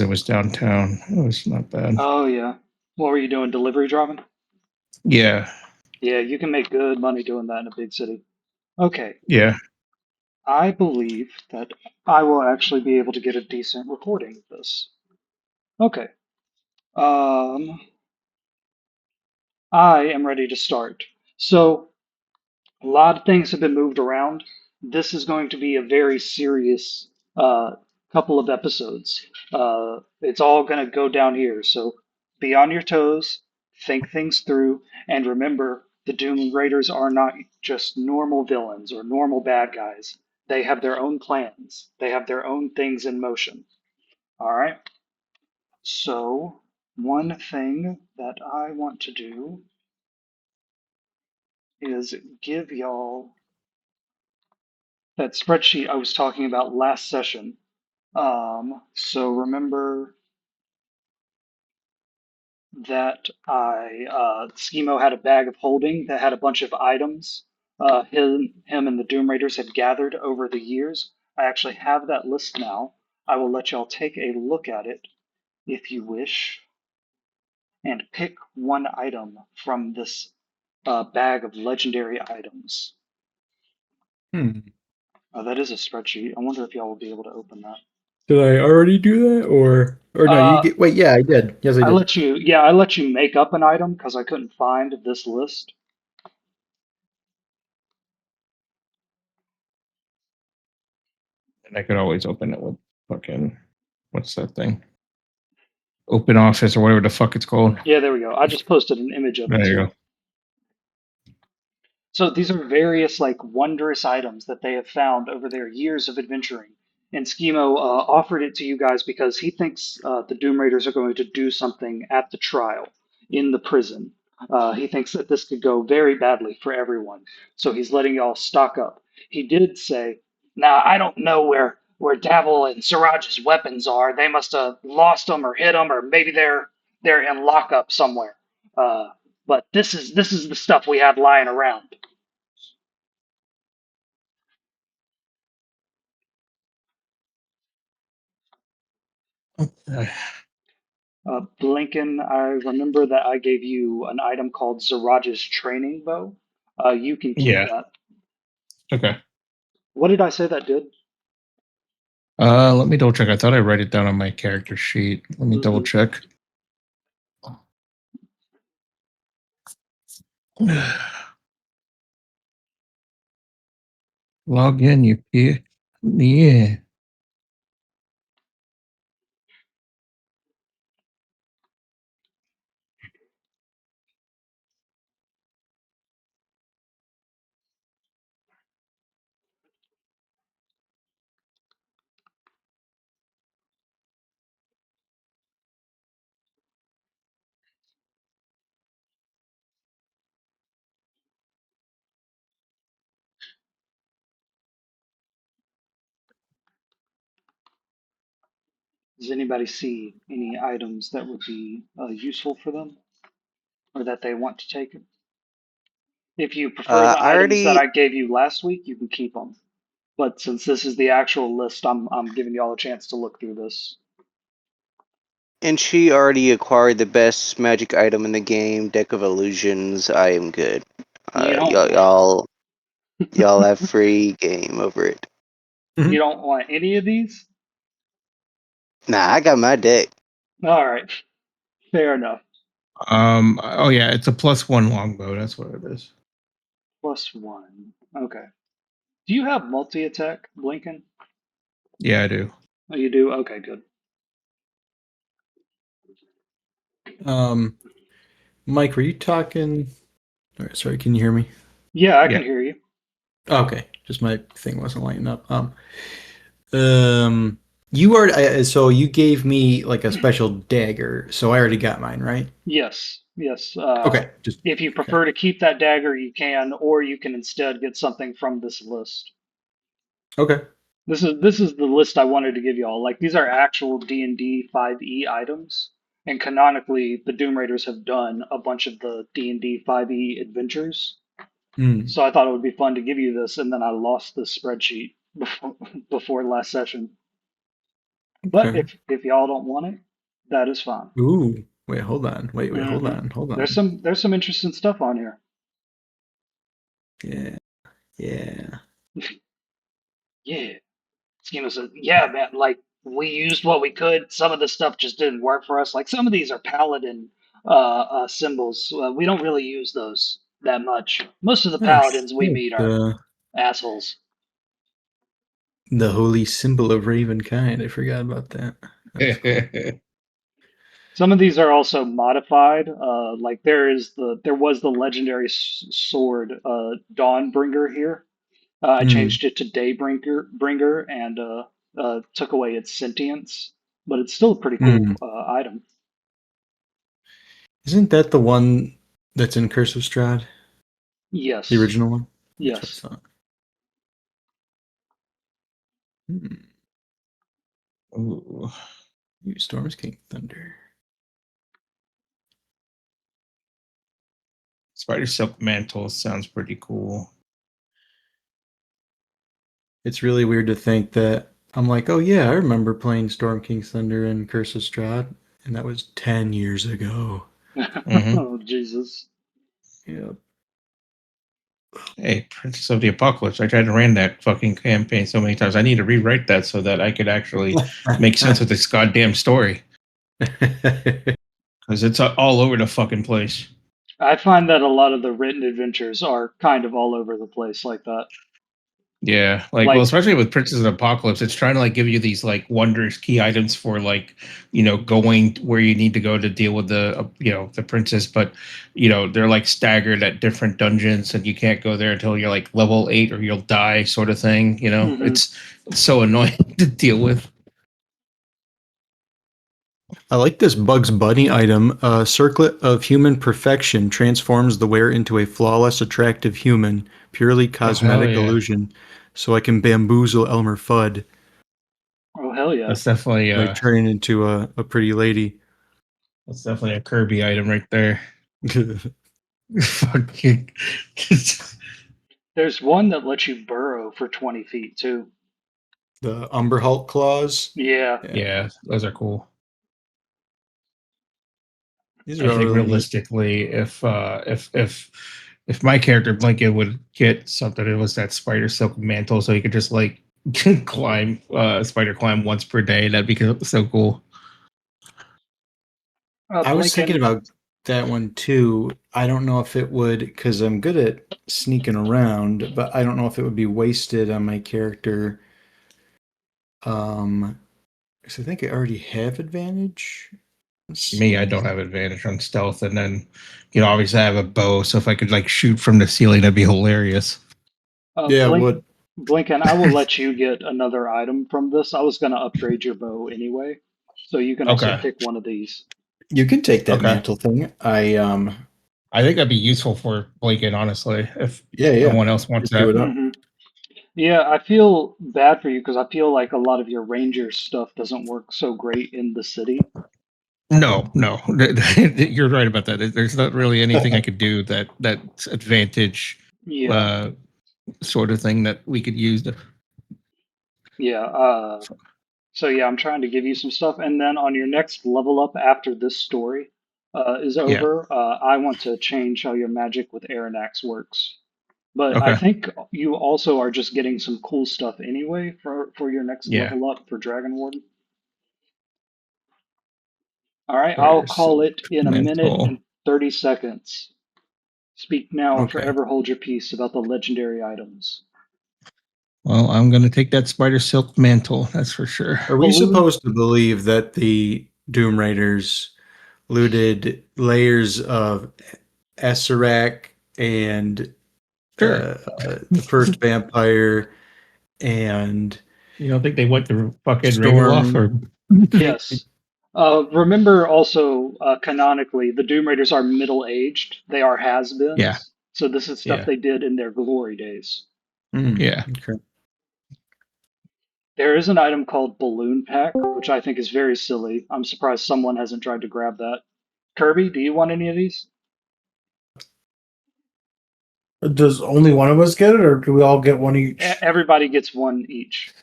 It was downtown. It was not bad. Oh yeah. What were you doing? Delivery driving? Yeah, Yeah, you can make good money doing that in a big city. Okay, yeah. I believe that I will actually be able to get a decent recording of this. Okay. Um, I am ready to start. So, a lot of things have been moved around. This is going to be a very serious couple of episodes. It's all going to go down here. So be on your toes, think things through, and remember the Doom Raiders are not just normal villains or normal bad guys. They have their own plans, they have their own things in motion. All right? So, one thing that I want to do is give y'all that spreadsheet I was talking about last session. So remember that Schemo had a bag of holding that had a bunch of items him and the Doom Raiders had gathered over the years. I actually have that list now. I will let y'all take a look at it if you wish and pick one item from this bag of legendary items. Hmm. That is a spreadsheet. I wonder if y'all will be able to open that. Did I already do that, or no? You Uh, get wait. Yeah, I did. Yes, I I did. let you, yeah, I let you make up an item because I couldn't find this list. And I could always open it with fucking what's that thing? Open Office or whatever the fuck it's called. Yeah, there we go. I just posted an image of it There you too. go. So these are various like wondrous items that they have found over their years of adventuring. And Schemo offered it to you guys because he thinks the Doom Raiders are going to do something at the trial in the prison. He thinks that this could go very badly for everyone. So he's letting y'all stock up. He did say, "Now I don't know where Davil and Siraj's weapons are. They must have lost them or hid them, or maybe they're in lockup somewhere. But this is the stuff we have lying around." Blinken, I remember that I gave you an item called Zaraj's training bow. You can keep Yeah. that. Okay. What did I say that did? Let me double check. I thought I write it down on my character sheet. Let me double check. Log in, you peer. Yeah. Does anybody see any items that would be useful for them or that they want to take? If you prefer the I items that already I gave you last week, you can keep them. But since this is the actual list, I'm giving you all a chance to look through this. and she already acquired the best magic item in the game, Deck of Illusions. I am good. You don't Y'all, want y'all have free game over it. you don't want any of these? Nah, I got my deck. All right, fair enough. Oh yeah, it's a +1 longbow. That's what it is. +1. Okay. Do you have multi-attack, Blinken? Yeah, I do. Oh, you do? Okay, good. Mike, were you talking? Sorry, can you hear me? Yeah, I Yeah. can hear you. Okay, just my thing wasn't lighting up. You are so you gave me like a special dagger, so I already got mine, right? Yes, yes. Okay, just If you okay. prefer to keep that dagger, you can, or you can instead get something from this list. Okay. This is the list I wanted to give y'all. Like these are actual D&D 5e items, and canonically, the Doom Raiders have done a bunch of the D&D 5e adventures. Hmm. So I thought it would be fun to give you this, and then I lost this spreadsheet before last session. But Okay. if y'all don't want it, that is fine. Ooh, wait, hold on. Wait, hold Mhm. on, hold on. There's some interesting stuff on here. Yeah, yeah. Yeah. Schema says, yeah, man, like we used what we could. Some of the stuff just didn't work for us. Like some of these are paladin symbols. We don't really use those that much. Most of the Oh paladins we shit. meet are assholes. The holy symbol of Ravenkind. I forgot about that. That's cool. Some of these are also modified. Like there was the legendary sword Dawnbringer here. I Hmm. changed it to Bringer and took away its sentience, but it's still a pretty Hmm. cool item. Isn't that the one that's in Curse of Strahd? The Yes, original one? That's what I yes. thought. Hmm. Ooh. New Storms King Thunder. Spider Silk Mantle sounds pretty cool. It's really weird to think that I'm like, oh yeah, I remember playing Storm King Thunder and Curse of Strahd, and that was 10 years ago. Hmm. Oh, Jesus. Yep. Hey, Princess of the Apocalypse. I tried to run that fucking campaign so many times. I need to rewrite that so that I could actually make sense of this goddamn story. Because it's all over the fucking place. I find that a lot of the written adventures are kind of all over the place like that. Yeah, like, well, Like, especially with Princess of the Apocalypse, it's trying to like give you these like wondrous key items for like, going where you need to go to deal with the the princess, but they're like staggered at different dungeons, and you can't go there until you're like level 8 or you'll die, sort of thing. mhm. It's so annoying to deal with. I like this Bugs Bunny item. A circlet of human perfection transforms the wearer into a flawless, attractive human, purely Oh hell cosmetic yeah, illusion. So I can bamboozle Elmer Fudd Oh, hell yeah. that's definitely by turning into a pretty lady. a Kirby item right there. Fucking. There's one that lets you burrow for 20 feet, too. The Umber Hulk claws. Yeah. Yeah, Yeah, those are cool. these I are all think really neat. realistically, if my character Blinket would get something, it was that spider silk mantle, so he could just like climb, spider climb once per day. That'd be so cool. I was thinking Blinken, about that one too. I don't know if it would, because I'm good at sneaking around, but I don't know if it would be wasted on my character. So I think I already have advantage. Let's Me, I see. don't have advantage on stealth, and then obviously I have a bow, so if I could like shoot from the ceiling, that'd be hilarious. Yeah, Blink, what? Blinken, I will let you get another item from this. I was going to upgrade your bow anyway, so you can also Okay, pick one of these. You can take that okay. mantle thing. I think that'd be useful for Blinket, honestly, if Yeah, yeah. someone else wants Just do that. it up. hmm Yeah, I feel bad for you because I feel like a lot of your ranger stuff doesn't work so great in the city. No, no, you're right about that. There's not really anything I could do that's advantage, Yeah, uh, sort of thing that we could use. yeah. So yeah, I'm trying to give you some stuff, and then on your next level up after this story is Yeah. over, I want to change how your magic with Aranax works. But I Okay. think you also are just getting some cool stuff anyway for your next Yeah. level up for Dragon Warden. All right, I'll Spider call Silk it in a minute Mantle. and 30 seconds. Speak now or Okay. forever hold your peace about the legendary items. Well, I'm gonna take that Spider Silk Mantle. That's for sure. Are we Balloon. supposed to believe that the Doom Raiders looted layers of Esserak and Sure. the first vampire and You don't think they went to fucking Ravenloft or? Storm? Yes. Remember also, canonically, the Doom Raiders are middle aged. They are has Yeah. beens. So this is stuff Yeah. they did in their glory days. Yeah. Okay. There is an item called Balloon Pack, which I think is very silly. I'm surprised someone hasn't tried to grab that. Kirby, do you want any of these? Does only one of us get it, or do we all get one each? Everybody gets one each.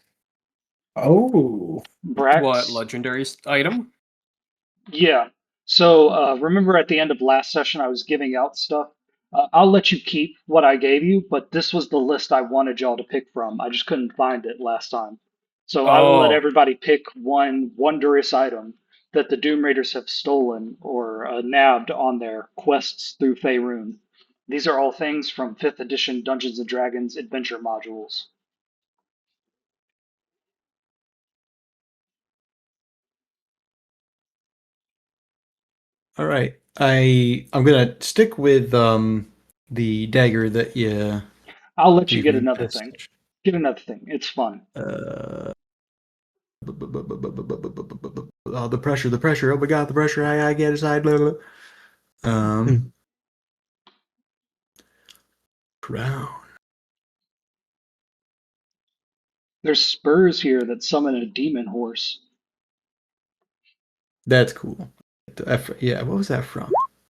Oh. Brax. What legendary item? Yeah. So remember at the end of last session, I was giving out stuff. I'll let you keep what I gave you, but this was the list I wanted y'all to pick from. I just couldn't find it last time. So I will let Oh. everybody pick one wondrous item that the Doom Raiders have stolen or nabbed on their quests through Faerun. These are all things from 5th edition Dungeons and Dragons adventure modules. All right. I'm gonna stick with the dagger that you I'll let you gave get me another this. thing. Get another thing. It's fun. Oh, the pressure. Oh my God, the pressure. I get inside. Blah, blah, blah. Crown. There's spurs here that summon a demon horse. That's cool. Yeah, what was that from?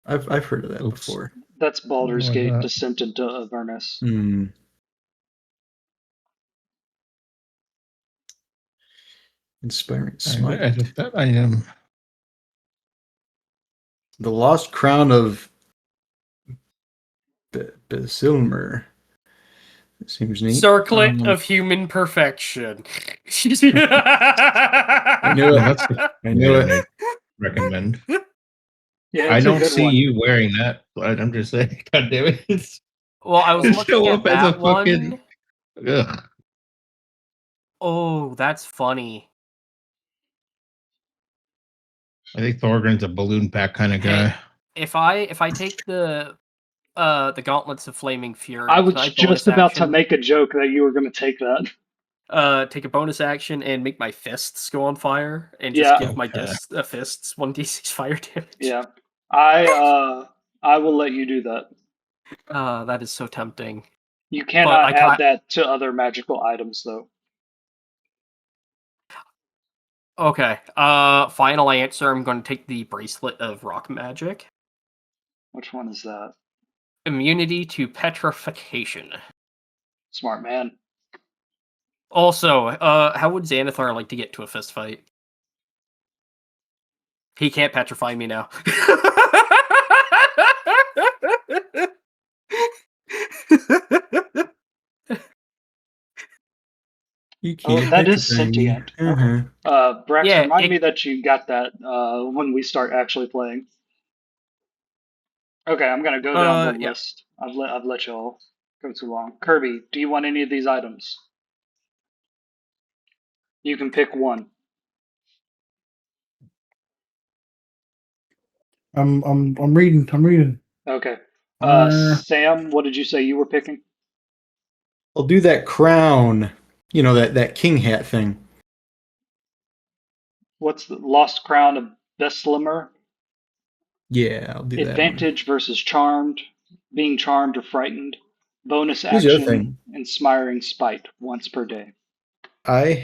I've heard of that before. That's Baldur's What was Gate that? Descent into Avernus. Hmm. Inspiring smite. Edit that item. The Lost Crown of Basilmer. Seems neat. Circlet of human perfection. I knew Well, it. that's the I knew item it. I recommend. Yeah, I it's a don't good see one. you wearing that, but I'm just saying, God damn it. Well, I was Just looking show at up as that a fucking. one. Ugh. Oh, that's funny. I think Thorgrim's a balloon pack kind of Hey, guy. if I take the gauntlets of flaming fury, I was can I just bonus about to action, make a joke that you were going to take that. take a bonus action and make my fists go on fire and just Yeah. give my Okay. fists 1d6 fire damage? Yeah. I will let you do that. That is so tempting. You But cannot I add can't. that to other magical items though. Okay. Final answer. I'm going to take the bracelet of rock magic. Which one is that? Immunity to petrification. Smart man. Also, how would Xanathar like to get to a fist fight? He can't petrify me now. You Oh, can't that is petrify me. sentient. Brax, Yeah, remind it- me that you got that when we start actually playing. Okay, I'm gonna go down the yeah. list. I've let y'all go too long. Kirby, do you want any of these items? You can pick one. I'm reading. Okay. Uh, Sam, what did you say you were picking? I'll do that crown. You know, that king hat thing. What's the Lost Crown of Beslimer? Yeah, I'll do that one. Advantage versus charmed, being charmed or frightened. Bonus Here's the other action, thing. inspiring spite once per day. I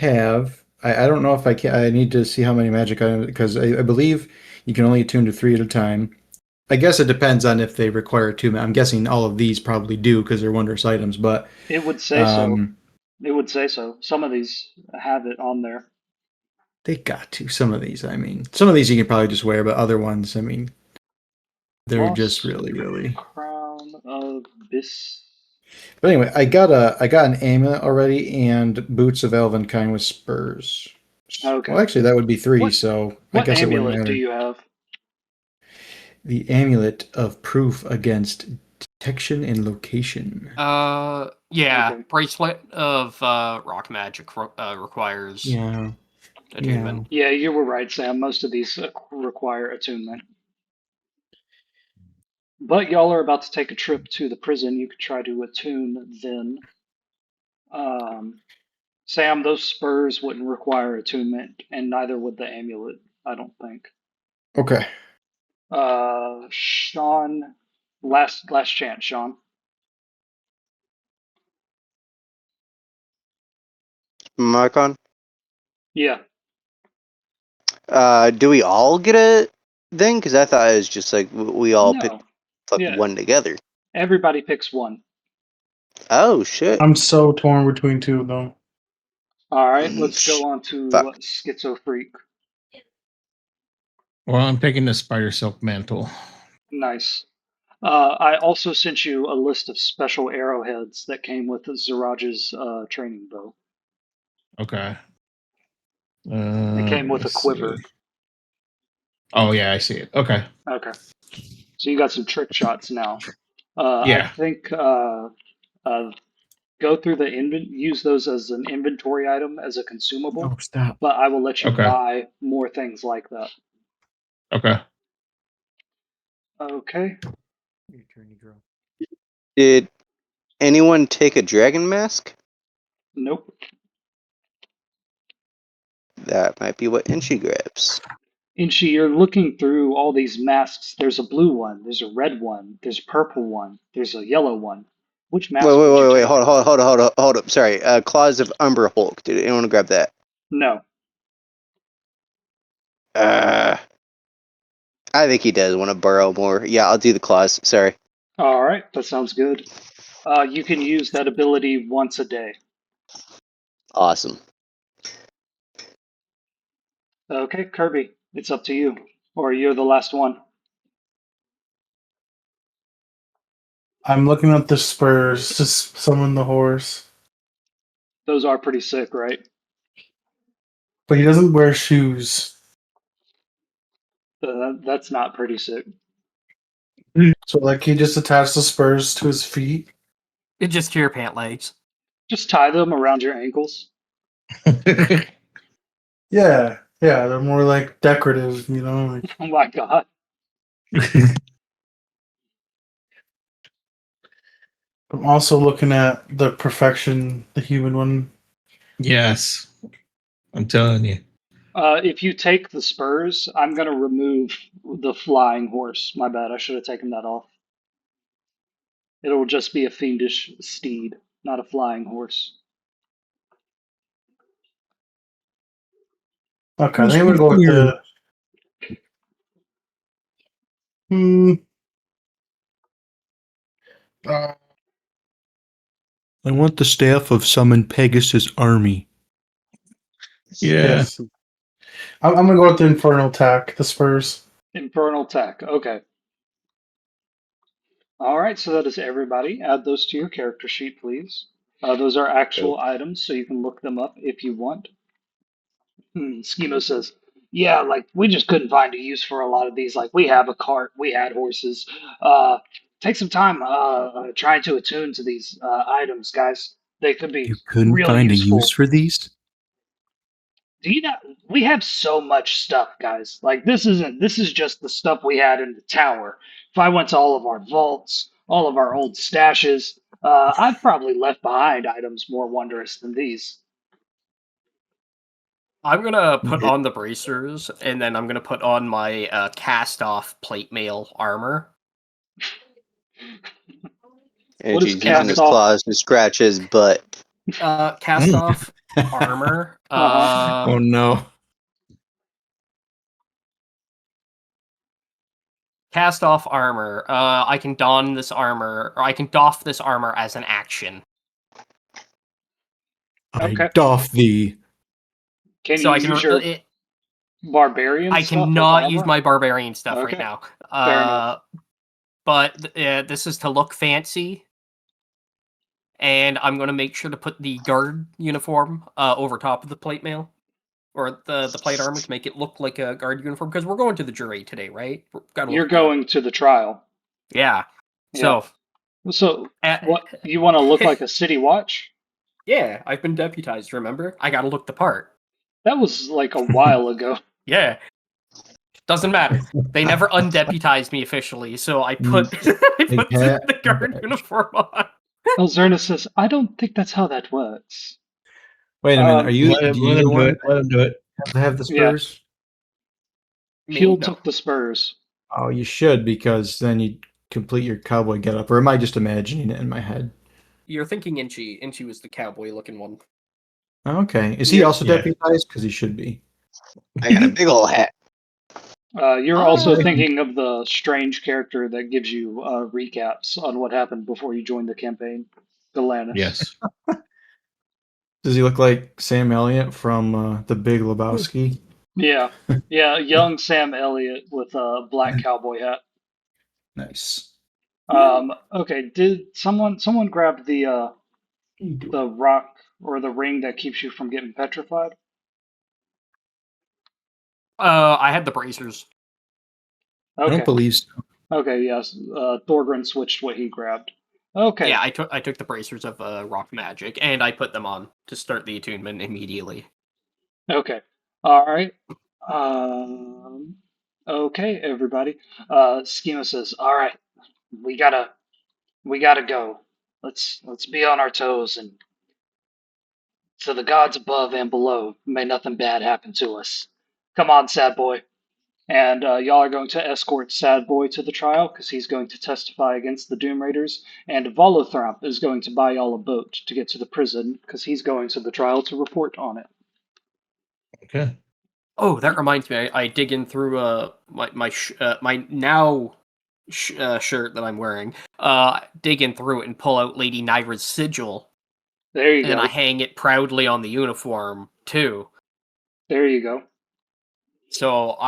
don't know if I can. I need to see how many magic items, because I believe you can only attune to 3 at a time. I guess it depends on if they require attunement. I'm guessing all of these probably do because they're wondrous items, but It would say so. It would say so. Some of these have it on there. they got to. Some of these, I mean, some of these you can probably just wear, but other ones, I mean, they're Lost just really. Crown of Bis. But anyway, I got an amulet already and boots of Elvenkind with spurs. Okay. Well, actually, that would be 3, What- so I What guess it wouldn't amulet matter. do you have? The amulet of proof against detection and location. Yeah. Okay. Bracelet of rock magic requires Yeah. attunement. Yeah, you were right, Sam. Most of these require attunement. But y'all are about to take a trip to the prison. You could try to attune then. Sam, those spurs wouldn't require attunement, and neither would the amulet, I don't think. Okay. Sean, last chance, Sean. Marcon. Yeah. Do we all get a thing? Because I thought it was just like we all No. picked like Yeah. one together. Everybody picks one. Oh shit! I'm so torn between two of them. All right, let's go on to Fuck. Schizo Freak. Well, I'm taking the spider silk mantle. Nice. I also sent you a list of special arrowheads that came with Ziraj's training bow. Okay. It came with a Let's quiver. see. Oh yeah, I see it. Okay. Okay. So you got some trick shots now. Yeah. I think go through use those as an inventory item as a consumable, Oh, stop. but I will let you Okay. buy more things like that. Okay. Okay. Did anyone take a dragon mask? Nope. That might be what Inchi grabs. Inchi, you're looking through all these masks. There's a blue one, there's a red one, there's a purple one, there's a yellow one. Which mask would you take? Hold up. Sorry. Claws of Umber Hulk. Did anyone grab that? No. I think he does want to burrow more. Yeah, I'll do the claws. Sorry. All right, that sounds good. You can use that ability once a day. Awesome. Okay, Kirby, it's up to you. Or you're the last one. I'm looking at the spurs to summon the horse, Those are pretty sick, right? but he doesn't wear shoes. That's not pretty sick. So like he just attached the spurs to his feet. It just to your pant legs. Just tie them around your ankles. Yeah, they're more like decorative, you know. Like, Oh my god. I'm also looking at the perfection, the human one. Yes. I'm telling you. If you take the spurs, I'm gonna remove the flying horse. My bad, I should have taken that off. It'll just be a fiendish steed, not a flying horse. Okay, I think I'm gonna go with the. I want the staff of Summon Pegasus Army. Yeah. Yes. I'm gonna go with the infernal attack, the spurs. Infernal Tech. Okay. All right, so that is everybody. Add those to your character sheet, please. Those are actual items, so you can look them up if you want. Schemo says, "Yeah, like we just couldn't find a use for a lot of these. Like we have a cart, we had horses. Take some time trying to attune to these items, guys. They could be You couldn't really find useful. a use for these? Do you not? We have so much stuff, guys. Like this is just the stuff we had in the tower. If I went to all of our vaults, all of our old stashes, I've probably left behind items more wondrous than these." I'm gonna put on the bracers, and then I'm gonna put on my cast-off plate mail armor. And What is she's using his cast off? claws to scratch his butt. Cast-off armor. Oh no. Cast-off armor. I can don this armor, or I can doff this armor as an action. Okay. I doff thee. Can So you I can. use your barbarian I stuff with cannot use armor? my barbarian stuff Okay. right now. Fair enough. But this is to look fancy, and I'm going to make sure to put the guard uniform over top of the plate mail, or the plate armor, to make it look like a guard uniform, because we're going to the jury today, right? You're going to the trial. Yeah. Yeah. So So what you want to look like a city watch? yeah, I've been deputized. Remember, I got to look the part. That was like a while ago. Yeah. Doesn't matter. They never undeputized me officially, so I put the guard uniform on. Elzerna says, "I don't think that's how that works." Wait a minute. Are you? Let him, do let you him do want it. Let him do it. to have the Yeah. spurs? Fuel No. took the spurs. Oh, you should, because then you complete your cowboy getup. Or am I just imagining it in my head? You're thinking Inchi. Inchi was the cowboy-looking one. Okay. Is he Yeah. also Yeah. deputized? Because he should be. I got a big old hat. You're also Oh. thinking of the strange character that gives you recaps on what happened before you joined the campaign, Galanis. Yes. Does he look like Sam Elliott from The Big Lebowski? Yeah, yeah, young Sam Elliott with a black cowboy hat. Nice. Okay, did someone grab the rock or the ring that keeps you from getting petrified? I had the bracers. I don't Okay, believe so. okay, yes. Thorgren switched what he grabbed. Okay, Yeah, I took the bracers of rock magic and I put them on to start the attunement immediately. okay, all right. Um, okay, everybody. Schema says, "All right, we gotta we gotta go. Let's be on our toes and to the gods above and below, may nothing bad happen to us. Come on, sad boy." And y'all are going to escort Sad Boy to the trial because he's going to testify against the Doom Raiders. And Volothromp is going to buy y'all a boat to get to the prison because he's going to the trial to report on it. Okay. Oh, that reminds me. I dig in through my now shirt that I'm wearing. Dig in through it and pull out Lady Nyra's sigil, There you and go. I hang it proudly on the uniform too. There you go. So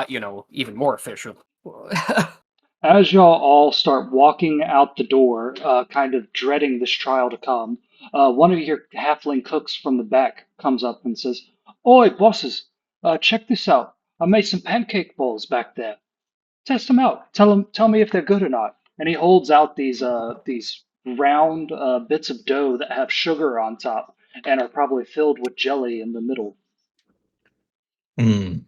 even more official. As y'all all start walking out the door, kind of dreading this trial to come, one of your halfling cooks from the back comes up and says, "Oi, bosses, check this out. I made some pancake balls back there. Test them out. Tell me if they're good or not." And he holds out these round bits of dough that have sugar on top and are probably filled with jelly in the middle. Hmm.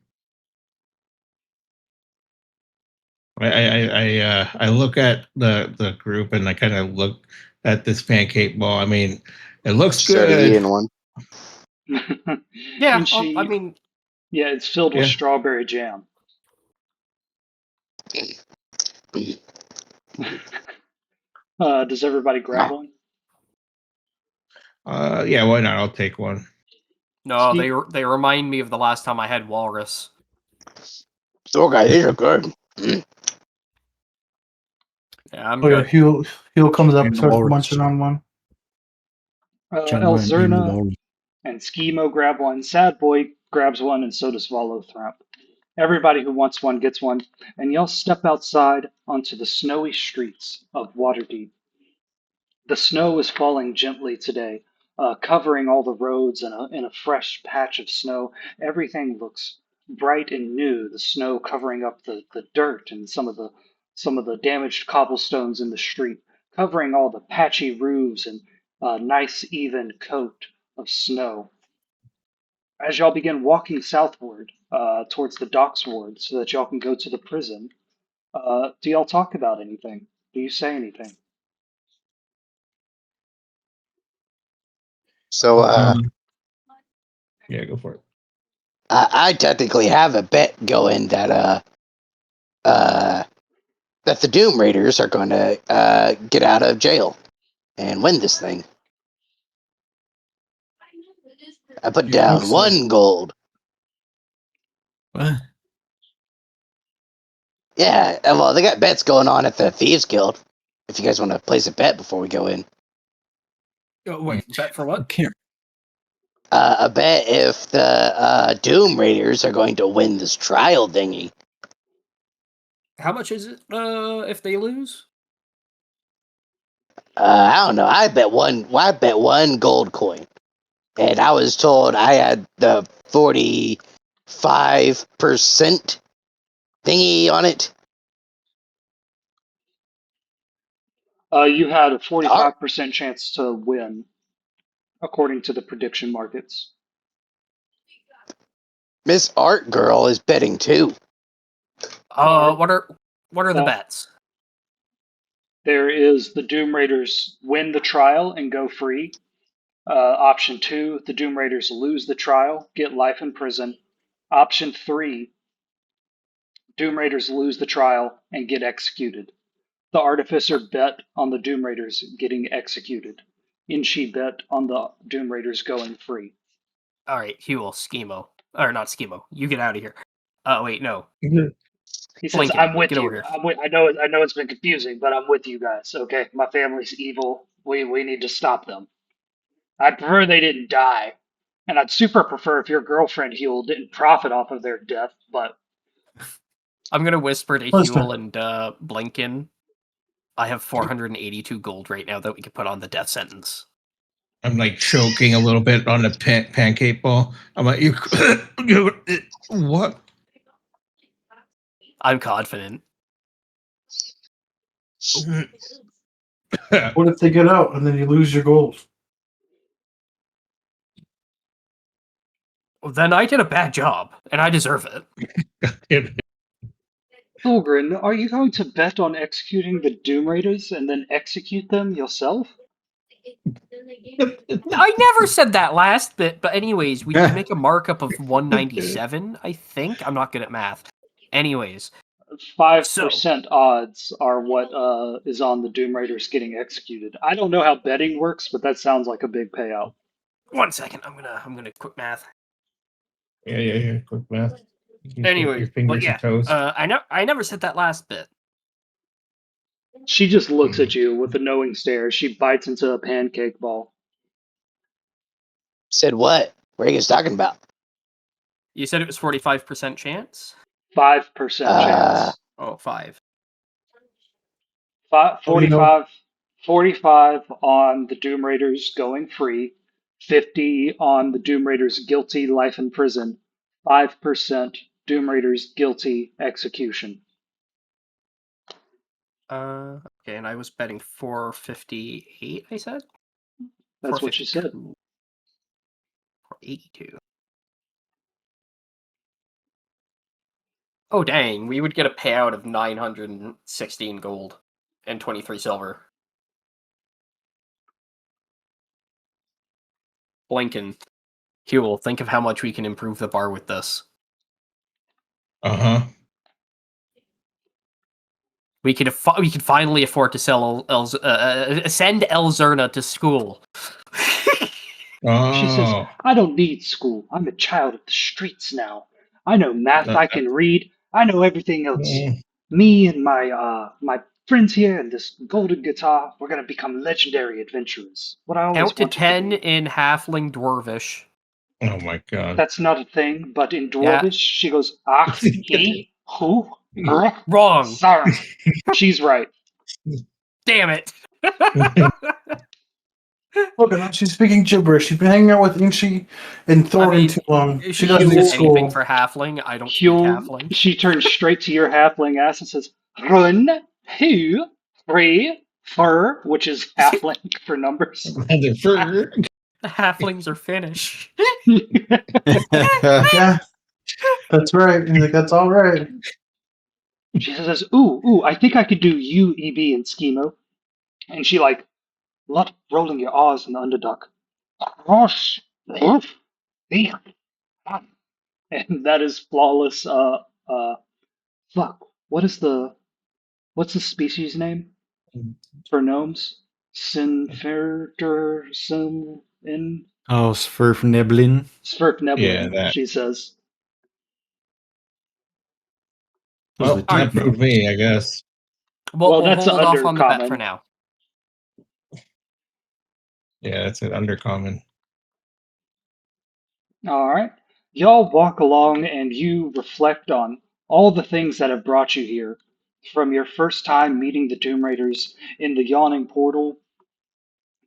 I look at the group and I kind of look at this pancake ball. I mean, it looks Started good. eating one. Yeah, And she, I mean, yeah, it's filled with Yeah. strawberry jam. Does everybody grab one? Yeah, why not? I'll take one. no, Steve, they remind me of the last time I had walrus. So guys, these are good. Yeah, I'm Oh yeah, good. Hugh comes up, And the starts walrus. munching on one. John Wayne and the Elzerna walrus. and Schemo grab one. Sad Boy grabs one, and so does Volothrop. Everybody who wants one gets one, and y'all step outside onto the snowy streets of Waterdeep. The snow is falling gently today, covering all the roads in a fresh patch of snow. Everything looks bright and new. The snow covering up the dirt and some of the damaged cobblestones in the street, covering all the patchy roofs and a nice even coat of snow. As y'all begin walking southward towards the docks ward so that y'all can go to the prison, do y'all talk about anything? Do you say anything? So Yeah, go for it. I technically have a bet going that that the Doom Raiders are going to get out of jail and win this thing. I put You think down so? 1 gold. What? Yeah, well, they got bets going on at the Thieves Guild. If you guys want to place a bet before we go in, Oh, wait, bet for what? Can't. a bet if the Doom Raiders are going to win this trial thingy. How much is it if they lose? I don't know. I bet one gold coin, and I was told I had the 45% thingy on it. You had a Art, 45% chance to win, according to the prediction markets. Miss Art Girl is betting too. Or What are the uh, bets? there is the Doom Raiders win the trial and go free. Option 2, the Doom Raiders lose the trial, get life in prison. Option 3, Doom Raiders lose the trial and get executed. The Artificer bet on the Doom Raiders getting executed. Inshi bet on the Doom Raiders going free. All right, Huel, Schemo, or not Schemo. You get out of here. Wait, no. He says, Blinken, "I'm with get over you. here. I know it's been confusing, but I'm with you guys. Okay, my family's evil. We need to stop them. I'd prefer they didn't die, And I'd super prefer if your girlfriend Huel didn't profit off of their death, but I'm gonna whisper to Listen. Huel and Blinken. I have 482 gold right now that we could put on the death sentence. I'm like choking a little bit on the pancake ball. I'm like, what? I'm confident. What if they get out and then you lose your gold? Well, then I did a bad job, and I deserve it. Thulgrin, are you going to bet on executing the Doom Raiders and then execute them yourself? I never said that last bit, but anyways, we can make a markup of 197, I think. I'm not good at math. Anyways, 5% odds are what is on the Doom Raiders getting executed. I don't know how betting works, but that sounds like a big payout. 1 second. I'm gonna quick math. Yeah. Quick math. Anyway, your but fingers yeah, and toes. I never said that last bit. She just looks at you with a knowing stare. She bites into a pancake ball. Said what? What are you guys talking about? You said it was 45% chance. 5% chance. Oh, 5. 45, 45 on the Doom Raiders going free, 50 on the Doom Raiders guilty life in prison, 5% Doom Raiders guilty execution. Okay, and I was betting 458. I said That's what you said. 482. Oh dang, we would get a payout of 916 gold and 23 silver. Blinken, Huel, think of how much we can improve the bar with this. Uh-huh. We could finally afford to sell send Elzerna to school. She says, Oh. I don't need school. I'm a child of the streets now. I know math, I can read, I know everything else. Mm. Me and my friends here and this golden guitar, we're gonna become legendary adventurers. What I always Count to wanted 10 to be. in halfling dwarvish. Oh my god. That's not a thing, but in Yeah. Dwarvish, she goes, ah, he, who, Wrong. sorry. She's right. Damn it. Look at that. She's speaking gibberish. She's been hanging out with Inchi and Thorin too long. She doesn't Huel- need anything school. for halfling. I don't speak Huel, halfling. she turns straight to your halfling ass and says, run, who, three, fur, which is halfling for numbers. The halflings are Finnish. Yeah, that's right. He's like, that's all right. She says, ooh, I think I could do you, EB, and Schemo. And she like, lot rolling your R's in the underdog. Rosh, and that is flawless. Fuck. What's the species name for gnomes? Sinferder Sim in Oh, Sverfneblin. Sverkneblin, Yeah, that. she says. Well, the that deep proved me, I guess. We'll that's hold off on the bet undercommon. for now. Yeah, that's an undercommon. All right. Y'all walk along and you reflect on all the things that have brought you here. From your first time meeting the Doom Raiders in the Yawning Portal,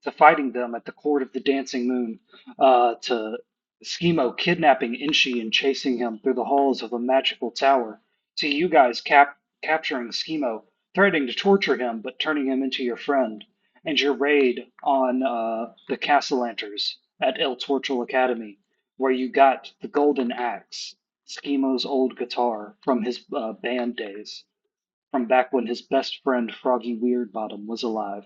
to fighting them at the Court of the Dancing Moon, to Schemo kidnapping Inchi and chasing him through the halls of a magical tower, to you guys capturing Schemo, threatening to torture him but turning him into your friend, and your raid on the Castellanters at El Torchel Academy, where you got the Golden Axe, Schemo's old guitar from his band days, from back when his best friend Froggy Weirdbottom was alive.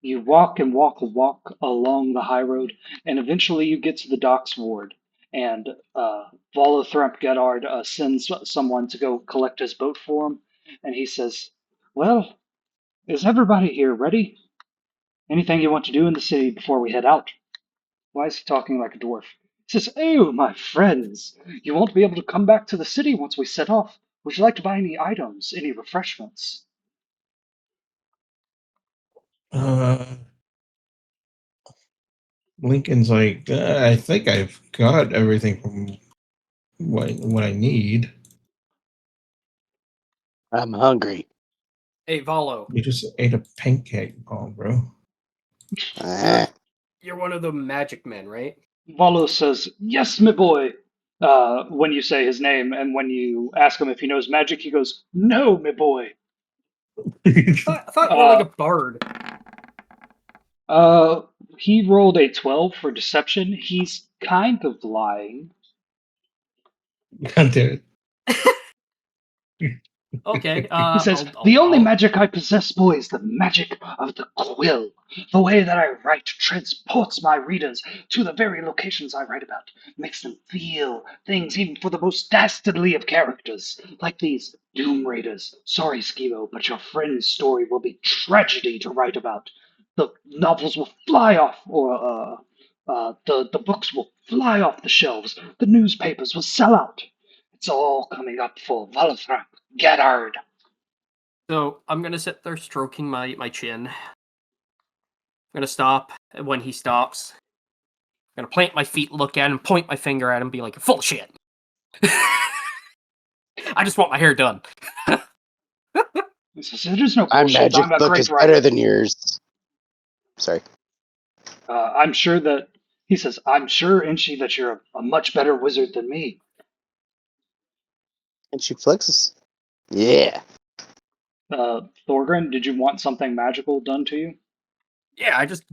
You walk and walk and walk along the high road, and eventually you get to the docks ward. And Volothremp Gedard sends someone to go collect his boat for him, and he says, well, is everybody here ready? Anything you want to do in the city before we head out? Why is he talking like a dwarf? He says, oh, my friends, you won't be able to come back to the city once we set off. Would you like to buy any items, any refreshments? Uh, Lincoln's like, I think I've got everything from what I need. I'm hungry. Hey, Valo, You just ate a pancake ball, bro. Ah, you're one of the magic men, right? Valo says, "Yes, my boy." When you say his name, and when you ask him if he knows magic, he goes, "No, my boy." I thought you were like a bard. Uh, he rolled a 12 for deception. He's kind of lying. God damn it. Okay, He says, "The only I'll magic I possess, boy, is the magic of the quill. The way that I write transports my readers to the very locations I write about, makes them feel things even for the most dastardly of characters, like these Doom Raiders. Sorry, Skivo, but your friend's story will be tragedy to write about. The novels will fly off, or the books will fly off the shelves. The newspapers will sell out. It's all coming up for Valaframp. Gedard." So I'm gonna sit there stroking my chin. I'm gonna stop, and when he stops, I'm gonna plant my feet, look at him, point my finger at him, be like, "Full of shit." I just want my hair done. He says, "There's no my bullshit. magic I'm a book great is better writer." than yours. Sorry. I'm sure that he says, "I'm sure, Inchi, that you're a much better wizard than me." And she flexes. Yeah. Thorgrim, did you want something magical done to you? Yeah, I just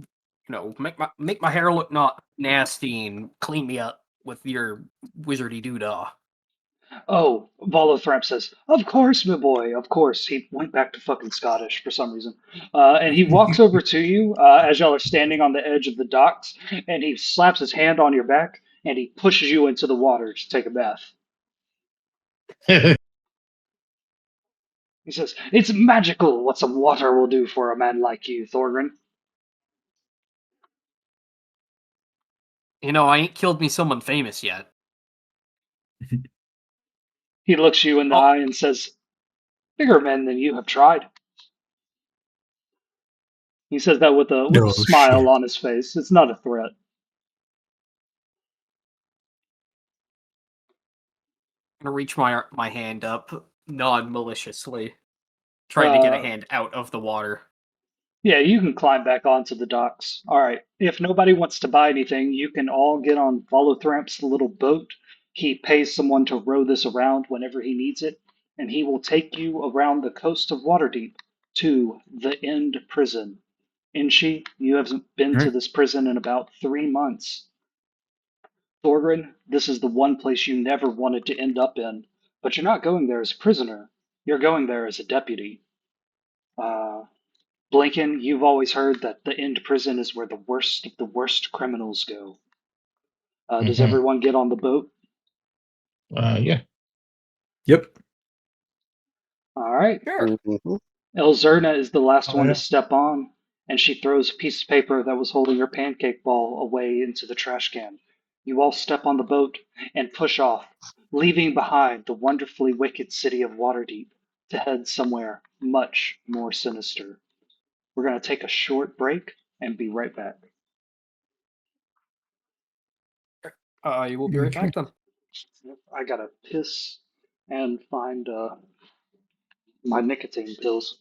make my hair look not nasty and clean me up with your wizardy doodah. Oh, Volothrap says, "Of course, my boy, of course." He went back to fucking Scottish for some reason. And he walks over to you as y'all are standing on the edge of the docks, and he slaps his hand on your back, and he pushes you into the water to take a bath. He says, "It's magical what some water will do for a man like you, Thorgrim." You know, I ain't killed me someone famous yet. He looks you in the Oh, eye and says, "Bigger men than you have tried." He says that with a Oh smile shit. on his face. It's not a threat. I'm gonna reach my hand up, nod maliciously, trying to get a Uh, hand out of the water. yeah, you can climb back onto the docks. All right. If nobody wants to buy anything, you can all get on Volothramp's little boat. He pays someone to row this around whenever he needs it, and he will take you around the coast of Waterdeep to the End Prison. Inchi, you haven't been to Alright. this prison in about 3 months. Thorgrin, this is the one place you never wanted to end up in, but you're not going there as a prisoner. You're going there as a deputy. Uh, Blinken, you've always heard that the end prison is where the worst of the worst criminals go. Does Mhm. everyone get on the boat? Yeah. Yep. All right. Sure. Mm-hmm. Elzerna is the last Oh one to yeah. step on, and she throws a piece of paper that was holding her pancake ball away into the trash can. You all step on the boat and push off, leaving behind the wonderfully wicked city of Waterdeep to head somewhere much more sinister. We're going to take a short break and be right back. You will be right Okay. back then. I gotta piss and find my nicotine pills.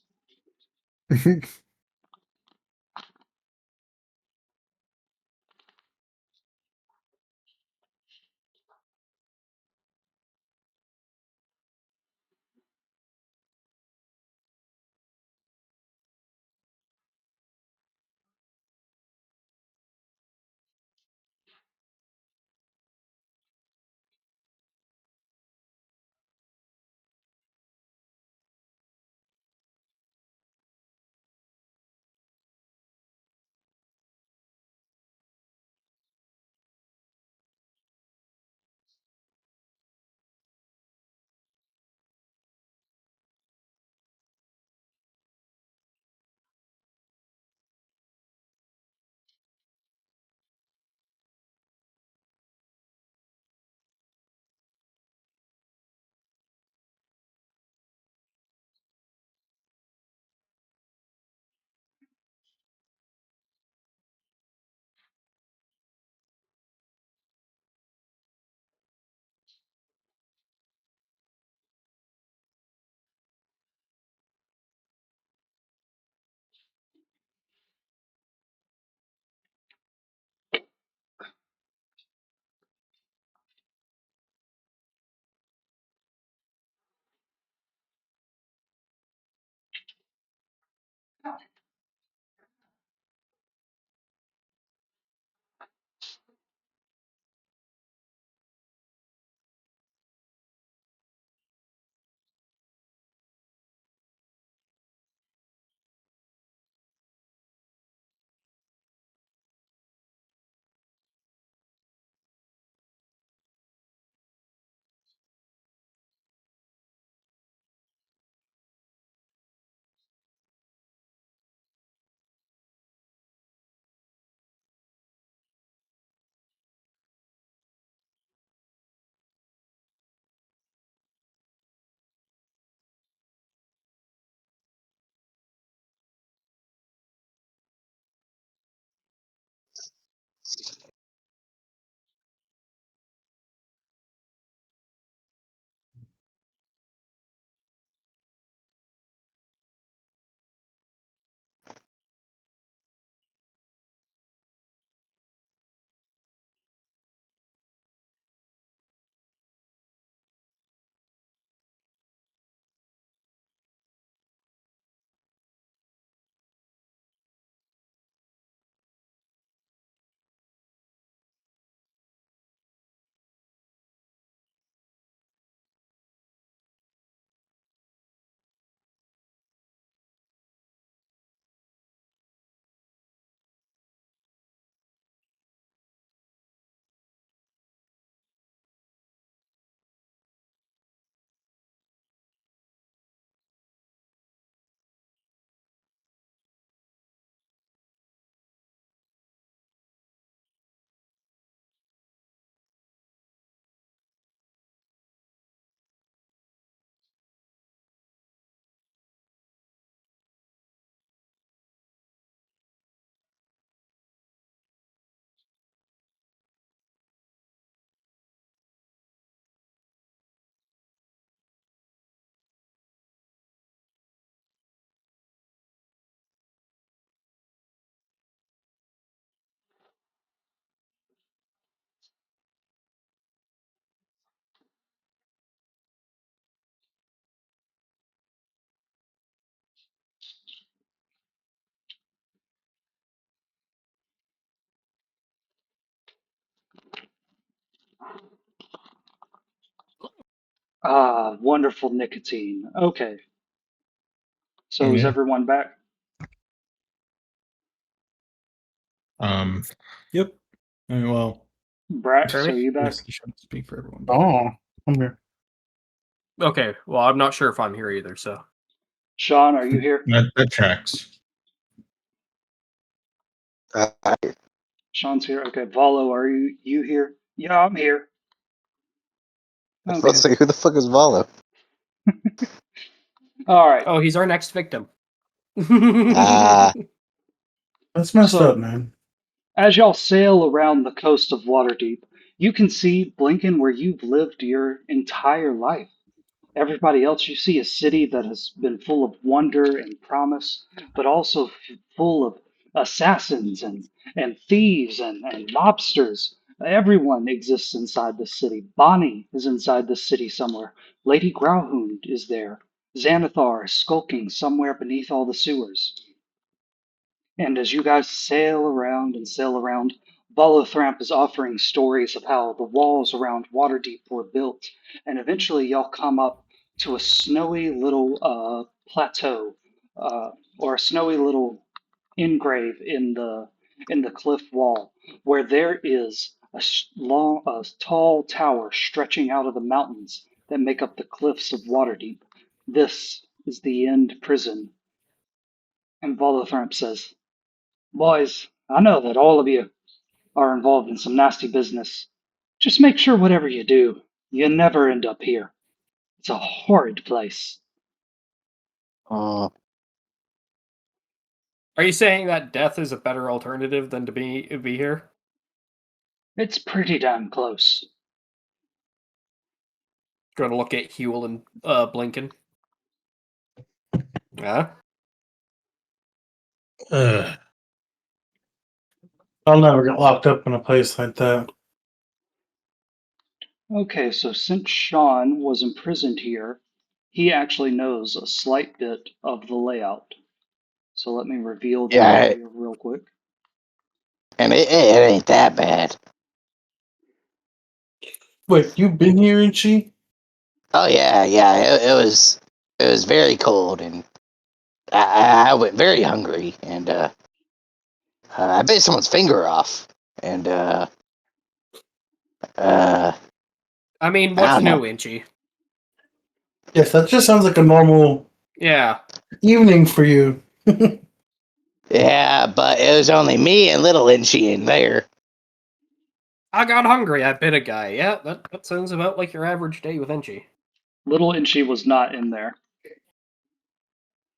Ah, wonderful nicotine. Okay, so Oh is yeah. everyone back? Um. Yep. Well, Brax, are Kirby? you I back? guess you shouldn't speak for everyone. Oh, I'm here. Okay, well, I'm not sure if I'm here either, so. Sean, are you here? That tracks. I, Sean's here. Okay, Valo, are you here? Yeah, I'm here. Okay. let's say, who the fuck is Vala? All right. Oh, he's our next victim. Ah, That's messed up, So man. as y'all sail around the coast of Waterdeep, you can see Blinken where you've lived your entire life. Everybody else, you see a city that has been full of wonder and promise, but also full of assassins and thieves and mobsters. Everyone exists inside the city. Bonnie is inside the city somewhere. Lady Grauhund is there. Xanathar is skulking somewhere beneath all the sewers. And as you guys sail around, Volothamp is offering stories of how the walls around Waterdeep were built, and eventually y'all come up to a snowy little plateau, or a snowy little engrave in the cliff wall, where there is a tall tower stretching out of the mountains that make up the cliffs of Waterdeep. This is the End Prison. And Volothamp says, "Boys, I know that all of you are involved in some nasty business. Just make sure whatever you do, you never end up here. It's a horrid place." uh, Are you saying that death is a better alternative than to be here? It's pretty damn close. Going to look at Huel and Blinken. Yeah. Ugh. I'll never get locked up in a place like that. Okay, so since Sean was imprisoned here, he actually knows a slight bit of the layout. So let me reveal that Yeah. for you real quick. And it ain't that bad. Wait, you've been here, Inchi? Oh yeah, yeah. It was very cold, and I went very hungry, and I bit someone's finger off, and I mean, what's don't know. new, Inchy? Yes, that just sounds like a normal Yeah. evening for you. Yeah, but it was only me and little Inchy in there. I got hungry. I bit a guy. Yeah, that sounds about like your average day with Inchy. Little Inchy was not in there.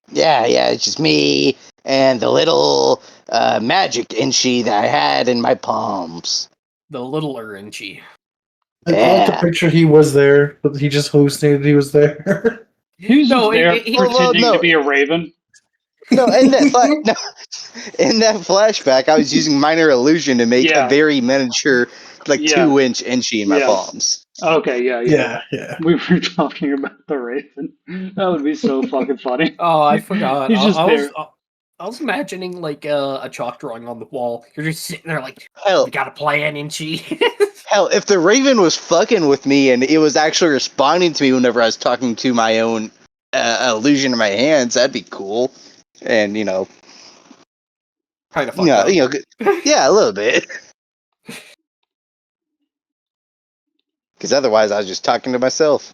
Yeah, it's just me and the little magic Inchy that I had in my palms. The littler Inchy. I like to Yeah. picture he was there, but he just hallucinated he was there. He was No, just there Well, pretending to be a raven. no, in that no, in that flashback, I was using minor illusion to make a Yeah. very miniature, like Yeah. 2-inch Inchy in my Yeah. palms. Okay, yeah. yeah. We were talking about the raven. That would be so fucking funny. Oh, I forgot. He's just there. I was imagining like a chalk drawing on the wall. You're just sitting there like, Hell, we got a plan, Inchy. hell, if the Raven was fucking with me and it was actually responding to me whenever I was talking to my own illusion in my hands, that'd be cool. And kind of fucked up. yeah, a little bit. Because otherwise, I was just talking to myself.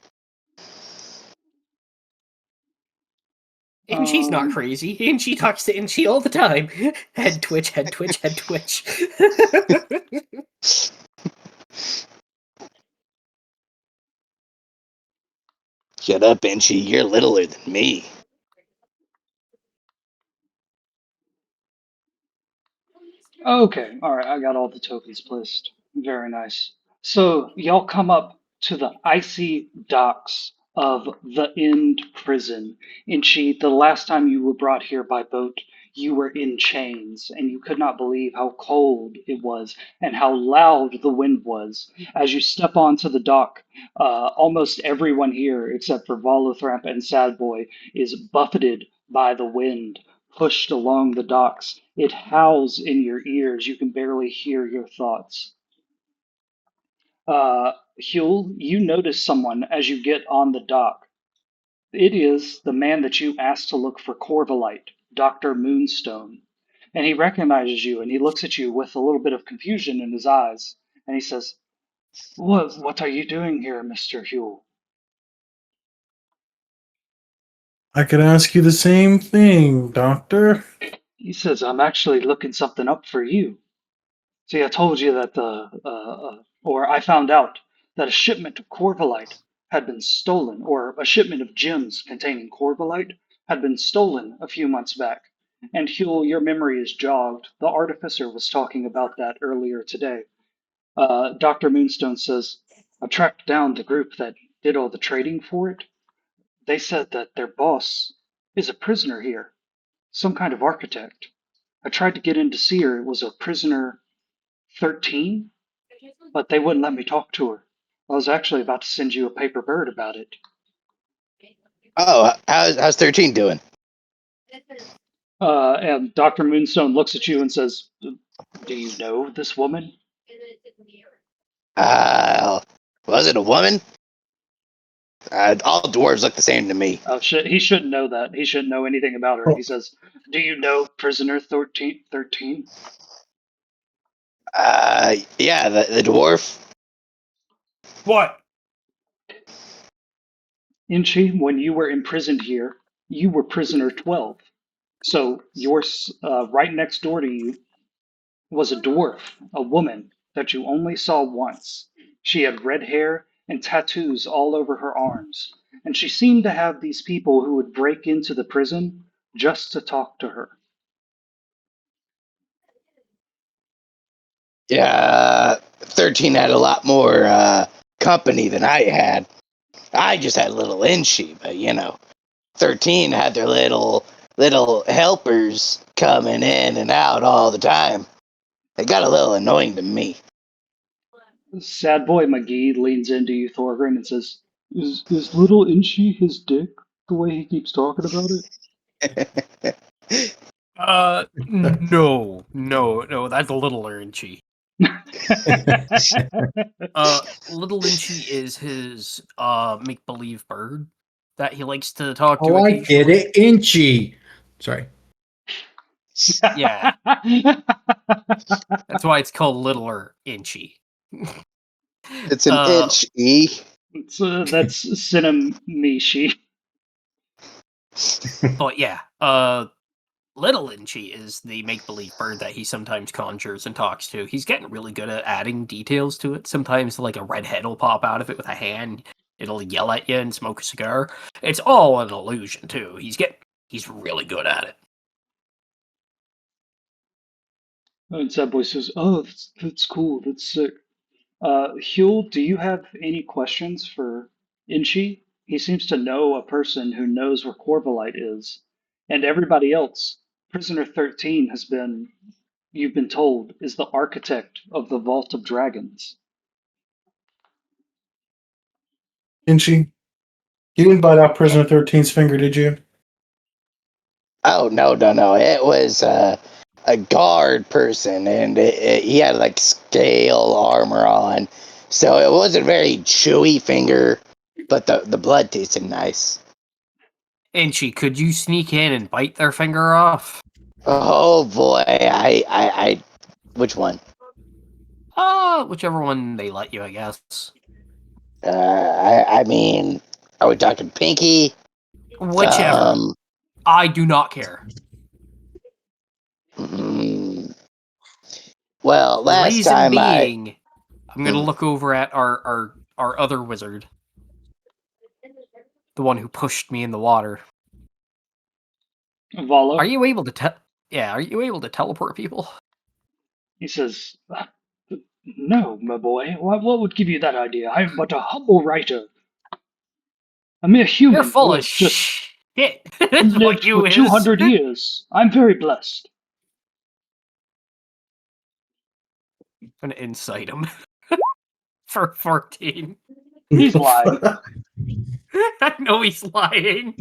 Inchy's not crazy. Inchy talks to Inchy all the time. Head twitch, head twitch, head twitch. Shut up, Inchy. You're littler than me. Okay, alright, I got all the tokens placed. Very nice. So, y'all come up to the icy docks of the End Prison. Inchi, the last time you were brought here by boat, you were in chains, and you could not believe how cold it was and how loud the wind was. As you step onto the dock, almost everyone here, except for Volothrap and Sadboy, is buffeted by the wind, pushed along the docks. It howls in your ears. You can barely hear your thoughts. Huel, you notice someone as you get on the dock. It is the man that you asked to look for Corvalite, Dr. Moonstone. And he recognizes you and he looks at you with a little bit of confusion in his eyes. And he says, What are you doing here, Mr. Huel? I could ask you the same thing, Doctor. He says, I'm actually looking something up for you. See, I told you that or I found out that a shipment of Corvalite had been stolen, or a shipment of gems containing Corvalite had been stolen a few months back. And Huel, your memory is jogged. The artificer was talking about that earlier today. Dr. Moonstone says, I tracked down the group that did all the trading for it. They said that their boss is a prisoner here, some kind of architect. I tried to get in to see her. It was a prisoner 13, but they wouldn't let me talk to her. I was actually about to send you a paper bird about it. Oh, how's 13 doing? And Dr. Moonstone looks at you and says, Do you know this woman? Was it a woman? All dwarves look the same to me. Oh, shit. He shouldn't know that. He shouldn't know anything about her. Oh. He says, Do you know prisoner 13? Yeah, the dwarf. What? Inchi, when you were imprisoned here, you were prisoner 12. So right next door to you was a dwarf, a woman that you only saw once. She had red hair and tattoos all over her arms, and she seemed to have these people who would break into the prison just to talk to her. Yeah, 13 had a lot more company than I had. I just had little Inchy, but 13 had their little helpers coming in and out all the time. It got a little annoying to me. Sad boy McGee leans into you, Thorgrim, and says, Is little Inchi his dick, the way he keeps talking about it? No, that's a little Lynchy. Little Lynchy is his make believe bird that he likes to talk to Oh, I get occasionally. it. Inchy. Sorry. Yeah, that's why it's called Littler Inchy. It's an inch E. That's Cinemishi. But yeah, Little Inchy is the make-believe bird that he sometimes conjures and talks to. He's getting really good at adding details to it. Sometimes, like, a red head will pop out of it with a hand. It'll yell at you and smoke a cigar. It's all an illusion, too. He's really good at it. And Sad Boy says, "Oh, that's cool. That's sick." Huel, do you have any questions for Inchi? He seems to know a person who knows where Corvalite is, and everybody else. Prisoner 13 you've been told, is the architect of the Vault of Dragons. Inchi, you didn't bite off Prisoner 13's finger, did you? Oh no. It was a guard person, and he had like scale armor on, so it wasn't a very chewy finger, but the blood tasted nice. Inchy, could you sneak in and bite their finger off? Oh boy, I which one? Whichever one they let you, I guess. I mean, are we talking pinky? Whichever. I do not care. Mm, well, The last reason time being, I'm gonna Hmm. look over at our other wizard, the one who pushed me in the water. Vala, Are you able to Are you able to teleport people? he says, "No, my boy. What would give you that idea? I'm but a humble writer. A mere You're human full who of has just shit. That's what lived you for is. 200 years. I'm very blessed." I'm gonna incite him for 14. He's lying. I know he's lying.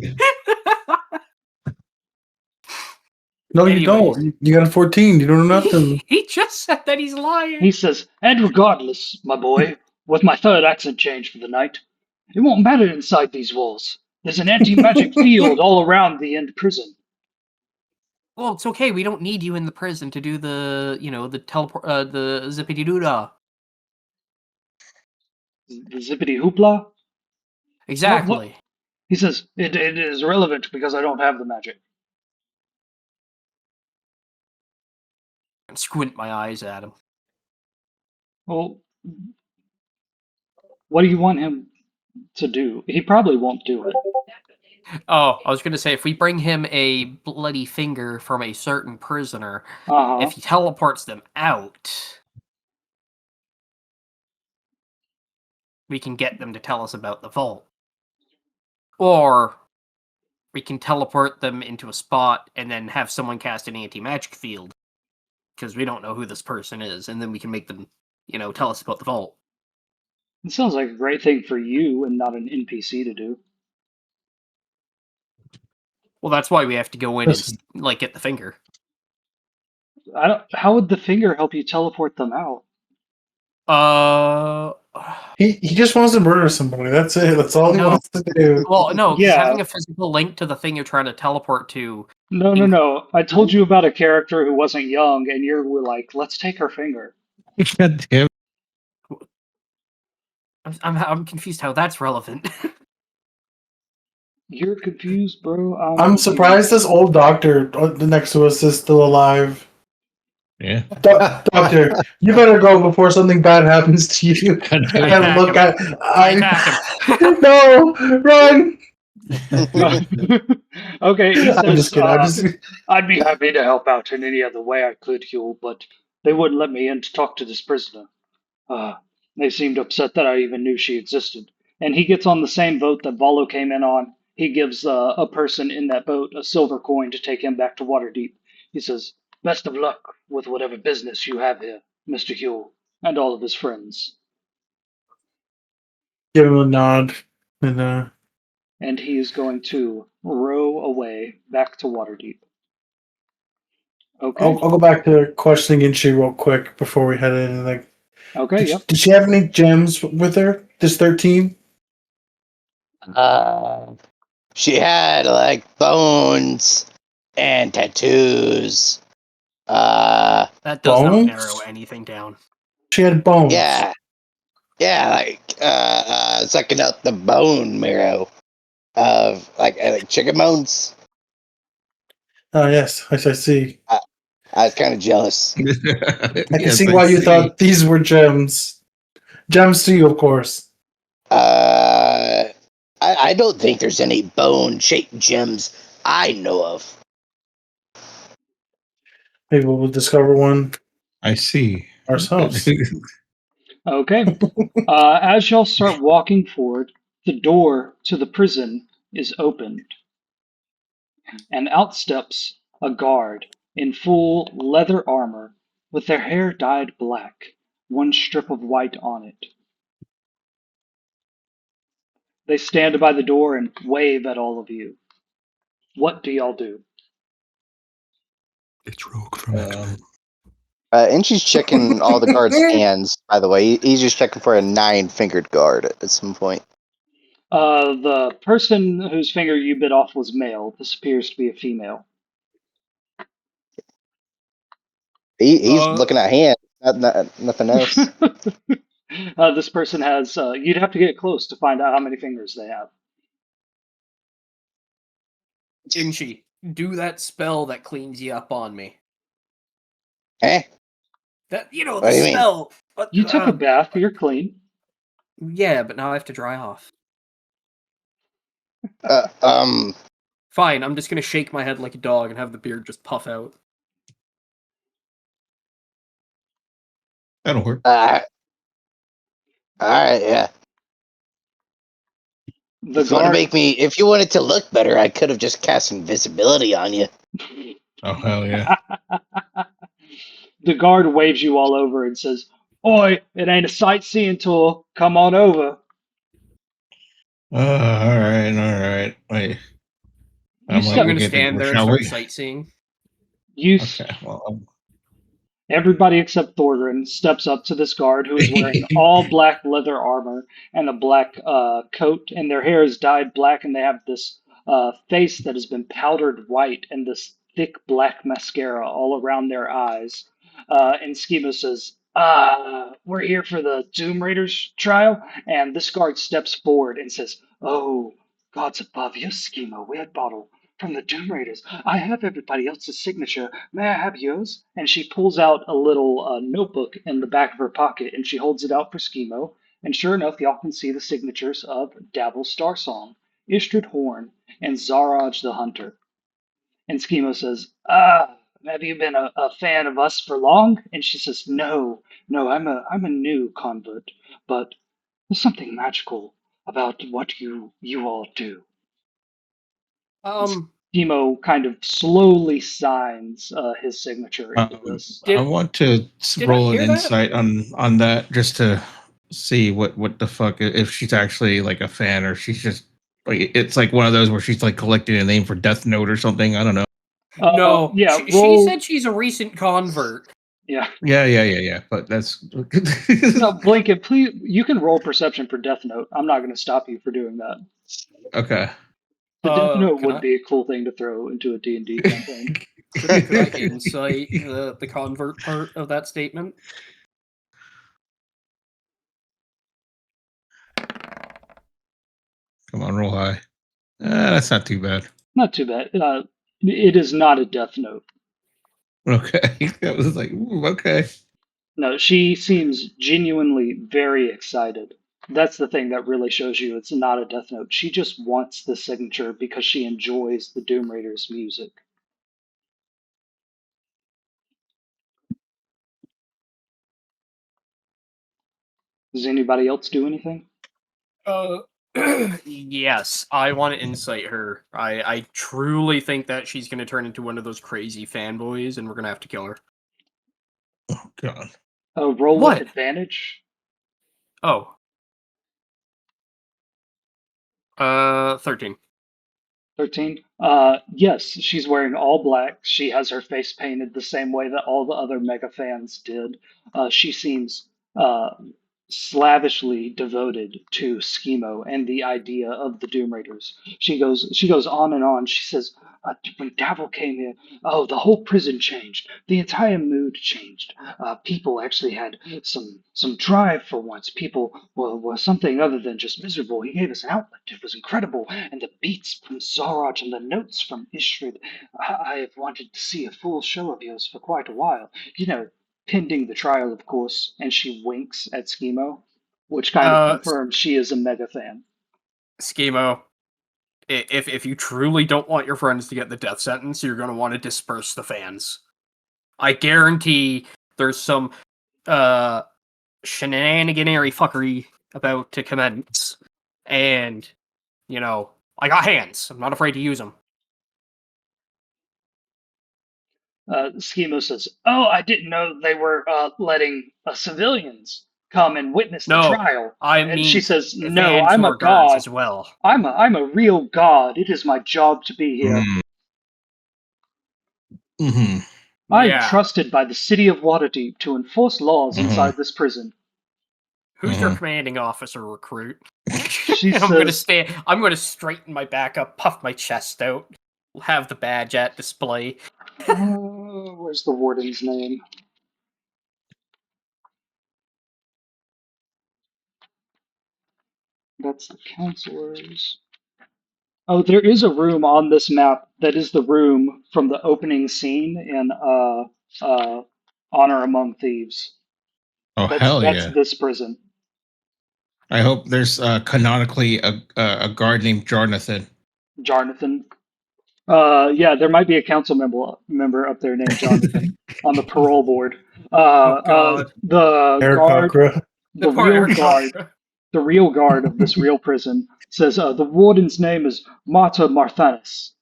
No, you Anyways. don't. You got a 14. You don't know nothing. He just said that he's lying. He says, "And regardless, my boy, with my third accent change for the night, it won't matter inside these walls. There's an anti-magic field all around the end prison." Well, it's okay. We don't need you in the prison to do the teleport, the zippity doo dah. The zippity hoopla. Exactly. He says, it is irrelevant because I don't have the magic. And squint my eyes at him. Well, what do you want him to do? He probably won't do it. Oh, I was gonna say, if we bring him a bloody finger from a certain prisoner, Uh-huh. if he teleports them out, we can get them to tell us about the vault. Or we can teleport them into a spot and then have someone cast an anti-magic field, because we don't know who this person is, and then we can make them, tell us about the vault. It sounds like a great thing for you and not an NPC to do. Well, that's why we have to go in Listen. and get the finger. How would the finger help you teleport them out? He just wants to murder somebody. That's it. That's all he No. wants to do. Well, no, 'cause Yeah. having a physical link to the thing you're trying to teleport to. No. I told you about a character who wasn't young, and you were like, "Let's take her finger." God damn. I'm confused how that's relevant. You're confused, bro. I'm surprised this old doctor next to us is still alive. Yeah. Doctor, you better go before something bad happens to you. God damn. And look at Attack him. no, run! Okay, he says, I'm just kidding. "I'd be happy to help out in any other way I could, Huel, but they wouldn't let me in to talk to this prisoner. They seemed upset that I even knew she existed." And he gets on the same boat that Valo came in on. He gives a person in that boat a silver coin to take him back to Waterdeep. He says, "Best of luck with whatever business you have here, Mr. Huel, and all of his friends." Give him a nod. And And he is going to row away back to Waterdeep. Okay. I'll go back to questioning Inchi real quick before we head in. Like, Okay. Yep. did she have any gems with her? This 13? She had like bones and tattoos. That does not Bones? narrow anything down. She had bones. Yeah, like sucking out the bone marrow of like chicken bones. Oh yes, I see. I was kind of jealous. I can see why you thought these were gems. Gems to you, of course. I don't think there's any bone-shaped gems I know of. Maybe we'll discover one I see. ourselves. Okay. As y'all start walking forward, the door to the prison is opened, and out steps a guard in full leather armor with their hair dyed black, one strip of white on it. They stand by the door and wave at all of you. What do y'all do? It's Rogue from X-Men. And she's checking all the guards' hands, by the way. He's just checking for a 9-fingered guard at some point. The person whose finger you bit off was male. This appears to be a female. He's looking at hands, nothing else. This person has, you'd have to get close to find out how many fingers they have. Inchi, do that spell that cleans you up on me. Eh? That the What do you mean? spell. You took a bath, you're clean. Yeah, but now I have to dry off. Fine, I'm just gonna shake my head like a dog and have the beard just puff out. That'll work. Alright, yeah. The If you want to guard, make me, if you wanted to look better, I could have just cast invisibility on you. Oh hell yeah! the guard waves you all over and says, "Oi, it ain't a sightseeing tour. Come on over." All right. Wait, You I'm step- I'm we'll gonna get the stand door, there and shall start we? sightseeing. You, Okay. Well, everybody except Thorgrim steps up to this guard who is wearing all black leather armor and a black coat, and their hair is dyed black, and they have this face that has been powdered white and this thick black mascara all around their eyes. And Schemo says, we're here for the Doom Raiders trial. And this guard steps forward and says, "Oh, God's above you, Schemo. We had bottle from the Doom Raiders. I have everybody else's signature. May I have yours?" And she pulls out a little notebook in the back of her pocket and she holds it out for Schemo. And sure enough, y'all can see the signatures of Dabble Starsong, Istrid Horn, and Zaraj the Hunter. And Schemo says, have you been a fan of us for long? And she says, No, I'm a new convert, but there's something magical about what you all do. Schemo kind of slowly signs his signature into this. I want to roll an hear that? insight on that just to see what the fuck if she's actually like a fan or she's just like it's like one of those where she's like collecting a name for Death Note or something. I don't know. No, yeah, she said she's a recent convert. Yeah. Yeah. But that's No, Blinken, please. You can roll perception for Death Note. I'm not going to stop you for doing that. okay. The Death Note can would I- be a cool thing to throw into a D&D campaign. Could I insight the convert part of that statement? Come on, roll high. That's not too bad. Not too bad. It is not a Death Note. Okay, that was like ooh, okay. No, she seems genuinely very excited. That's the thing that really shows you it's not a Death Note. She just wants the signature because she enjoys the Doom Raiders music. Does anybody else do anything? Yes, I want to insight her. I truly think that she's going to turn into one of those crazy fanboys, and we're going to have to kill her. Oh god. Roll What? with advantage. Oh. 13. 13. Yes, she's wearing all black. She has her face painted the same way that all the other mega fans did. She seems uh, slavishly devoted to Schemo and the idea of the Doom Raiders. She goes on and on. She says, when Davil came here, oh, the whole prison changed. The entire mood changed. People actually had some drive for once. People were something other than just miserable. He gave us an outlet. It was incredible. And the beats from Zaraj and the notes from Ishtrid. I have wanted to see a full show of yours for quite a while. You know, pending the trial, of course, and she winks at Schemo, which kind of Uh, confirms she is a mega fan. Schemo, if you truly don't want your friends to get the death sentence, you're going to want to disperse the fans. I guarantee there's some shenaniganary fuckery about to commence, and you know, I got hands. I'm not afraid to use them. Schemo says, "Oh, I didn't know they were letting civilians come and witness the No, trial." I And she mean says, "No, fans I'm who a are guards god. as well. I'm a real god. It is my job to be here. Mm-hmm. I am Yeah. trusted by the city of Waterdeep to enforce laws Mhm. inside this prison." Who's your Mhm. commanding officer recruit? She I'm gonna says, stand. I'm gonna straighten my back up, puff my chest out, have the badge at display. "Where's the warden's name?" That's the counselors. Oh, there is a room on this map that is the room from the opening scene in Honor Among Thieves. Oh That's hell that's yeah! this prison. I hope there's canonically a guard named Jonathan. Jonathan. Yeah, there might be a council member up there named Jonathan on the parole board. Oh God, The Eric guard, Cochra. the real guard, the real guard of this real prison says the warden's name is Marta Marthanis,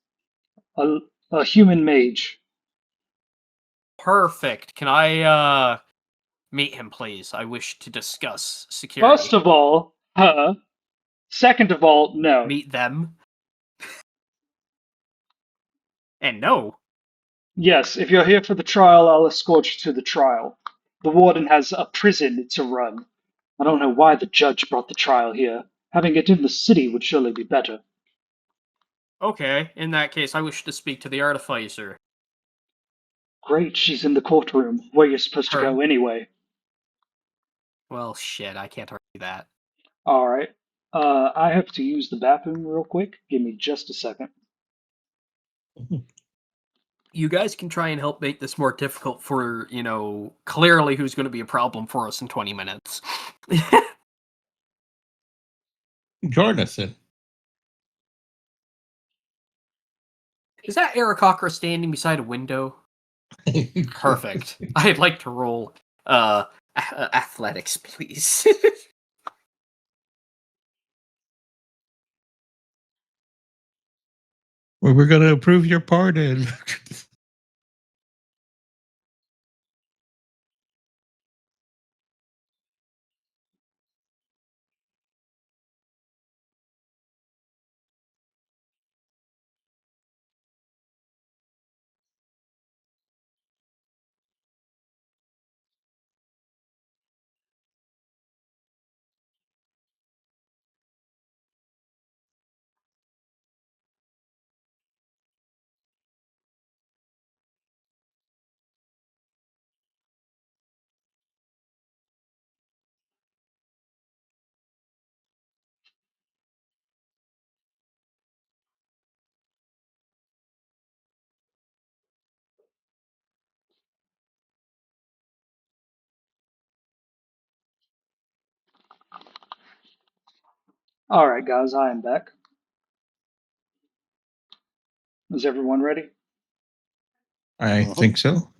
a, a human mage. Perfect. Can I meet him, please? I wish to discuss security. First of all, her. Second of all, no. Meet them. And no. Yes, if you're here for the trial, I'll escort you to the trial. The warden has a prison to run. I don't know why the judge brought the trial here. Having it in the city would surely be better. Okay, in that case, I wish to speak to the artificer. Great, she's in the courtroom, where you're supposed to Her. go anyway. Well, shit, I can't argue that. Alright. I have to use the bathroom real quick. Give me just a second. You guys can try and help make this more difficult for, clearly who's going to be a problem for us in 20 minutes. Jonathan. Is that Eric Cochra standing beside a window? Perfect. I'd like to roll athletics, please. Well, we're gonna approve your pardon. Alright, guys, I am back. Is everyone ready? I think so.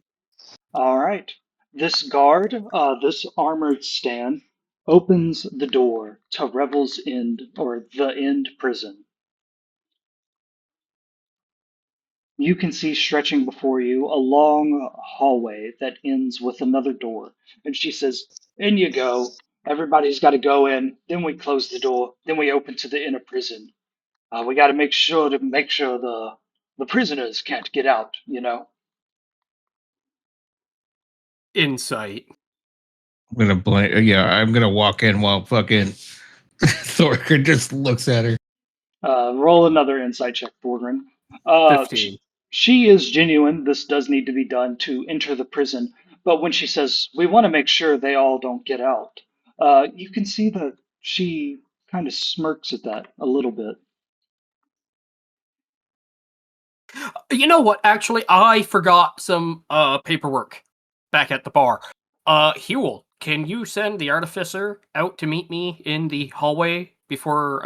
Alright. This guard, this armored stand, opens the door to Revel's End, or the End prison. You can see stretching before you a long hallway that ends with another door. And she says, "In you go. Everybody's got to go in. Then we close the door. Then we open to the inner prison. We got to make sure the prisoners can't get out. You know. Insight. I'm gonna blame. Yeah, I'm gonna walk in while fucking Thorker just looks at her. Roll another insight check, Borgren. Uh, sh- 15. she is genuine. This does need to be done to enter the prison. But when she says, we want to make sure they all don't get out, you can see that she kind of smirks at that a little bit. You know what? Actually, I forgot some paperwork back at the bar. Huel, can you send the artificer out to meet me in the hallway before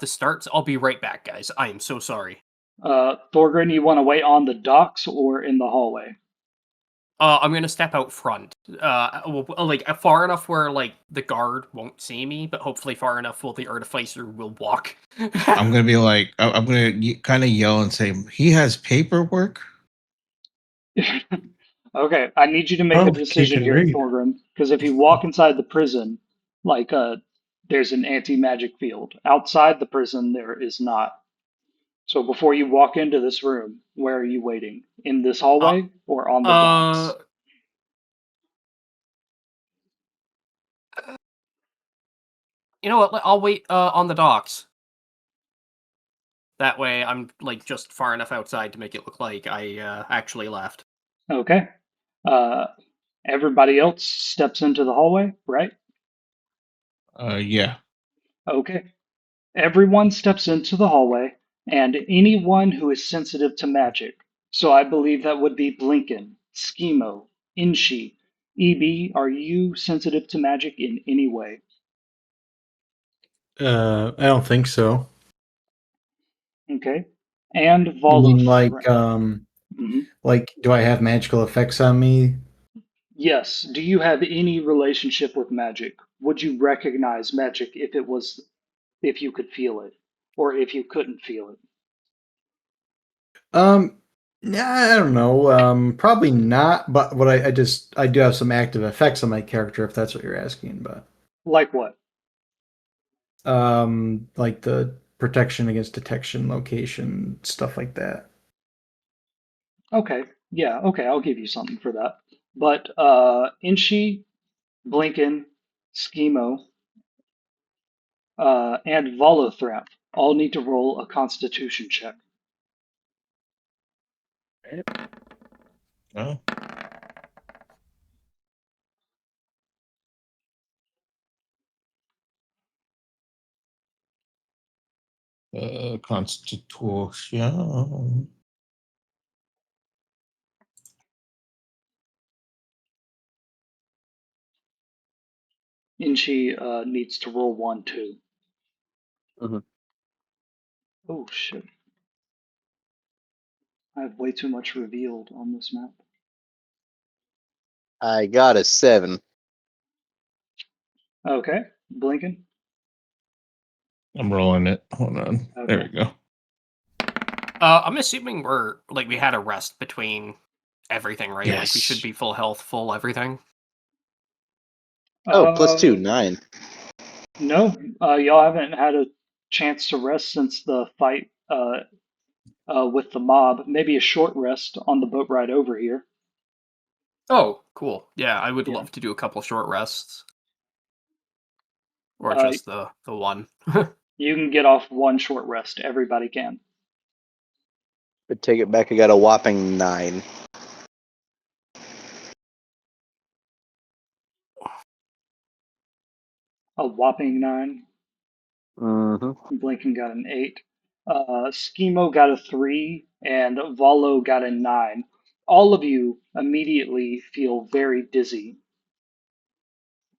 this starts? I'll be right back, guys. I am so sorry. Thorgren, you want to wait on the docks or in the hallway? I'm gonna step out front, like far enough where like the guard won't see me, but hopefully far enough where the artificer will walk. I'm gonna be like, I'm gonna kind of yell and say, "He has paperwork." Okay, I need you to make a Oh, he decision can here, read. Thorgrim, because if you walk inside the prison, like there's an anti-magic field. Outside the prison, there is not. So before you walk into this room, where are you waiting? In this uh, hallway or on the uh, docks? you know what? I'll wait on the docks. That way, I'm like just far enough outside to make it look like I actually left. Okay. Uh, everybody else steps into the hallway, right? Yeah. Okay. Everyone steps into the hallway, and anyone who is sensitive to magic. So I believe that would be Blinken, Schemo, Inshi. EB, are you sensitive to magic in any way? I don't think so. Okay. And You mean Volothrant. Mhm. like do I have magical effects on me? Yes. Do you have any relationship with magic? Would you recognize magic if you could feel it, or if you couldn't feel it? Yeah, I don't know. Probably not. But what I do have some active effects on my character, if that's what you're asking. But Like what? like the protection against detection, location, stuff like that. Okay. Yeah, okay, I'll give you something for that. But Inshi, Blinken, Schemo, and Volothrap all need to roll a constitution check. Oh. Constitution. Inshi needs to roll 1 too. Mhm. Oh shit. I have way too much revealed on this map. I got a 7. Okay. Blinken? I'm rolling it. Hold on. There we Okay. go. I'm assuming we had a rest between everything, right? Like we should Yes. be full health, full everything. Oh, plus 2, Uh, 9. no, y'all haven't had a chance to rest since the fight with the mob. Maybe a short rest on the boat ride over here. Oh, cool. Yeah, I would Yeah. love to do a couple short rests. Or Uh, just the one. you can get off 1 short rest. Everybody can. But take it back, I got a whopping 9. A whopping 9. Mm-hmm. Blinken got an 8. Schemo got a 3, and Volo got a 9. All of you immediately feel very dizzy,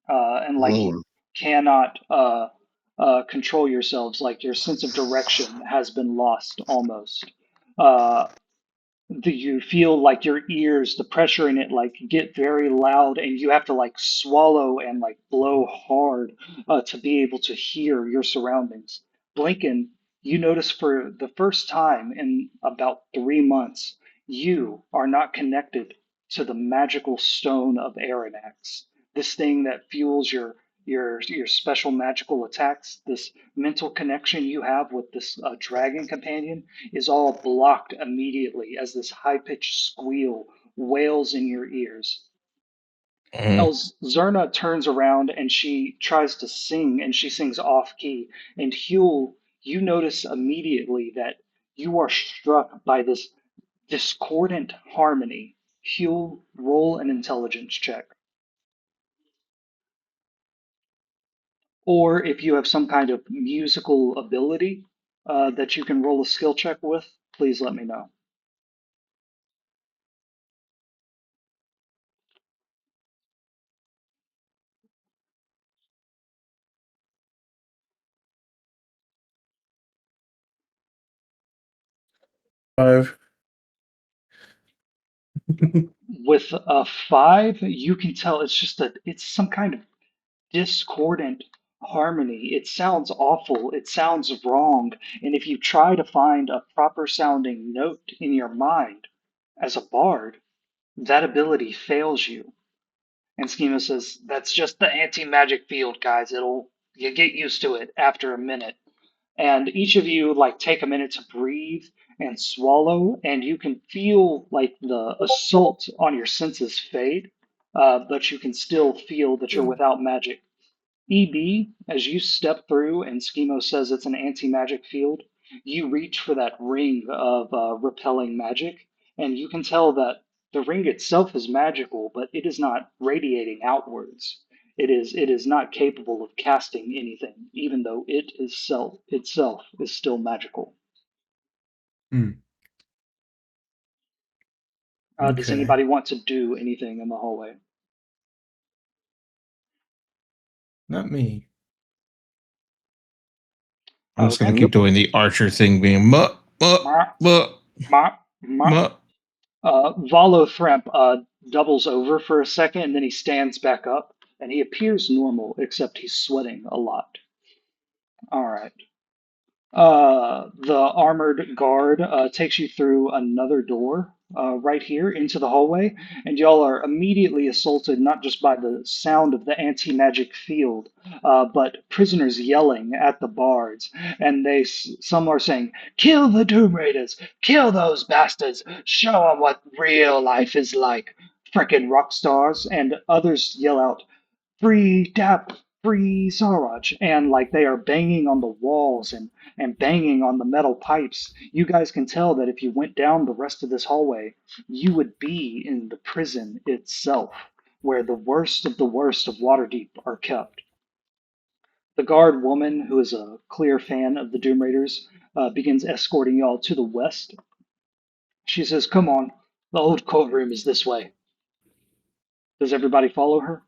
and like you cannot control yourselves. Like your sense of direction has been lost almost. Uh, you feel like your ears, the pressure in it, like get very loud, and you have to like swallow and like blow hard to be able to hear your surroundings. Blinken, you notice for the first time in about 3 months, you are not connected to the magical stone of Aranax, this thing that fuels your special magical attacks, this mental connection you have with this dragon companion is all blocked immediately as this high pitched squeal wails in your ears. Zerna turns around and she tries to sing, and she sings off key. And Huel, you notice immediately that you are struck by this discordant harmony. Huel, roll an intelligence check. Or if you have some kind of musical ability that you can roll a skill check with, please let me know. Five. With a 5, you can tell it's some kind of discordant harmony. It sounds awful, it sounds wrong, and if you try to find a proper sounding note in your mind as a bard, that ability fails you. And Schema says, that's just the anti-magic field, guys. You get used to it after a minute. And each of you like take a minute to breathe and swallow, and you can feel like the assault on your senses fade, but you can still feel that you're without magic. EB, as you step through and Schemo says it's an anti-magic field, you reach for that ring of repelling magic, and you can tell that the ring itself is magical, but it is not radiating outwards. It is not capable of casting anything, even though itself is still magical. Hmm. Does Okay. anybody want to do anything in the hallway? Not me. I'm just gonna Okay. keep doing the archer thing, being muh muh Ma, muh ma, ma. muh. Volothremp doubles over for a second, and then he stands back up, and he appears normal, except he's sweating a lot. All right. The armored guard takes you through another door right here into the hallway, and y'all are immediately assaulted not just by the sound of the anti-magic field, but prisoners yelling at the bards, and some are saying, "Kill the Doom Raiders! Kill those bastards! Show them what real life is like!" Frickin' rock stars, and others yell out, "Free Dap! Free Saraj!" And like they are banging on the walls and banging on the metal pipes. You guys can tell that if you went down the rest of this hallway, you would be in the prison itself, where the worst of Waterdeep are kept. The guard woman, who is a clear fan of the Doom Raiders, begins escorting y'all to the west. She says, "Come on, the old courtroom is this way." Does everybody follow her?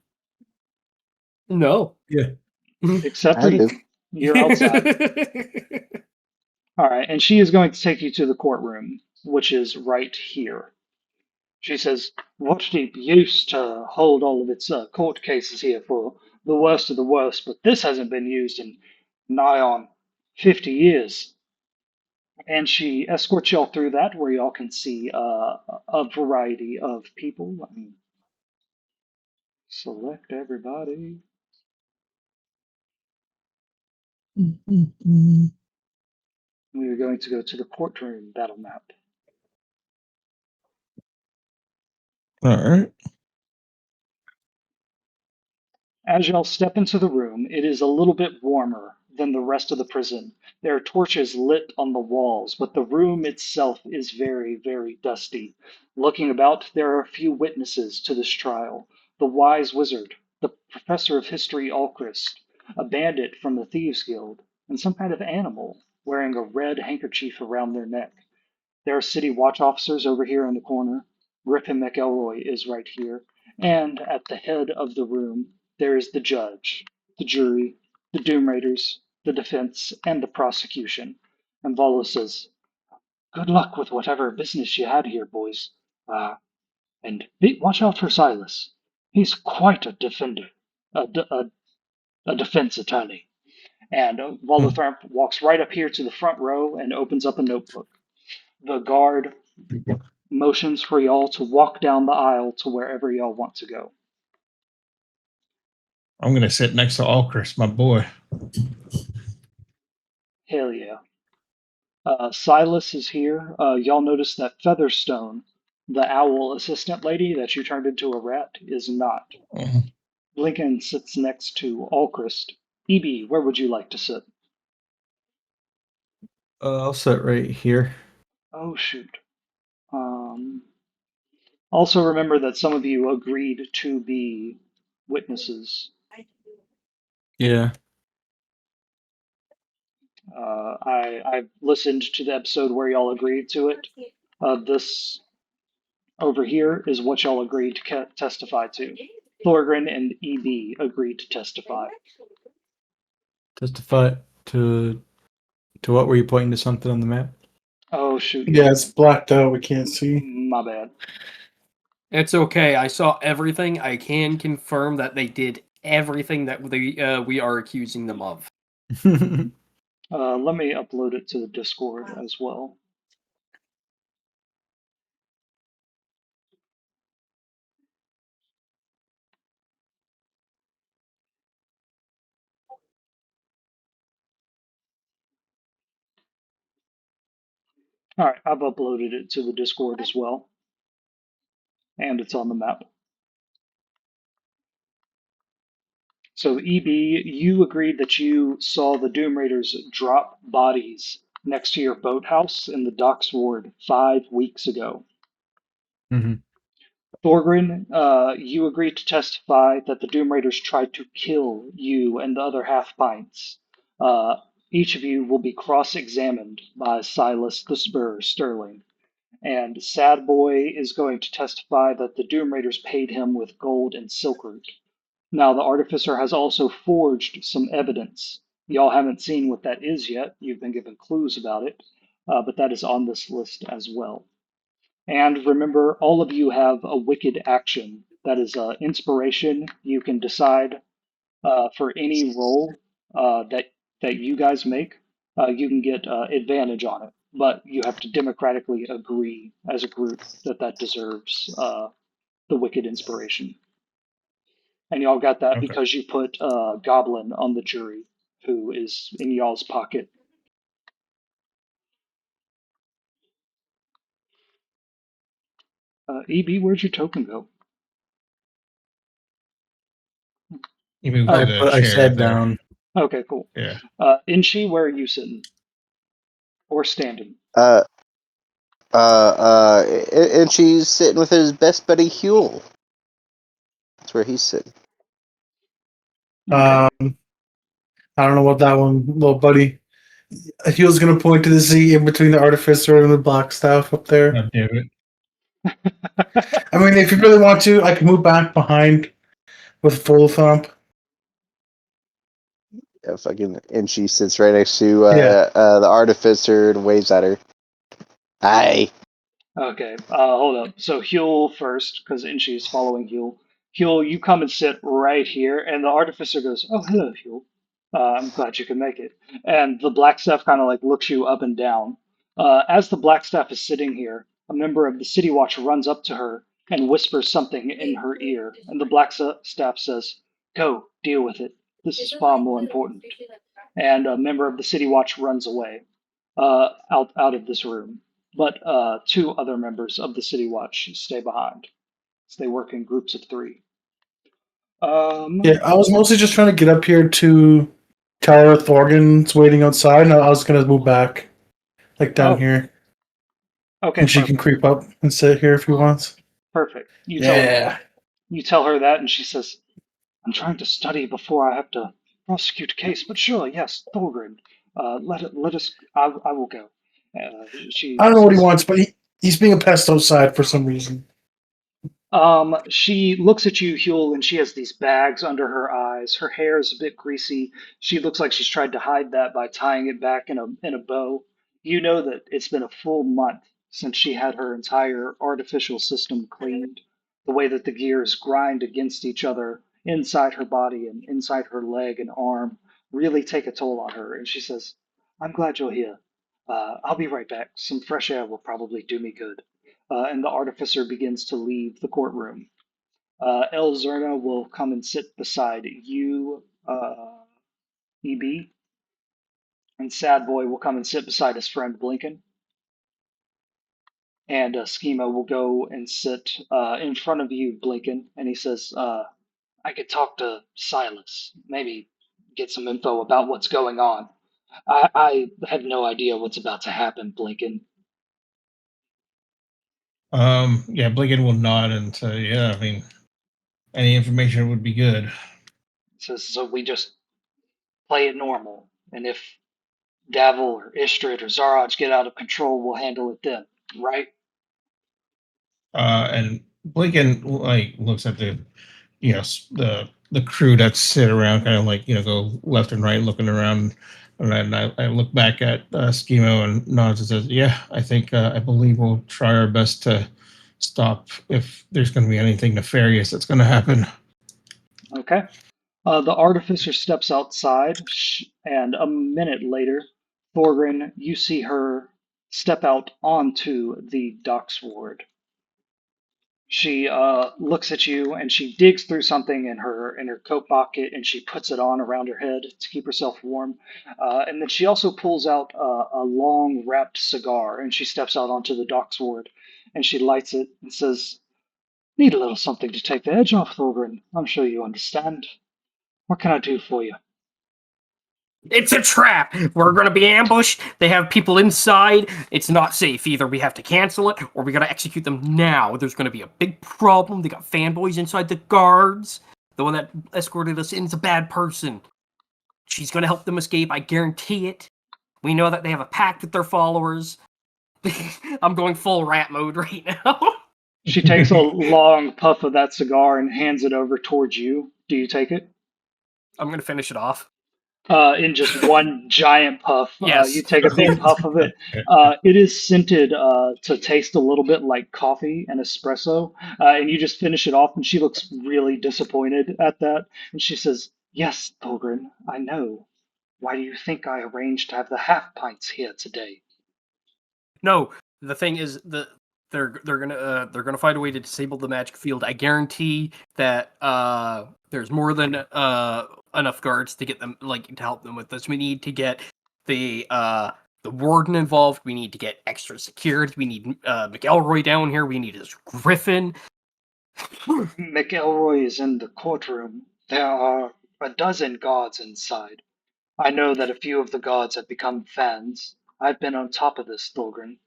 No. Yeah. Except I for do. you're outside. All right, and she is going to take you to the courtroom, which is right here. She says, Waterdeep used to hold all of its court cases here for the worst of the worst, but this hasn't been used in nigh on 50 years. And she escorts y'all through that, where y'all can see a variety of people. Let me select everybody. We are going to go to the courtroom battle map. All right. As y'all step into the room, it is a little bit warmer than the rest of the prison. There are torches lit on the walls, but the room itself is very, very dusty. Looking about, there are a few witnesses to this trial: the wise wizard, the professor of history Alchrist, a bandit from the Thieves Guild, and some kind of animal wearing a red handkerchief around their neck. There are city watch officers over here in the corner. Griffin McElroy is right here. And at the head of the room, there is the judge, the jury, the Doom Raiders, the defense, and the prosecution. And Volo says, "Good luck with whatever business you had here, boys. And watch out for Silas. He's quite a defender, a defense attorney." And Volothremp walks right up here to the front row and opens up a notebook. The guard motions for y'all to walk down the aisle to wherever y'all want to go. I'm gonna sit next to Alcris, my boy. Hell yeah. Silas is here. Y'all notice that Featherstone, the owl assistant lady that you turned into a rat, is not. Mhm. Lincoln sits next to Alchrist. EB, where would you like to sit? I'll sit right here. Oh, shoot. Also remember that some of you agreed to be witnesses. Yeah. I've listened to the episode where y'all agreed to it. This over here is what y'all agreed to testify to. Thorgren and EB agreed to testify. Testify to what? Were you pointing to something on the map? Oh shoot, Yeah, it's blacked out. We can't see. my bad. It's okay. I saw everything. I can confirm that they did everything that we are accusing them of. Let me upload it to the Discord as well. All right, I've uploaded it to the Discord as well, and it's on the map. So, EB, you agreed that you saw the Doom Raiders drop bodies next to your boathouse in the docks ward 5 weeks ago. Mhm. Thorgren, you agreed to testify that the Doom Raiders tried to kill you and the other half pints. Uh, each of you will be cross examined by Silas the Spur Sterling. And Sad Boy is going to testify that the Doom Raiders paid him with gold and silk root. Now, the Artificer has also forged some evidence. Y'all haven't seen what that is yet. You've been given clues about it, but that is on this list as well. And remember, all of you have a wicked action. That is inspiration. You can decide for any roll that you guys make. You can get advantage on it, but you have to democratically agree as a group that that deserves the wicked inspiration. And y'all got that Okay. because you put Goblin on the jury, who is in y'all's pocket. EB, where'd your token go? You moved Oh, to the I chair sat there. down. okay, cool. Yeah. Inchi, where are you sitting? Or standing? And she's sitting with his best buddy Huel. That's where he's sitting. Okay. I don't know about that one, little buddy. He was gonna point to the Z in between the artificer and the black staff up there. God damn it. I mean, if you really want to, I can move back behind with full thump. Yeah, fucking, and she sits right next to Yeah. the artificer and waves at her. Hi. Okay, hold up. So Huel first, because Inchi's following Huel. Huel, you come and sit right here, and the artificer goes, "Oh, hello, Huel. I'm glad you can make it." And the black staff kind of like looks you up and down. As the black staff is sitting here, a member of the City Watch runs up to her and whispers something in her ear, and the black staff says, "Go, deal with it. This is far more important." And a member of the City Watch runs away out of this room. But two other members of the City Watch stay behind. So they work in groups of three. Yeah, I was mostly just trying to get up here to tell her Thorgan's waiting outside, and I was gonna move back, like down Oh, here, okay, and she can creep up and sit here if he wants. perfect. You Yeah. tell her that, and she says, "I'm trying to study before I have to prosecute a case, but sure, yes, Thorgren. Let us. I will go." She I don't know what he says, wants, but he's being a pest outside for some reason. She looks at you, Huel, and she has these bags under her eyes. Her hair is a bit greasy. She looks like she's tried to hide that by tying it back in a bow. You know that it's been a full month since she had her entire artificial system cleaned. The way that the gears grind against each other inside her body and inside her leg and arm really take a toll on her. And she says, "I'm glad you're here. I'll be right back. Some fresh air will probably do me good." And the artificer begins to leave the courtroom. El Zerna will come and sit beside you, EB, and Sad Boy will come and sit beside his friend Blinken, and Schema will go and sit in front of you, Blinken, and he says, I could talk to Silas, maybe get some info about what's going on. I have no idea what's about to happen, Blinken. Yeah, Blinken will nod and say, yeah, I mean, any information would be good. Says, so we just play it normal, and if Davil or Istrid or Zaraj get out of control, we'll handle it then, right? And Blinken like looks at the, the crew that sit around, kind of like go left and right, looking around, and then I look back at Schemo and nods and says, "Yeah, I believe we'll try our best to stop if there's going to be anything nefarious that's going to happen." Okay. The artificer steps outside, and a minute later, Thorgrin, you see her step out onto the docks ward. She looks at you and she digs through something in her coat pocket and she puts it on around her head to keep herself warm. And then she also pulls out a long wrapped cigar and she steps out onto the docks ward and she lights it and says, "Need a little something to take the edge off, Thorgrin. I'm sure you understand. What can I do for you?" It's a trap. We're going to be ambushed. They have people inside. It's not safe. Either we have to cancel it or we got to execute them now. There's going to be a big problem. They got fanboys inside the guards. The one that escorted us in is a bad person. She's going to help them escape. I guarantee it. We know that they have a pact with their followers. I'm going full rat mode right now. She takes a long puff of that cigar and hands it over towards you. Do you take it? I'm going to finish it off. In just one giant puff. Yes. You take a big puff of it. It is scented to taste a little bit like coffee and espresso. And you just finish it off, and she looks really disappointed at that. And she says, "Yes, Thorgrin, I know. Why do you think I arranged to have the half pints here today?" No, the thing is they're gonna find a way to disable the magic field. I guarantee that there's more than enough guards to get them to help them with this. We need to get the warden involved. We need to get extra security. We need McElroy down here. We need his griffin. McElroy is in the courtroom. There are a dozen guards inside. I know that a few of the guards have become fans. I've been on top of this, Thorgrin.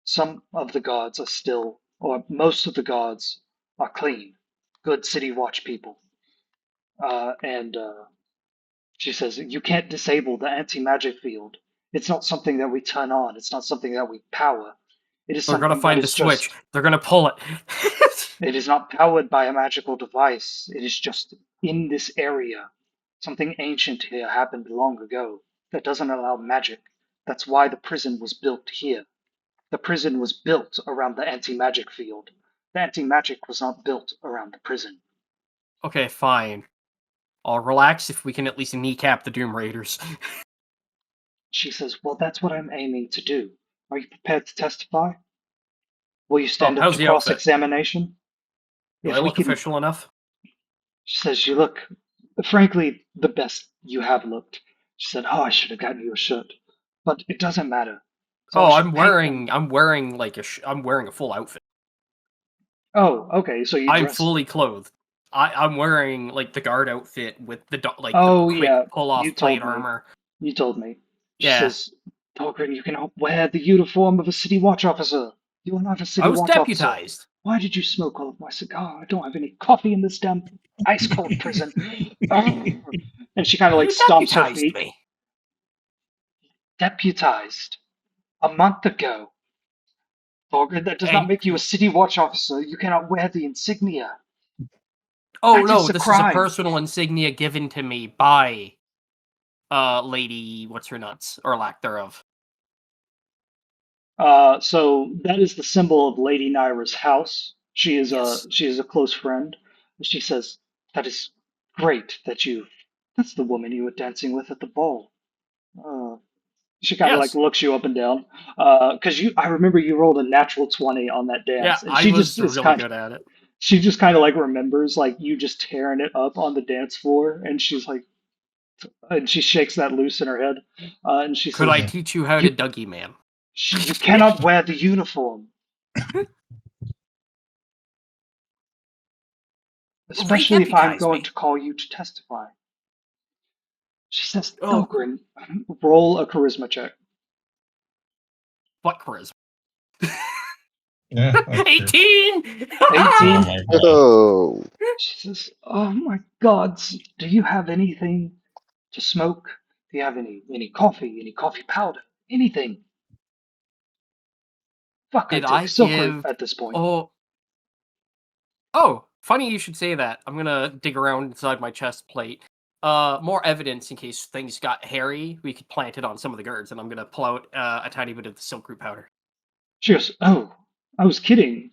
Some of the guards are still, or most of the guards are clean, good City Watch people. And she says, "You can't disable the anti-magic field. It's not something that we turn on. It's not something that we power. It is They're something gonna find that the is switch. just, They're gonna pull it. it is not powered by a magical device. It is just in this area. Something ancient here happened long ago that doesn't allow magic. That's why the prison was built here. The prison was built around the anti-magic field. The anti-magic was not built around the prison." Okay, fine. I'll relax if we can at least kneecap the Doom Raiders. She says, "Well, that's what I'm aiming to do. Are you prepared to testify? Will you stand up how's to the outfit? cross-examination?" Do I look official enough? She says, "You look, frankly, the best you have looked." She said, "Oh, I should have gotten you a shirt. But it doesn't matter. So I should I'm paint wearing them." I'm wearing I'm wearing a full outfit. Oh, okay, so you I'm dress. fully clothed. I'm wearing the guard outfit with the Oh, the quick yeah, pull off you plate told me. armor. You told me. She Yeah. says, "Thorgrin, you cannot wear the uniform of a City Watch officer. You are not a City I was Watch officer. deputized. Why did you smoke all of my cigar? I don't have any coffee in this damn ice cold prison." And she kind of You stomps her deputized feet. me. Deputized a month ago. Thorgrin, that does not And make you a City Watch officer. You cannot wear the insignia. oh That no, is a this crime. is a personal insignia given to me by Lady what's her nuts or lack thereof. So that is the symbol of Lady Nyra's house. She is Yes. a close friend. She says, "That is great that that's the woman you were dancing with at the ball." She kind of Yes. looks you up and down. Because I remember you rolled a natural 20 on that Yeah, dance. And I she was just is really kind good at it. She just kind of like remembers like you just tearing it up on the dance floor, and she's like, and she shakes that loose in her head, and she Could says, I teach you how to "You, Dougie, ma'am? you cannot wear the uniform, especially if I'm Re-deputize going me. to call you to testify." She says, Oh. "Thorgrim, roll a charisma check." What charisma? Yeah. That's true. 18! 18. Oh my god. Oh, She says, "Oh my God, do you have anything to smoke? Do you have any coffee powder, anything?" Fuck, I Did took I Silkroot give... at this point. Oh, funny you should say that. I'm gonna dig around inside my chest plate. More evidence in case things got hairy. We could plant it on some of the guards, and I'm gonna pull out a tiny bit of the silk root powder. She goes, "Oh, I was kidding.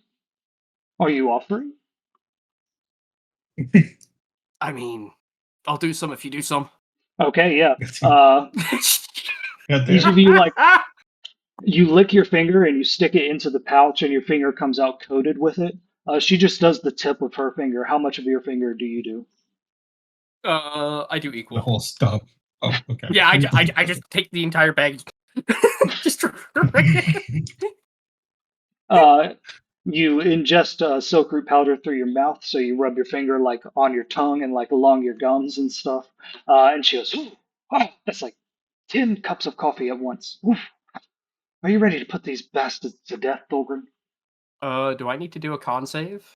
Are you offering?" I mean, I'll do some if you do some. Okay, yeah. God Each damn. of you, like, you lick your finger and you stick it into the pouch, and your finger comes out coated with it. She just does the tip of her finger. How much of your finger do you do? I do The equal. whole stub. Oh, okay. Yeah, I just take the entire bag. Just You ingest silk root powder through your mouth, so you rub your finger like on your tongue and like along your gums and stuff. And she goes, "Ooh, oh, that's like 10 cups of coffee at once. Oof. Are you ready to put these bastards to death, Thorgrim?" do I need to do a con save?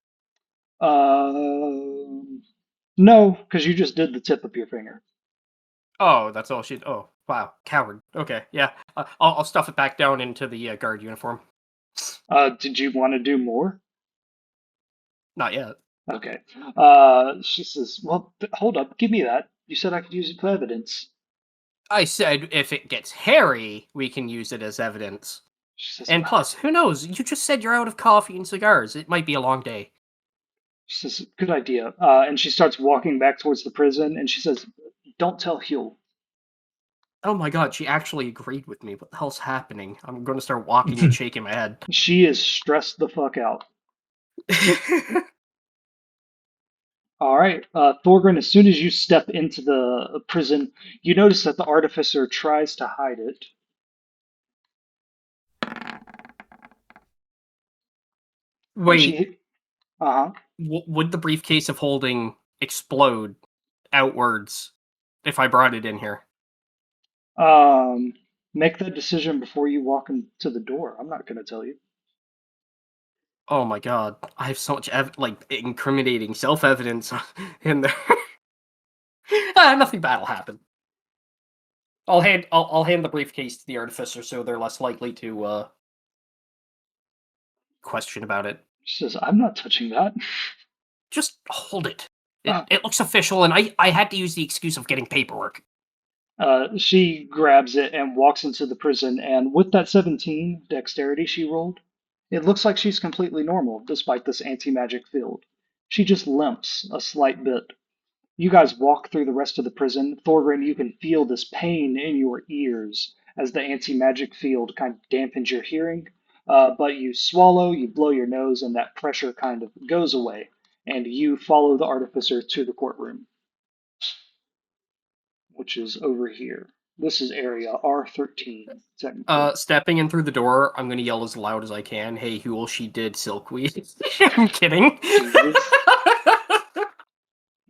No, because you just did the tip of your finger. Oh, that's all she. Oh, wow, coward. Okay, yeah. I'll stuff it back down into the guard uniform. Did you want to do more? Not yet. Okay. She says, "Well, hold up, give me that. You said I could use it for evidence." I said if it gets hairy, we can use it as evidence. She says, And plus, who knows? You just said you're out of coffee and cigars. It might be a long day. she says, "Good idea." And she starts walking back towards the prison, and she says, "Don't tell Huel." Oh my god, she actually agreed with me. What the hell's happening? I'm going to start walking and shaking my head. She is stressed the fuck out. All right, Thorgrim, as soon as you step into the prison, you notice that the artificer tries to hide it. Wait, Uh-huh. would the briefcase of holding explode outwards if I brought it in here? Make that decision before you walk into the door. I'm not going to tell you. Oh my god, I have so much incriminating self-evidence in there. Nothing bad will happen. I'll hand the briefcase to the artificer so they're less likely to question about it. She says, "I'm not touching that." Just hold it. Ah. It looks official, and I had to use the excuse of getting paperwork. She grabs it and walks into the prison, and with that 17 dexterity she rolled, it looks like she's completely normal despite this anti-magic field. She just limps a slight bit. You guys walk through the rest of the prison. Thorgrim, you can feel this pain in your ears as the anti-magic field kind of dampens your hearing. But you swallow, you blow your nose, and that pressure kind of goes away. And you follow the artificer to the courtroom, which is over here. This is area R13, technically. Stepping in through the door, I'm gonna yell as loud as I can, "Hey, Huel, she did silkweed." I'm kidding.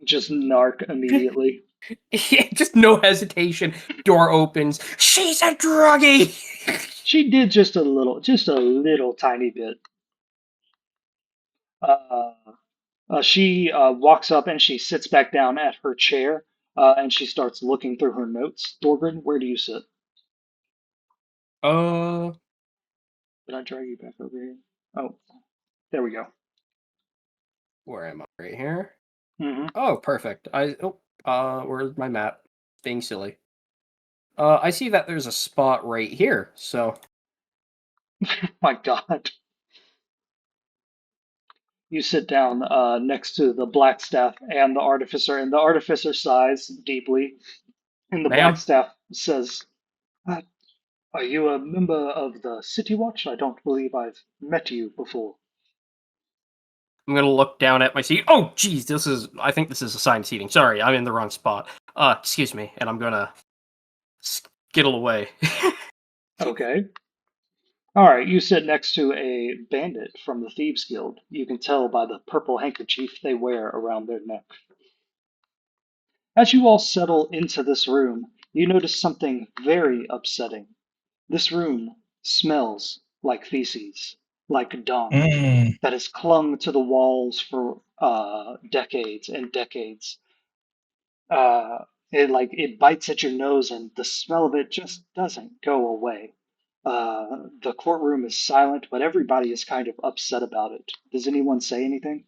Just narc immediately. Yeah, just no hesitation. Door opens. She's a druggie. She did just a little tiny bit. She walks up and she sits back down at her chair, and she starts looking through her notes. Thorgrim, where do you sit? Did I drag you back over here? Oh, there we go. Where am I? Right here. Mm-hmm. Oh, perfect. Where's my map? Being silly. I see that there's a spot right here. So, My God. You sit down next to the Blackstaff and the Artificer sighs deeply, and the ma'am, Blackstaff says, "Are you a member of the City Watch? I don't believe I've met you before." I'm gonna look down at my seat. Oh, geez, I think this is assigned seating. Sorry, I'm in the wrong spot. Excuse me, and I'm gonna skittle away. Okay. All right, you sit next to a bandit from the Thieves Guild. You can tell by the purple handkerchief they wear around their neck. As you all settle into this room, you notice something very upsetting. This room smells like feces, like dung, Mm. that has clung to the walls for decades and decades. It bites at your nose, and the smell of it just doesn't go away. The courtroom is silent, but everybody is kind of upset about it. Does anyone say anything?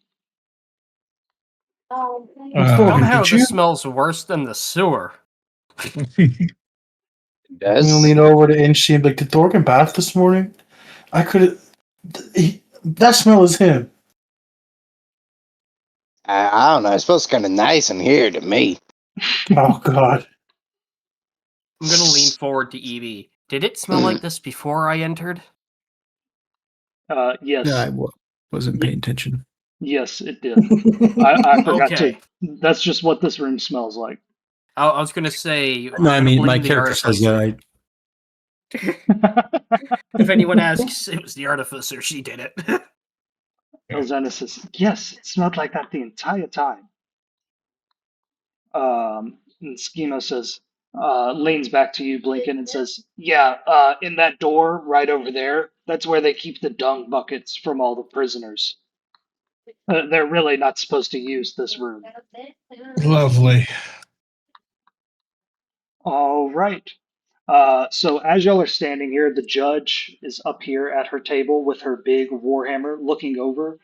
Thorgan, Somehow did you? this smells worse than the sewer. I'm Does gonna lean over to Inchi and be like, did Thorgan bath this morning? I could. That smell is him. I don't know. It smells kind of nice in here to me. Oh God. I'm gonna lean forward to Evie. Did it smell like this before I entered? Yes. Yeah, wasn't paying attention. Yes, it did. I forgot Okay. to. That's just what this room smells like. I was gonna say. No, I I'm gonna mean my blame the character says that. artificer. If anyone asks, it was the artificer. She did it. Elzana says, yes, it smelled like that the entire time. And Schemo says, leans back to you, Blinken, and says, yeah, in that door right over there, that's where they keep the dung buckets from all the prisoners. They're really not supposed to use this room. Lovely. All right. So as y'all are standing here, the judge is up here at her table with her big warhammer, looking over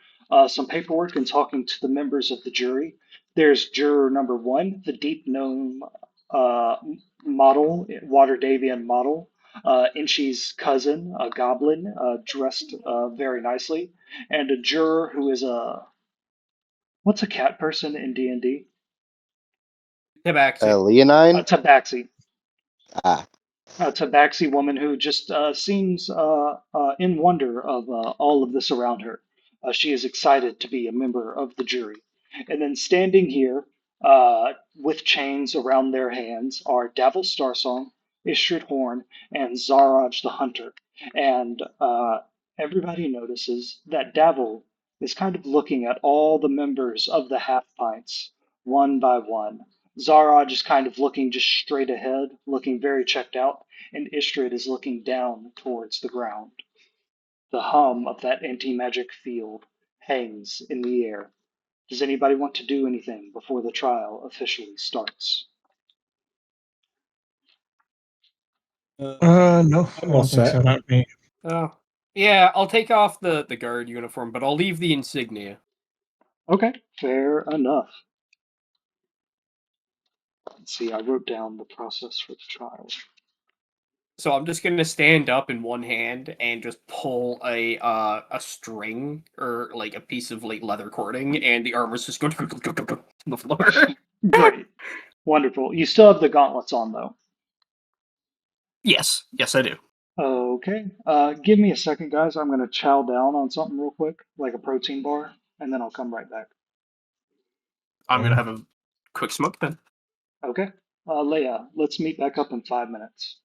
some paperwork and talking to the members of the jury. There's juror number one, the deep gnome uh, model, Water Davian model. Inchi's cousin, a goblin, dressed very nicely, and a juror who is a what's a cat person in D&D? Tabaxi. A Leonine? tabaxi. Ah, A tabaxi woman who just seems in wonder of all of this around her. She is excited to be a member of the jury. And then standing here with chains around their hands are Davil Starsong, Istrid Horn, and Zaraj the Hunter. And everybody notices that Davil is kind of looking at all the members of the Half Pints one by one. Zaraj is kind of looking just straight ahead, looking very checked out, and Istrid is looking down towards the ground. The hum of that anti magic field hangs in the air. Does anybody want to do anything before the trial officially starts? No, I I'm all don't think set. so. Not me. Oh. Yeah, I'll take off the guard uniform, but I'll leave the insignia. Okay, fair enough. Let's see, I wrote down the process for the trial. So I'm just gonna stand up in one hand and just pull a string or like a piece of like leather cording, and the armor's just going to the floor. Great. Wonderful. You still have the gauntlets on, though. Yes, I do. Okay. Give me a second, guys. I'm going to chow down on something real quick, like a protein bar, and then I'll come right back. I'm gonna have a quick smoke then. Okay. Leia, let's meet back up in 5 minutes.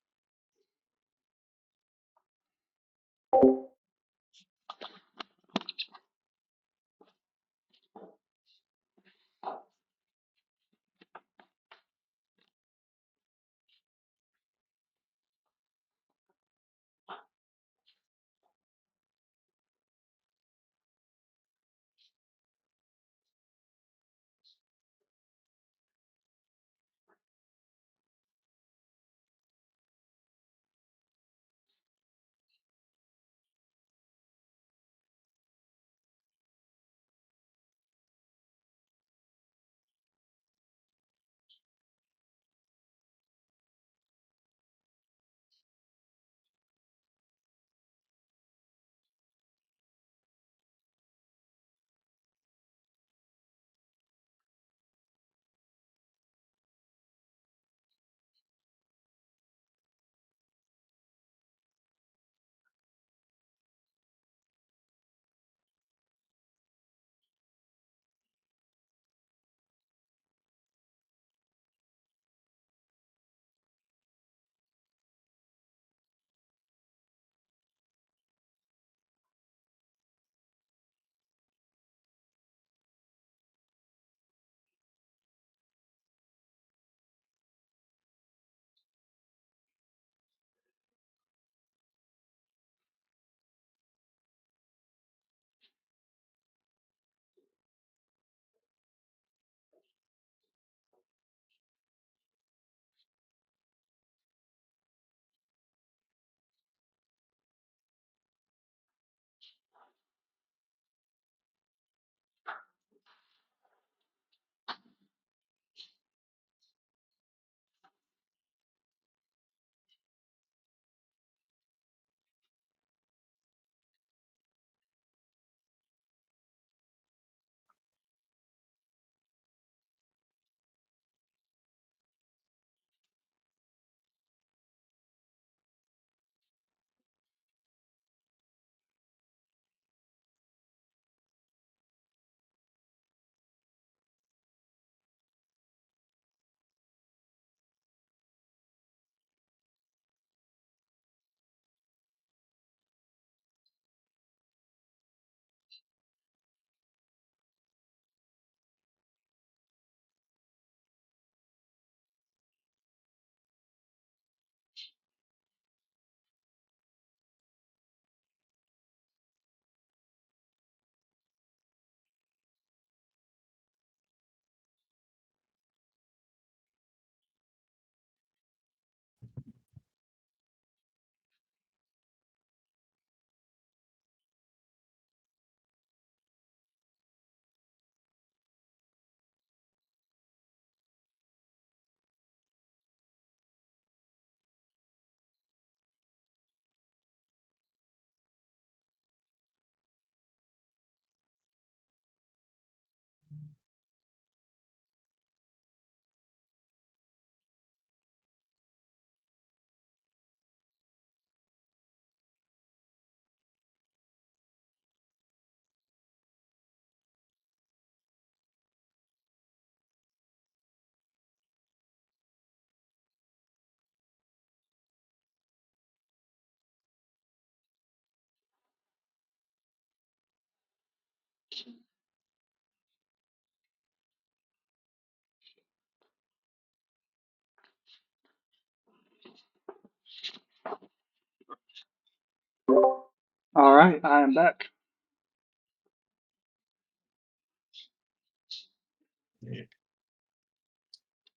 All right, I am back.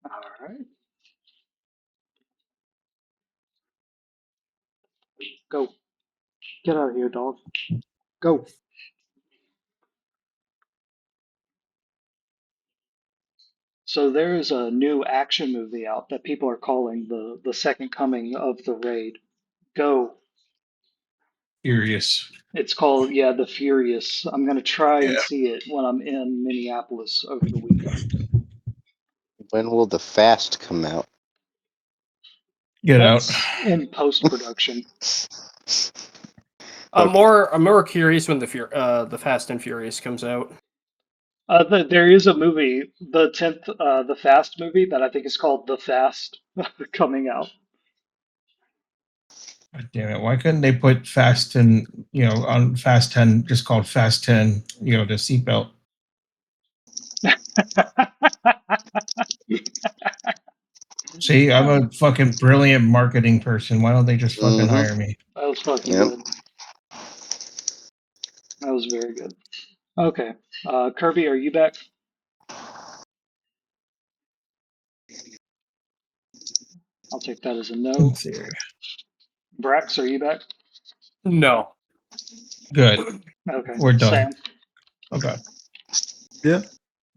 All right. Go. Get out of here, dog. Go. So there is a new action movie out that people are calling the second coming of the Raid. Go. Furious. It's called, yeah, The Furious. I'm gonna try and Yeah. see it when I'm in Minneapolis over the weekend. When will the Fast come out? Get out. That's in post production. I'm Okay. more curious when the Fast and Furious comes out. There is a movie, the Fast movie that I think is called The Fast, coming out. God damn it! Why couldn't they put Fast 10? On Fast 10, just called Fast 10. The seatbelt. See, I'm a fucking brilliant marketing person. Why don't they just fucking Mm-hmm. hire me? That was fucking Yep. good. That was very good. Okay. Kirby, are you back? I'll take that as a no. In theory. Brax, are you back? No. Good. Okay. We're done. Sam. Okay. Yeah.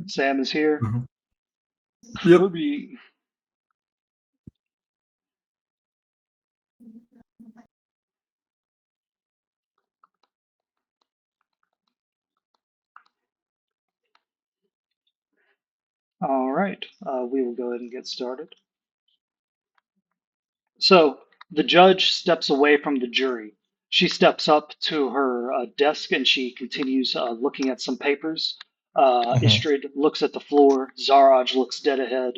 Sam is here. Mhm. Yep. Kirby. All right. We will go ahead and get started. So the judge steps away from the jury. She steps up to her desk and she continues looking at some papers. Mhm. Istrid looks at the floor. Zaraj looks dead ahead.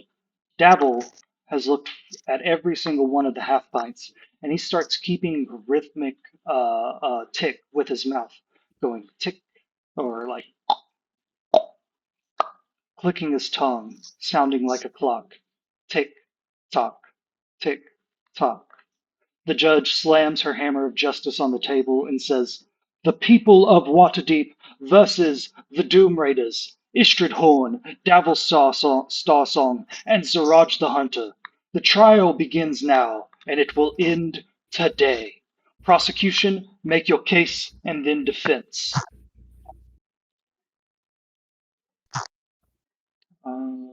Dabble has looked at every single one of the half pints, and he starts keeping a rhythmic tick with his mouth, going tick, or like clicking his tongue, sounding like a clock. Tick, tock, tick, tock. The judge slams her hammer of justice on the table and says, "The people of Waterdeep versus the Doom Raiders, Istrid Horn, Davil Starsong, and Zaraj the Hunter. The trial begins now, and it will end today. Prosecution, make your case, and then defense." Um,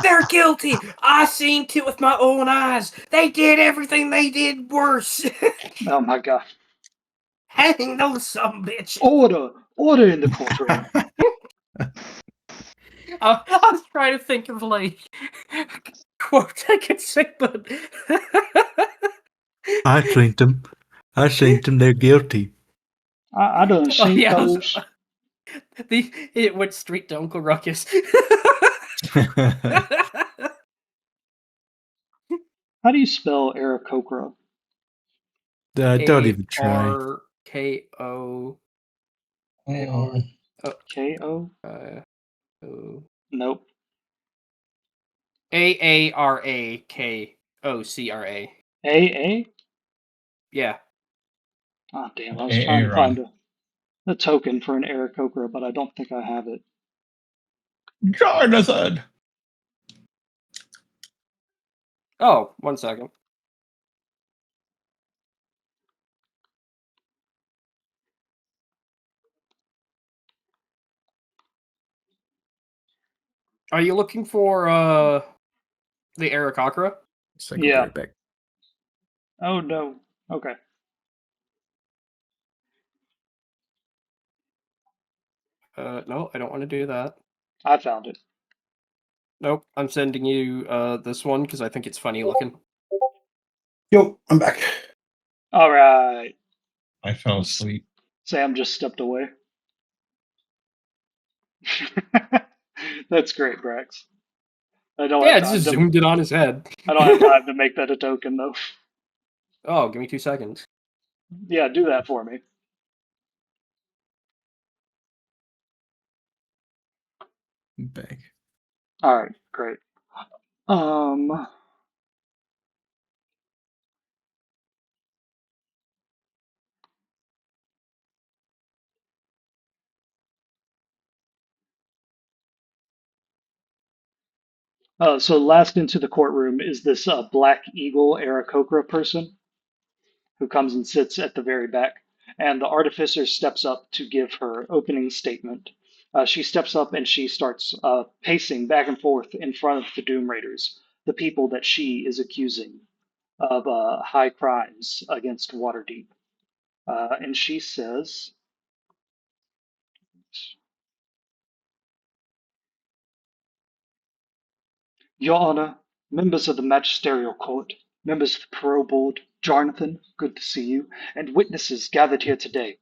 They're guilty. I seen it with my own eyes. They did everything they did worse. oh my god. Hang those some bitch. Order! Order in the courtroom. I was trying to think of like quotes I could say, but I think them. I think them. They're guilty. I don't oh see yeah, those. it went straight to Uncle Ruckus. How do you spell Aarakocra? Don't even try. ARKO. K-O? O Nope. AARAKOCRA. A-A? Yeah. Oh, damn. I was trying to find a token for an Aarakocra, but I don't think I have it. Jonathan. Oh, 1 second. Are you looking for the Aarakocra? Yeah. Oh, no. Okay. No, I don't want to do that. I found it. Nope, I'm sending you this one because I think it's funny looking. Yo, I'm back. All right. I fell asleep. Sam just stepped away. That's great, Brax. I don't Yeah, have I time just to. zoomed it on his head. I don't have time to make that a token, though. Oh, give me 2 seconds. Yeah, do that for me. Back. All right, great. Um, So last into the courtroom is this Black Eagle Aarakocra person who comes and sits at the very back. And the artificer steps up to give her opening statement. She steps up and she starts pacing back and forth in front of the Doom Raiders, the people that she is accusing of high crimes against Waterdeep. And she says, Your Honor, members of the Magisterial Court, members of the Parole Board, Jonathan, good to see you, and witnesses gathered here today.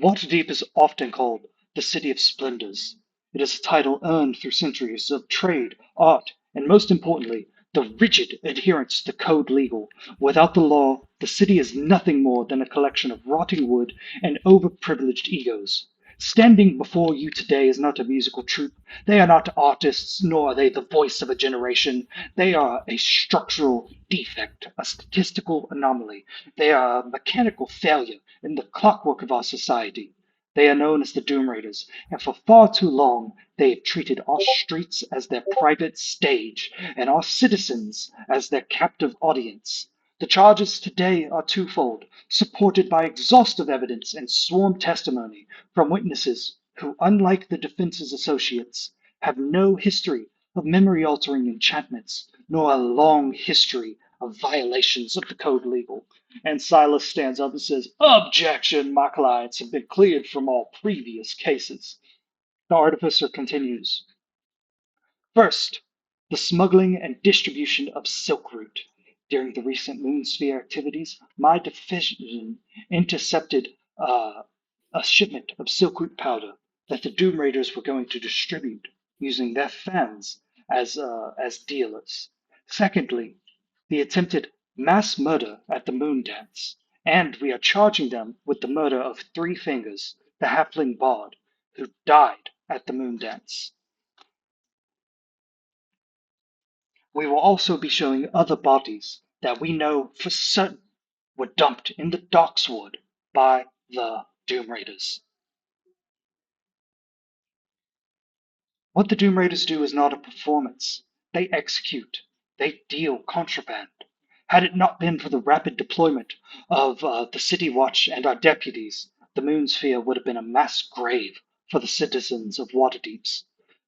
Waterdeep is often called the City of Splendors. It is a title earned through centuries of trade, art, and most importantly, the rigid adherence to code legal. Without the law, the city is nothing more than a collection of rotting wood and overprivileged egos. Standing before you today is not a musical troupe. They are not artists, nor are they the voice of a generation. They are a structural defect, a statistical anomaly. They are a mechanical failure in the clockwork of our society. They are known as the Doom Raiders, and for far too long they have treated our streets as their private stage and our citizens as their captive audience. The charges today are twofold, supported by exhaustive evidence and sworn testimony from witnesses who, unlike the defense's associates, have no history of memory altering enchantments, nor a long history of violations of the code legal. And Silas stands up and says, Objection! My clients have been cleared from all previous cases. The artificer continues. First, the smuggling and distribution of Silkroot. During the recent Moonsphere activities, my division intercepted a shipment of Silkroot powder that the Doom Raiders were going to distribute using their fans as dealers. Secondly, the attempted mass murder at the Moon Dance, and we are charging them with the murder of Three Fingers, the halfling bard, who died at the Moon Dance. We will also be showing other bodies that we know for certain were dumped in the Darkswood by the Doom Raiders. What the Doom Raiders do is not a performance. They execute. They deal contraband. Had it not been for the rapid deployment of the City Watch and our deputies, the Moonsphere would have been a mass grave for the citizens of Waterdeeps.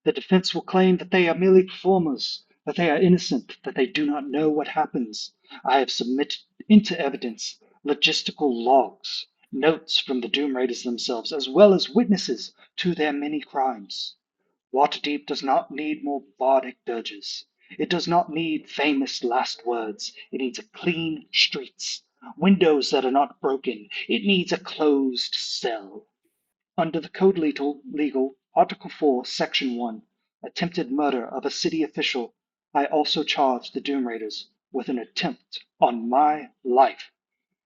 The defense will claim that they are merely performers, that they are innocent, that they do not know what happens. I have submitted into evidence logistical logs, notes from the Doom Raiders themselves, as well as witnesses to their many crimes. Waterdeep does not need more bardic dirges. It does not need famous last words. It needs clean streets, windows that are not broken. It needs a closed cell. Under the Code Legal, Article 4, Section 1, attempted murder of a city official, I also charge the Doom Raiders with an attempt on my life.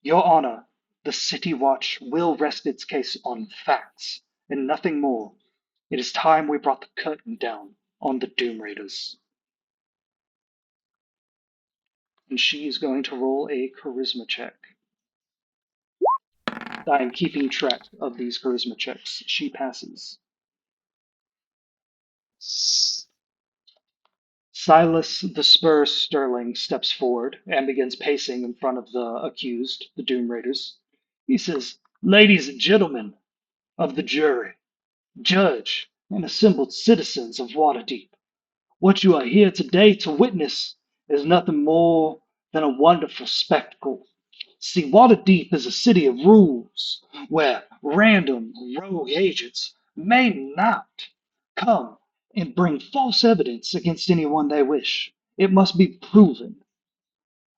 Your Honor, the City Watch will rest its case on facts and nothing more. It is time we brought the curtain down on the Doom Raiders. And she is going to roll a charisma check. I am keeping track of these charisma checks. She passes. Silas the Spur Sterling steps forward and begins pacing in front of the accused, the Doom Raiders. He says, Ladies and gentlemen of the jury, judge, and assembled citizens of Waterdeep, what you are here today to witness is nothing more than a wonderful spectacle. See, Waterdeep is a city of rules where random rogue agents may not come and bring false evidence against anyone they wish. It must be proven.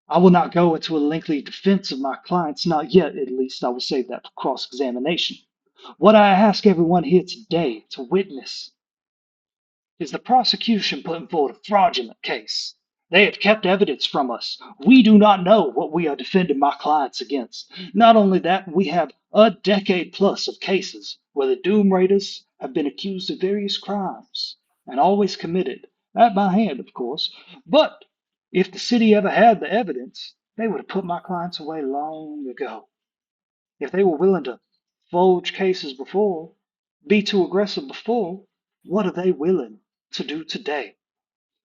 I will not go into a lengthy defense of my clients, not yet at least. I will save that for cross examination. What I ask everyone here today to witness is the prosecution putting forward a fraudulent case. They have kept evidence from us. We do not know what we are defending my clients against. Not only that, we have a decade plus of cases where the Doom Raiders have been accused of various crimes and always committed, at my hand, of course. But if the city ever had the evidence, they would have put my clients away long ago. If they were willing to forge cases before, be too aggressive before, what are they willing to do today?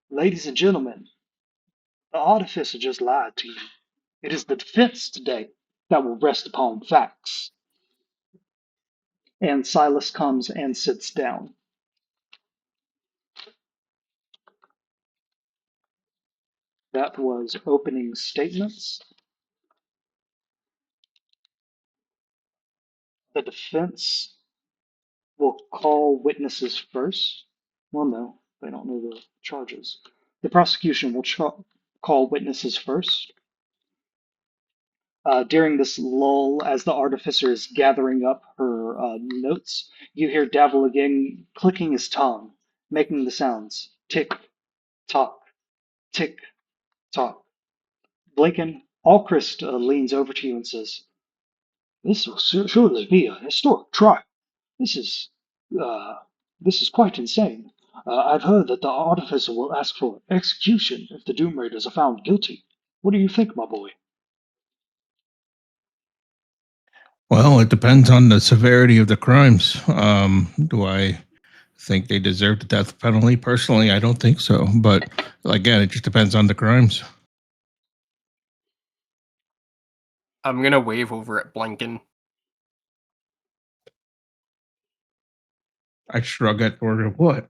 Ladies and gentlemen, the artificer just lied to you. It is the defense today that will rest upon facts. And Silas comes and sits down. That was opening statements. The defense will call witnesses first. Well, no, they don't know the charges. The prosecution will call witnesses first. During this lull, as the artificer is gathering up her notes, you hear Davil again clicking his tongue, making the sounds tick, tock, tick, tock. Blinken, Alchrist leans over to you and says, "This will surely be a historic trial. This is, uh, this is quite insane. I've heard that the artificer will ask for execution if the Doom Raiders are found guilty. What do you think, my boy?" Well, it depends on the severity of the crimes. Do I think they deserve the death penalty? Personally, I don't think so. But again, it just depends on the crimes. I'm gonna wave over at Blinken. I shrug at Thorgan. What?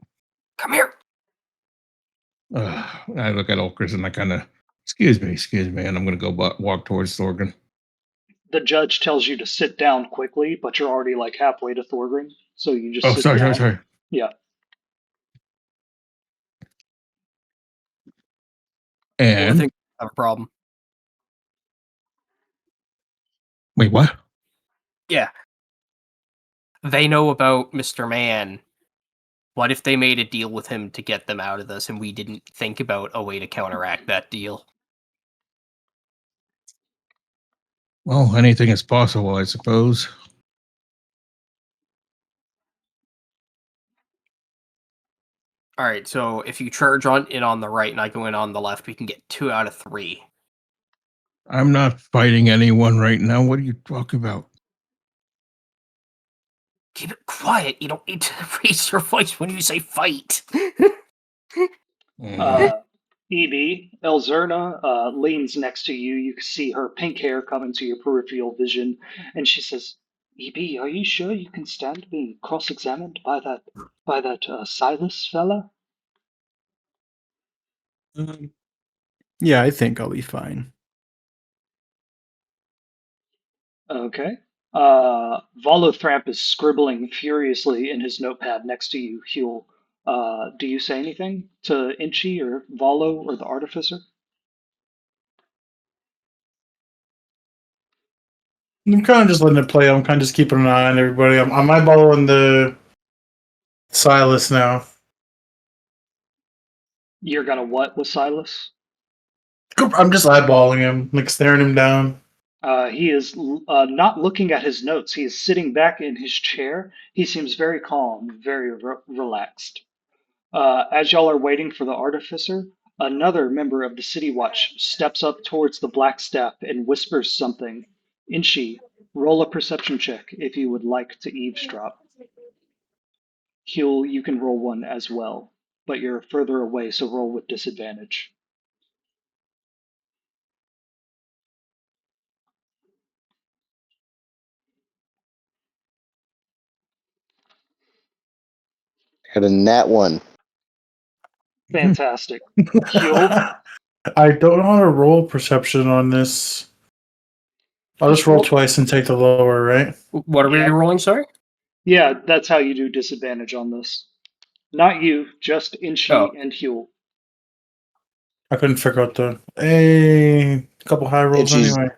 Come here. I look at Ulcris and I kind of, excuse me, and I'm going to go walk towards Thorgan. The judge tells you to sit down quickly, but you're already like halfway to Thorgrim, so you just Oh, sit sorry, down. sorry. Yeah. Well, I And think I have a problem. wait, what? Yeah. They know about Mr. Man. What if they made a deal with him to get them out of this and we didn't think about a way to counteract that deal? Well, anything is possible, I suppose. All right, so if you charge in on the right and I go in on the left, we can get 2 out of 3. I'm not fighting anyone right now. What are you talking about? Keep it quiet. You don't need to raise your voice when you say fight. EB, Elzerna leans next to you. You can see her pink hair coming to your peripheral vision, and she says, "EB, are you sure you can stand being cross-examined by that Silas fella?" Yeah, I think I'll be fine. Okay. Volothamp is scribbling furiously in his notepad next to you, Huel. Do you say anything to Inchi or Volo or the artificer? I'm kind of just letting it play. I'm kind of just keeping an eye on everybody. I'm eyeballing the Silas now. You're gonna what with Silas? I'm just eyeballing him, like staring him down. He is not looking at his notes. He is sitting back in his chair. He seems very calm, very relaxed. As y'all are waiting for the artificer, another member of the City Watch steps up towards the black staff and whispers something. Inchi, roll a perception check if you would like to eavesdrop. Huel, you can roll one as well, but you're further away, so roll with disadvantage. Got a nat 1. Fantastic. Huel, I don't know how to roll perception on this. I'll just roll twice and take the lower, right? What are we Yeah. rolling, sorry? yeah, that's how you do disadvantage on this. Not you, just Inchi Oh. and Huel. I couldn't figure out the a couple high rolls anyway.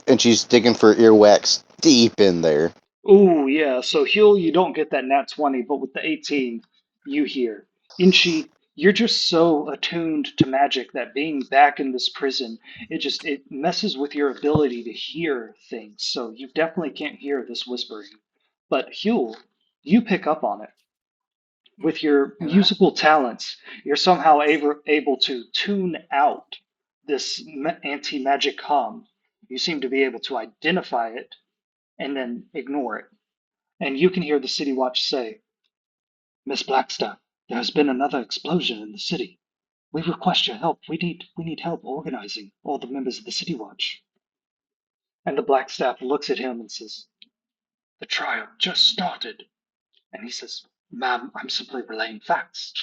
And she's digging for earwax deep in there. Ooh, yeah. So Huel, you don't get that nat 20, but with the 18, you hear. Inchi, you're just so attuned to magic that being back in this prison, it messes with your ability to hear things. So you definitely can't hear this whispering. But Huel, you pick up on it. With your musical talents, you're somehow able to tune out this anti-magic hum. You seem to be able to identify it and then ignore it. And you can hear the City Watch say, "Miss Blackstaff, there has been another explosion in the city. We request your help. We need help organizing all the members of the City Watch. And the Black Staff looks at him and says, the trial just started. And he says, ma'am, I'm simply relaying facts.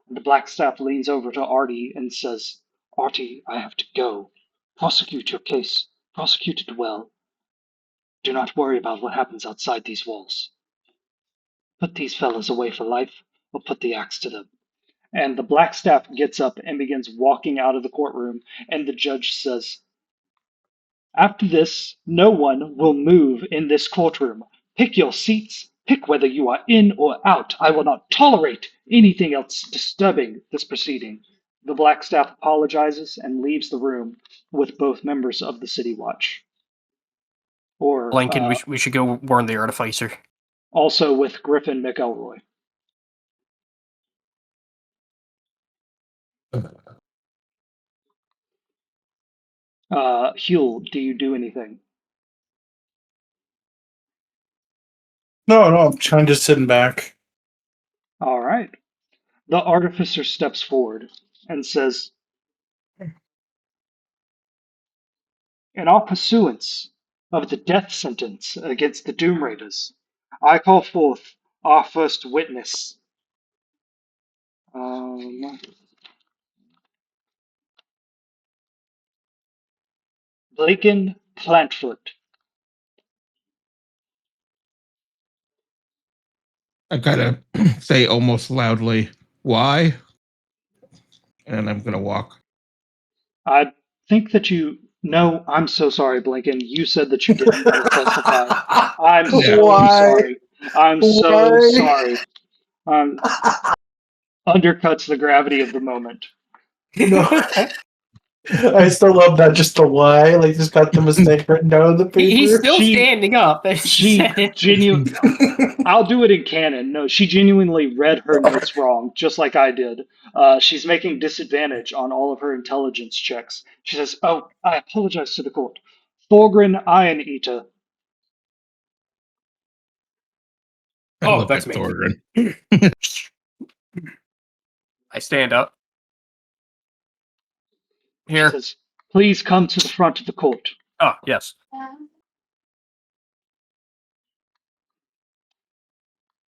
And the Black Staff leans over to Artie and says, Artie, I have to go. Prosecute your case. Prosecute it well. Do not worry about what happens outside these walls. Put these fellas away for life, or put the axe to them. And the Black Staff gets up and begins walking out of the courtroom, and the judge says, after this, no one will move in this courtroom. Pick your seats. Pick whether you are in or out. I will not tolerate anything else disturbing this proceeding. The Black Staff apologizes and leaves the room with both members of the City Watch. Or Lincoln, we should go warn the artificer. Also with Griffin McElroy. Huel, do you do anything? No, I'm kind of just sitting back. All right. The artificer steps forward and says, in our pursuance of the death sentence against the Doom Raiders, I call forth our first witness. Blaken Plantfoot. I gotta say almost loudly, why? And I'm gonna walk. I think that you... No, I'm so sorry, Blinken. You said that you didn't want to testify. I'm so Why? sorry. I'm so Why? sorry. Undercuts the gravity of the moment. No. I still love that. Just the why, like just got the mistake written down on the paper. He's still She- standing up. She genuinely... I'll do it in canon. No, she genuinely read her notes wrong, just like I did. She's making disadvantage on all of her intelligence checks. She says, oh, I apologize to the court. Thorgrin Iron Eater. I Oh, look that's at me. Thorgrin. I stand up. She Here. says, please come to the front of the court. Oh, yes.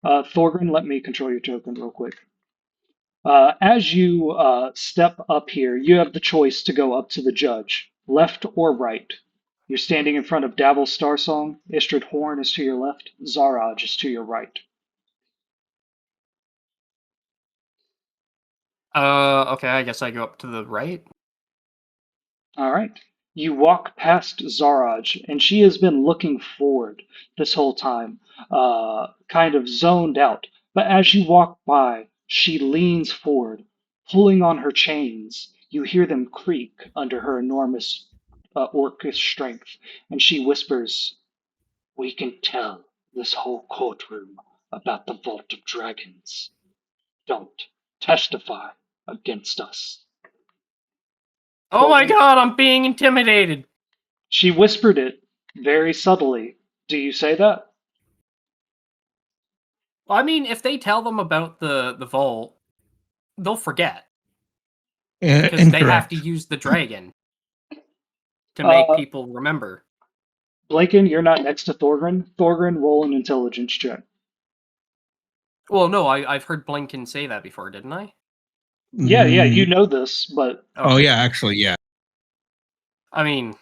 Thorgrin, let me control your token real quick. As you step up here, you have the choice to go up to the judge, left or right. You're standing in front of Davil Starsong. Istrid Horn is to your left. Zaraj is to your right. Okay, I guess I go up to the right. All right. You walk past Zaraj, and she has been looking forward this whole time, kind of zoned out. But as you walk by, she leans forward, pulling on her chains. You hear them creak under her enormous orcish strength, and she whispers, we can tell this whole courtroom about the Vault of Dragons. Don't testify against us. Oh my god, I'm being intimidated. She whispered it very subtly. Do you say that? Well, I mean, if they tell them about the vault, they'll forget. Because they have to use the dragon to make people remember. Blaken, you're not next to Thorgrin. Thorgrin, roll an intelligence check. Well, no, I've heard Blinken say that before, didn't I? Yeah, you know this, but... Oh, yeah, actually, yeah. I mean,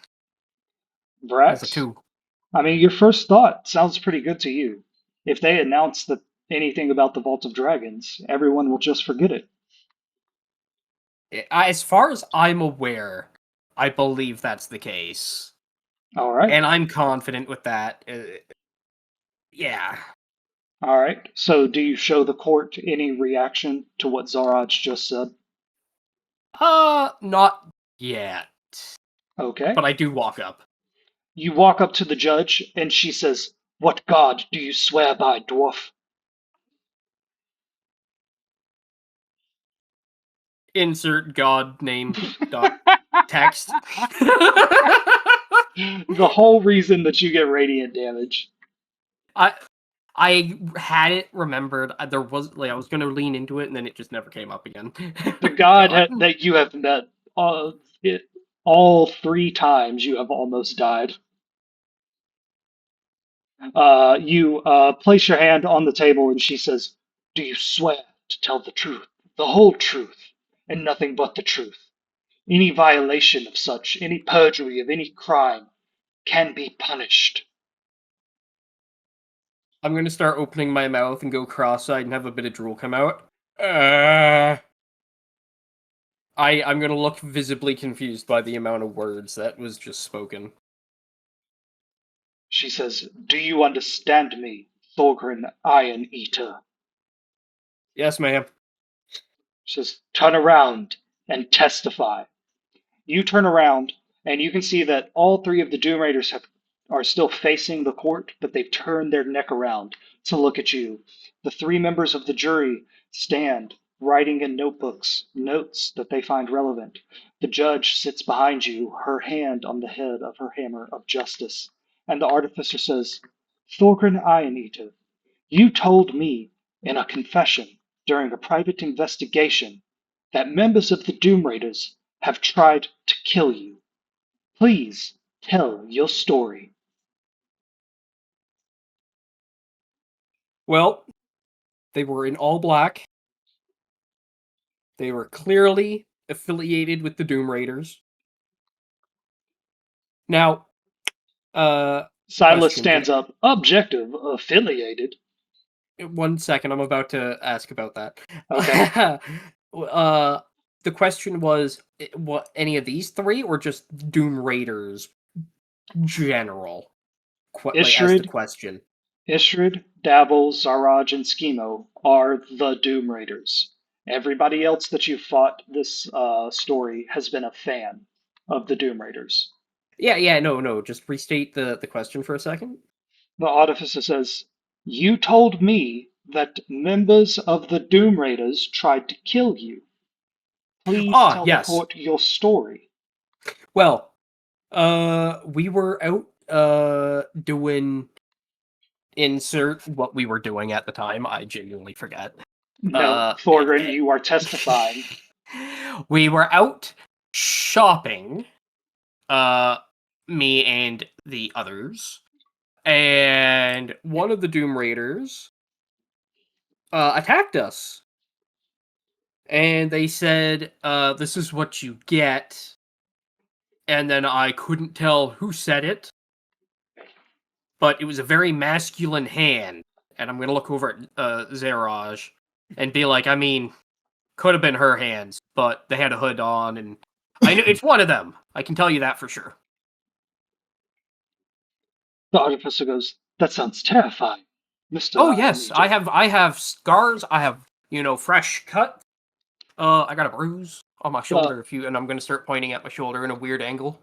Brax, that's a 2. I mean, your first thought sounds pretty good to you. If they announce that anything about the Vault of Dragons, everyone will just forget it. As far as I'm aware, I believe that's the case. All right. And I'm confident with that. Yeah. All right. So do you show the court any reaction to what Zaraj just said? Not yet. Okay. But I do walk up. You walk up to the judge, and she says, what god do you swear by, dwarf? Insert god name dot text. The whole reason that you get radiant damage. I had it remembered. There was I was going to lean into it, and then it just never came up again. The god that you have met, all 3 times you have almost died. You place your hand on the table, and she says, "Do you swear to tell the truth, the whole truth, and nothing but the truth? Any violation of such, any perjury of any crime, can be punished." I'm going to start opening my mouth and go cross-eyed and have a bit of drool come out. I'm going to look visibly confused by the amount of words that was just spoken. She says, "Do you understand me, Thorgrim Iron Eater?" Yes, ma'am. She says, "Turn around and testify." You turn around, and you can see that all 3 of the Doom Raiders are still facing the court, but they've turned their neck around to look at you. The 3 members of the jury stand, writing in notebooks notes that they find relevant. The judge sits behind you, her hand on the head of her hammer of justice. And the artificer says, "Thorgrim Ironeater, you told me in a confession during a private investigation that members of the Doom Raiders have tried to kill you. Please tell your story." Well, they were in all black. They were clearly affiliated with the Doom Raiders. Now, Silas question. stands up. "Objective affiliated." 1 second, I'm about to ask about that. Okay. The question was, what, any of these 3, or just Doom Raiders general? Like, as the Ishrid, question. Ishrid, Dabble, Zaraj, and Schemo are the Doom Raiders. Everybody else that you fought this story has been a fan of the Doom Raiders. Yeah, no. Just restate the question for a second. The artificer says, "You told me that members of the Doom Raiders tried to kill you. Please tell the Yes. court your story." Well, we were out doing insert what we were doing at the time. I genuinely forget. No, Thorgrim, you are testifying. We were out shopping, me and the others, and one of the Doom Raiders attacked us. And they said, "This is what you get." And then I couldn't tell who said it, but it was a very masculine hand. And I'm going to look over at Zaraj and be like, I mean, could have been her hands, but they had a hood on, and I know it's one of them. I can tell you that for sure. The artificer goes, "That sounds terrifying, Mr. Oh yes, Ironeater." I have scars. I have, fresh cut. I got a bruise on my shoulder, and I'm going to start pointing at my shoulder in a weird angle.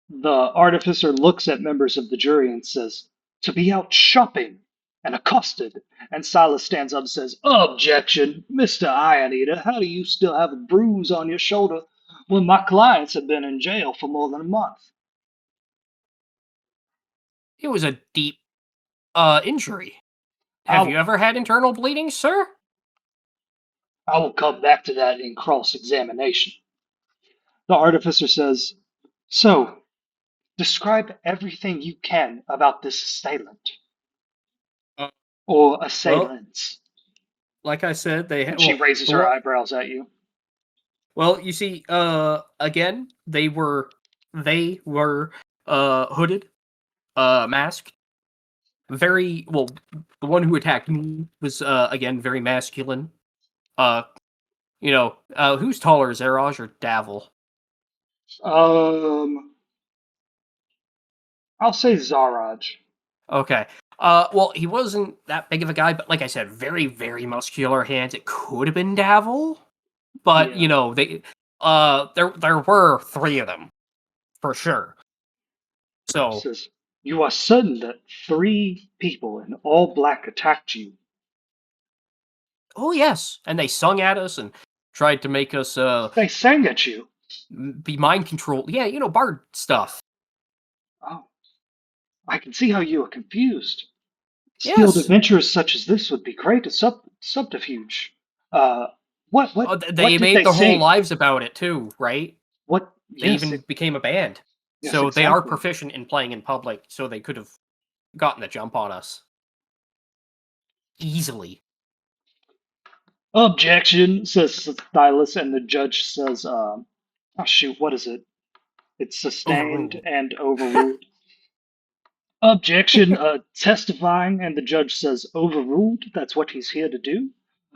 The artificer looks at members of the jury and says, "To be out shopping and accosted." And Silas stands up and says, "Objection, Mr. Ironeater, how do you still have a bruise on your shoulder when my clients have been in jail for more than a month?" It was a deep injury. Have you ever had internal bleeding, sir? I will come back to that in cross-examination. The artificer says, "So, describe everything you can about this assailant." Or assailants. Well, like I said, they had. And she raises her eyebrows at you. Well, you see, again, they were hooded, masked. Very well. The one who attacked me was again very masculine. Who's taller, Zaraj or Davil? I'll say Zaraj. Okay. Well, he wasn't that big of a guy, but like I said, very, very muscular hands. It could have been Davil, but they, there were 3 of them, for sure. So, says, "You are certain that 3 people in all black attacked you?" oh yes, and they sung at us and tried to make us They sang at you? be mind controlled. Yeah, bard stuff. Oh, I can see how you are confused. Skilled Yes. adventurers such as this would be great at subterfuge. What Oh, what they did made they their whole sing? lives about it too, right? What? They Yes, even became a band. yes, So they are exactly. proficient in playing in public, so they could have gotten the jump on us easily. Objection, says Stylus, and the judge says, "Oh shoot, what is it? It's sustained Overruled. and overruled." Objection, testifying, and the judge says, "Overruled." That's what he's here to do.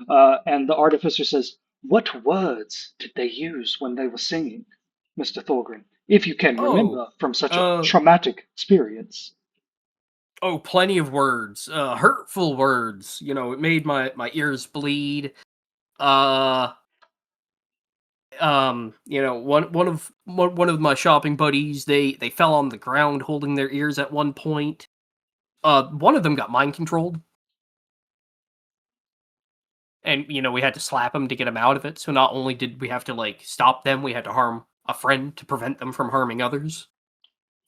And the artificer says, "What words did they use when they were singing, Mr. Thorgrim? If you can Oh, remember from such a uh, traumatic experience." plenty of words, hurtful words. You know, it made my ears bleed. You know, one of my shopping buddies, they fell on the ground holding their ears at one point. One of them got mind controlled, and you know we had to slap him to get him out of it. So not only did we have to like stop them, we had to harm a friend to prevent them from harming others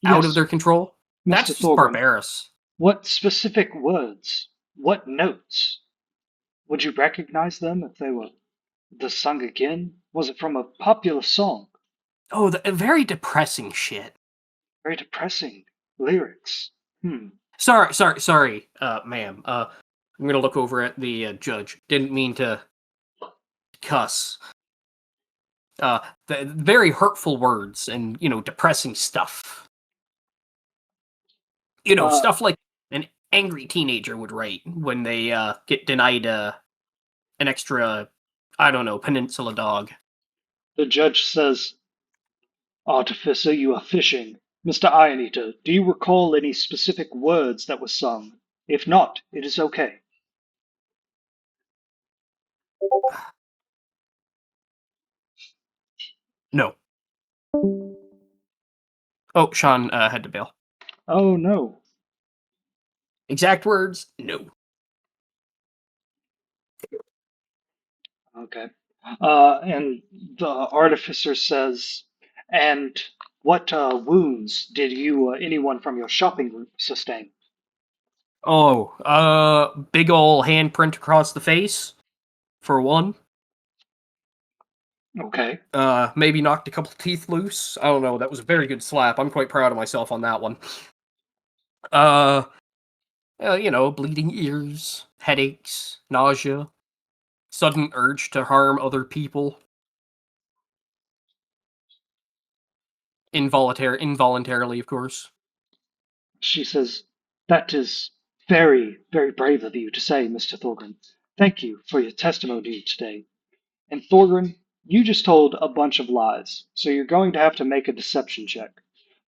out of Yes, their control. Mr. That's just Thorgrim, barbarous. what specific words, what notes, would you recognize them if they were sung again? Was it from a popular song? Oh, very depressing shit. Very depressing lyrics. Sorry, ma'am. I'm gonna look over at the judge. Didn't mean to cuss. The very hurtful words and you know depressing stuff. You know, Uh, stuff like an angry teenager would write when they get denied an extra, I don't know, peninsula dog. the judge says, "Artificer, you are fishing. Mr. Iron Eater, do you recall any specific words that were sung? If not, it is okay." No. Oh, Sean had to bail. Oh no. Exact words, no. Okay. And the artificer says, "And what wounds did anyone from your shopping group sustain?" Oh, big ol' handprint across the face, for one. Okay. Maybe knocked a couple teeth loose. I don't know. That was a very good slap. I'm quite proud of myself on that one. You know, bleeding ears, headaches, nausea, sudden urge to harm other people. Involuntarily, of course. She says, "That is very, very brave of you to say, Mr. Thorgrim. Thank you for your testimony today. And Thorgrim, you just told a bunch of lies, so you're going to have to make a deception check.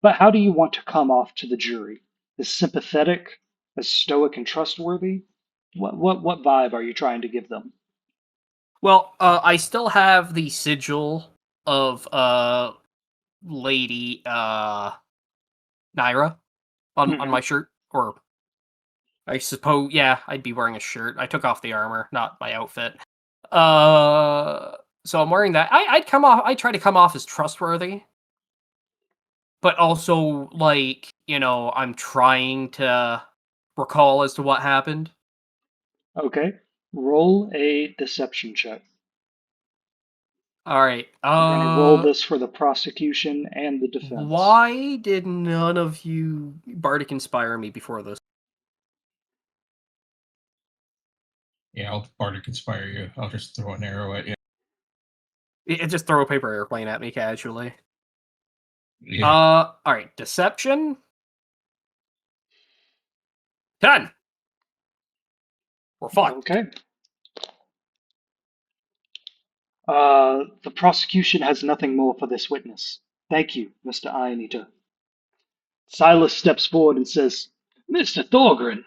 But how do you want to come off to the jury? As sympathetic, as stoic and trustworthy? What vibe are you trying to give them?" Well, I still have the sigil of Lady Naira on my shirt, or I suppose, yeah, I'd be wearing a shirt. I took off the armor, not my outfit. So I'm wearing that. I'd try to come off as trustworthy, but also like you know I'm trying to recall as to what happened. Okay. Roll a deception check. All right. We're going to roll this for the prosecution and the defense. Why did none of you Bardic inspire me before this? Yeah, I'll Bardic inspire you. I'll just throw an arrow at you. Just throw a paper airplane at me casually. Yeah. All right. Deception. 10. We're fucked. Okay. The prosecution has nothing more for this witness. Thank you, Mr. Iron Eater. Silas steps forward and says, "Mr. Thorgrim,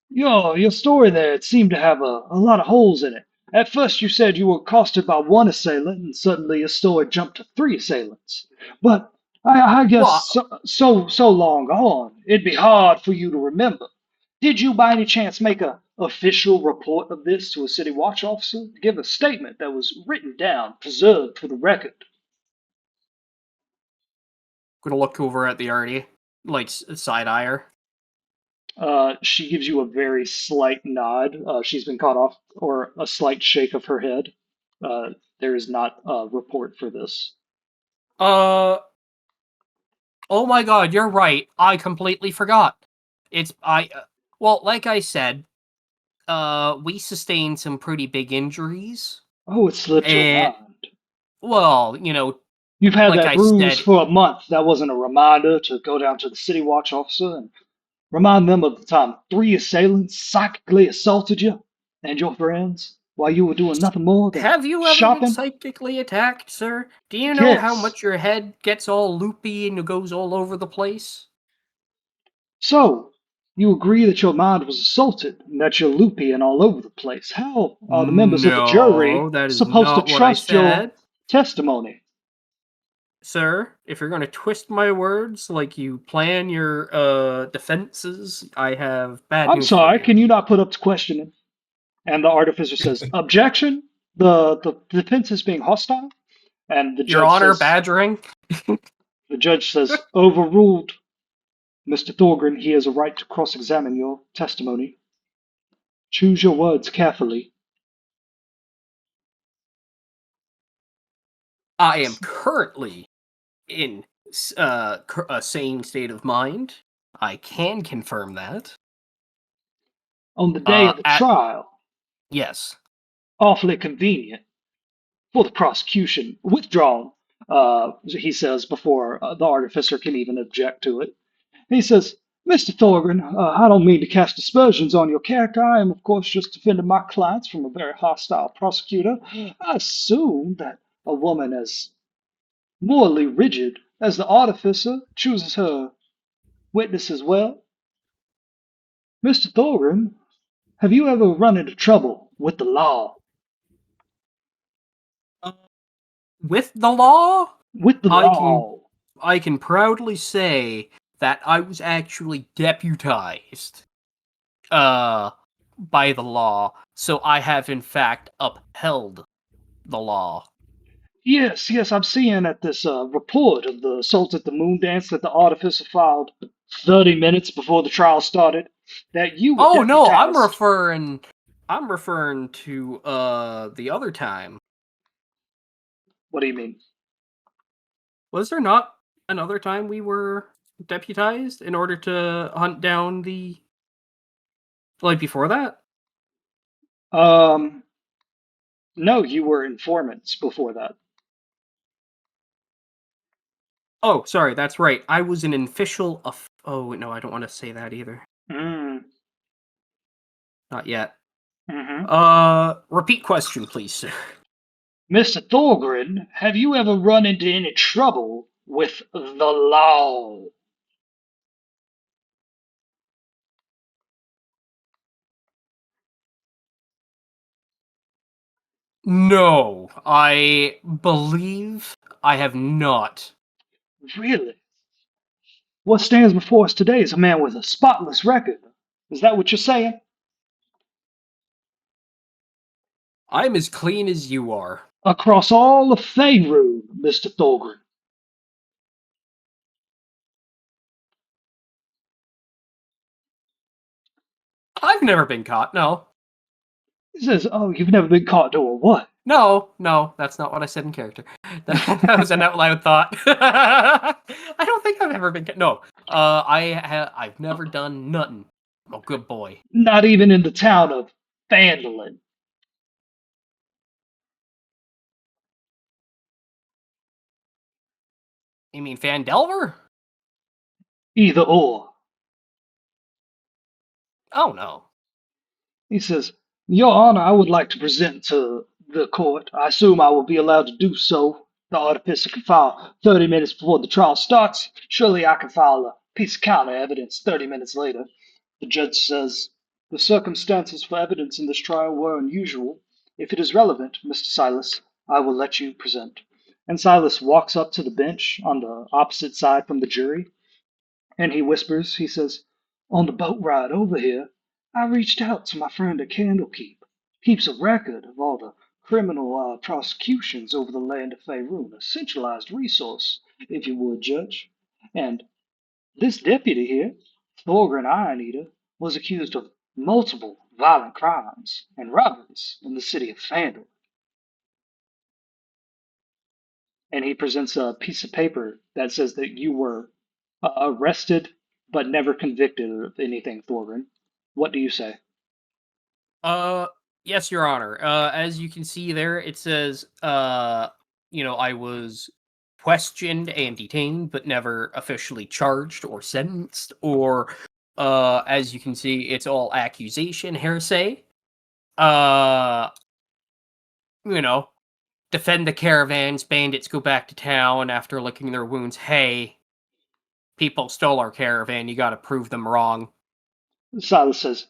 your story there, it seemed to have a lot of holes in it. At first you said you were accosted by one assailant, and suddenly your story jumped to 3 assailants. But I guess so long on, it'd be hard for you to remember. Did you by any chance make a official report of this to a city watch officer? Give a statement that was written down, preserved for the record?" Gonna look over at the Artie, like side eye her. She gives you a very slight nod. She's been caught off, or a slight shake of her head. There is not a report for this. Oh my god, you're right. I completely forgot. Well, like I said, we sustained some pretty big injuries. Oh, it slipped your And, mind. well, you know, You've had like that I bruise said, for a month. That wasn't a reminder to go down to the city watch officer and remind them of the time 3 assailants psychically assaulted you and your friends while you were doing nothing more than have you ever been shopping? psychically attacked, sir? Do you know how Yes. much your head gets all loopy and goes all over the place? So, you agree that your mind was assaulted and that you're loopy and all over the place. How are the members of the jury No, that is supposed to not what I trust your said. testimony? Sir, if you're going to twist my words like you plan your defenses, I have bad I'm news for sorry, you. can you not put up to questioning? And the artificer says, objection? The defense is being hostile? And Your Honor, badgering? the judge says, overruled, Mr. Thorgren. He has a right to cross-examine your testimony. Choose your words carefully. I am currently in a sane state of mind. I can confirm that. On the day of the trial, Yes. awfully convenient for the prosecution. Withdrawn, he says before the artificer can even object to it. He says, Mr. Thorgren, I don't mean to cast aspersions on your character. I am, of course, just defending my clients from a very hostile prosecutor. I assume that a woman as morally rigid as the artificer chooses her witnesses well. Mr. Thorgren, have you ever run into trouble with the law? With the law? With the law. I can proudly say that I was actually deputized by the law, so I have in fact upheld the law. Yes, I'm seeing at this report of the assault at the moon dance that the artificer filed 30 minutes before the trial started that you were Oh no, I'm deputized. referring to the other time. What do you mean? Was there not another time we were deputized in order to hunt down the before that? No, you were informants before that. Oh, sorry, that's right. I was an official oh, no, I don't want to say that either. Mm. Not yet. Mm-hmm. Repeat question, please, sir. Mr. Thorgren, have you ever run into any trouble with the law? No, I believe I have not. Really? What stands before us today is a man with a spotless record. Is that what you're saying? I'm as clean as you are. Across all of Faerun, Mr. Thorgren. I've never been caught, no. He says, oh, you've never been caught doing what? No, that's not what I said in character. That was an out loud thought. I don't think I've ever been. No, I've never done nothing. I'm a good boy. Not even in the town of Phandalin. You mean Phandelver? Either or. Oh no. He says, Your Honor, I would like to present to the court. I assume I will be allowed to do so. The artificer can file 30 minutes before the trial starts. Surely I can file a piece of counter evidence 30 minutes later. The judge says, the circumstances for evidence in this trial were unusual. If it is relevant, Mr. Silas, I will let you present. And Silas walks up to the bench on the opposite side from the jury, and he whispers, he says, on the boat ride over here, I reached out to my friend at Candlekeep. Keeps a record of all the criminal prosecutions over the land of Faerun, a centralized resource, if you would, Judge. And this deputy here, Thorgren Ironeater, was accused of multiple violent crimes and robberies in the city of Fandor. And he presents a piece of paper that says that you were arrested but never convicted of anything, Thorgren. What do you say? Yes, Your Honor. As you can see there, it says, I was questioned and detained, but never officially charged or sentenced. Or, as you can see, it's all accusation, hearsay. Uh, you know, defend the caravans, bandits go back to town after licking their wounds. Hey, people stole our caravan, you gotta prove them wrong. Silas says,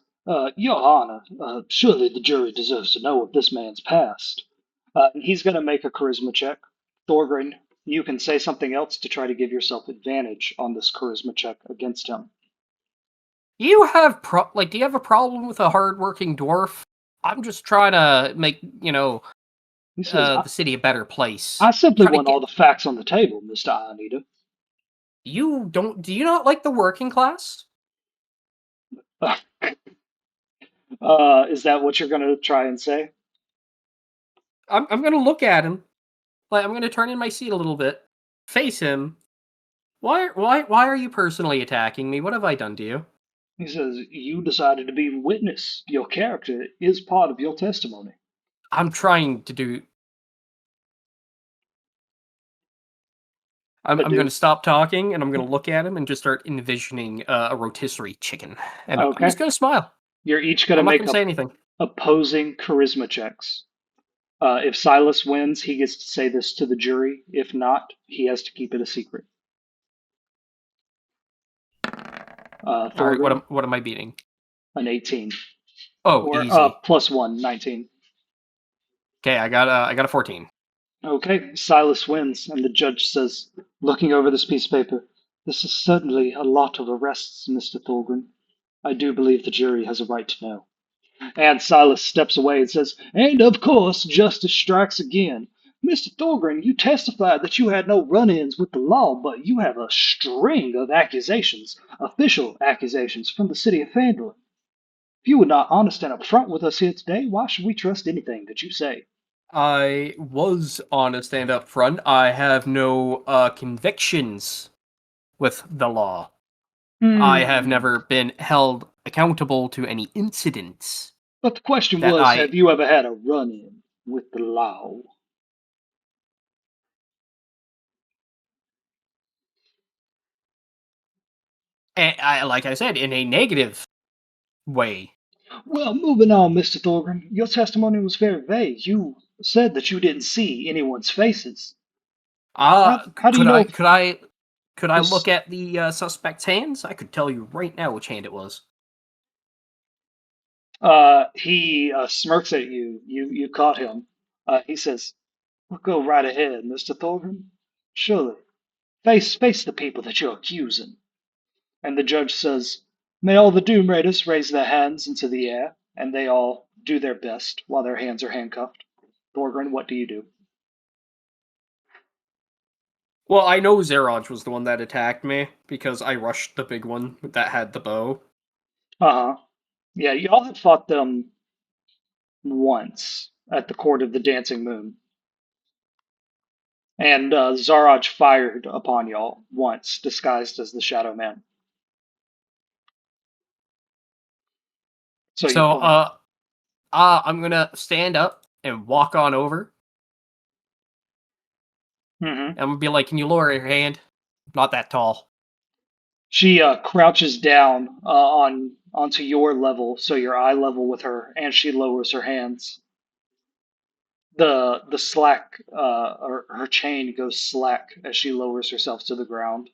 Your Honor, surely the jury deserves to know of this man's past. He's going to make a charisma check. Thorgren, you can say something else to try to give yourself advantage on this charisma check against him. Do you have do you have a problem with a hardworking dwarf? I'm just trying to make, He says, the city a better place. I simply Trying to want all the facts on the table, Mr. Ionita. do you not like the working class? Is that what you're going to try and say? I'm gonna look at him. Like, I'm gonna turn in my seat a little bit. Face him. Why are you personally attacking me? What have I done to you? He says, You decided to be a witness. Your character is part of your testimony. I'm trying to do. I'm going to stop talking and I'm going to look at him and just start envisioning a rotisserie chicken. And I'm Okay. just going to smile. You're each going to I'm not make going to say anything. opposing charisma checks. If Silas wins, he gets to say this to the jury. If not, he has to keep it a secret. All right, Thorgren, what am I beating? an 18. Oh, Or easy. plus 1, 19. Okay, I got a 14. Okay, Silas wins, and the judge says, looking over this piece of paper, this is certainly a lot of arrests, Mr. Thorgren. I do believe the jury has a right to know. And Silas steps away and says, And of course, justice strikes again. Mr. Thorgren, you testified that you had no run ins with the law, but you have a string of accusations, official accusations, from the city of Phandalin. If you were not honest and upfront with us here today, why should we trust anything that you say? I was honest and upfront. I have no convictions with the law. I have never been held accountable to any incidents. But the question that was, have you ever had a run in with the law? Like I said, in a negative way. Well, moving on, Mr. Thorgren. Your testimony was very vague. You said that you didn't see anyone's faces. How do you know? Could I look at the suspect's hands? I could tell you right now which hand it was. He smirks at you. You caught him. He says, "Well, go right ahead, Mr. Thorgren. Surely, face the people that you're accusing." And the judge says, "May all the Doom Raiders raise their hands into the air," and they all do their best while their hands are handcuffed. Thorgren, what do you do? Well, I know Zeraj was the one that attacked me because I rushed the big one that had the bow. Uh-huh. Yeah, y'all had fought them once at the Court of the Dancing Moon. And Zaraj fired upon y'all once, disguised as the Shadow Man. So I'm gonna stand up and walk on over. Mm-hmm. I'm gonna be like, "Can you lower your hand? Not that tall." She crouches down onto your level, so you're eye level with her, and she lowers her hands. The slack, or her chain goes slack as she lowers herself to the ground.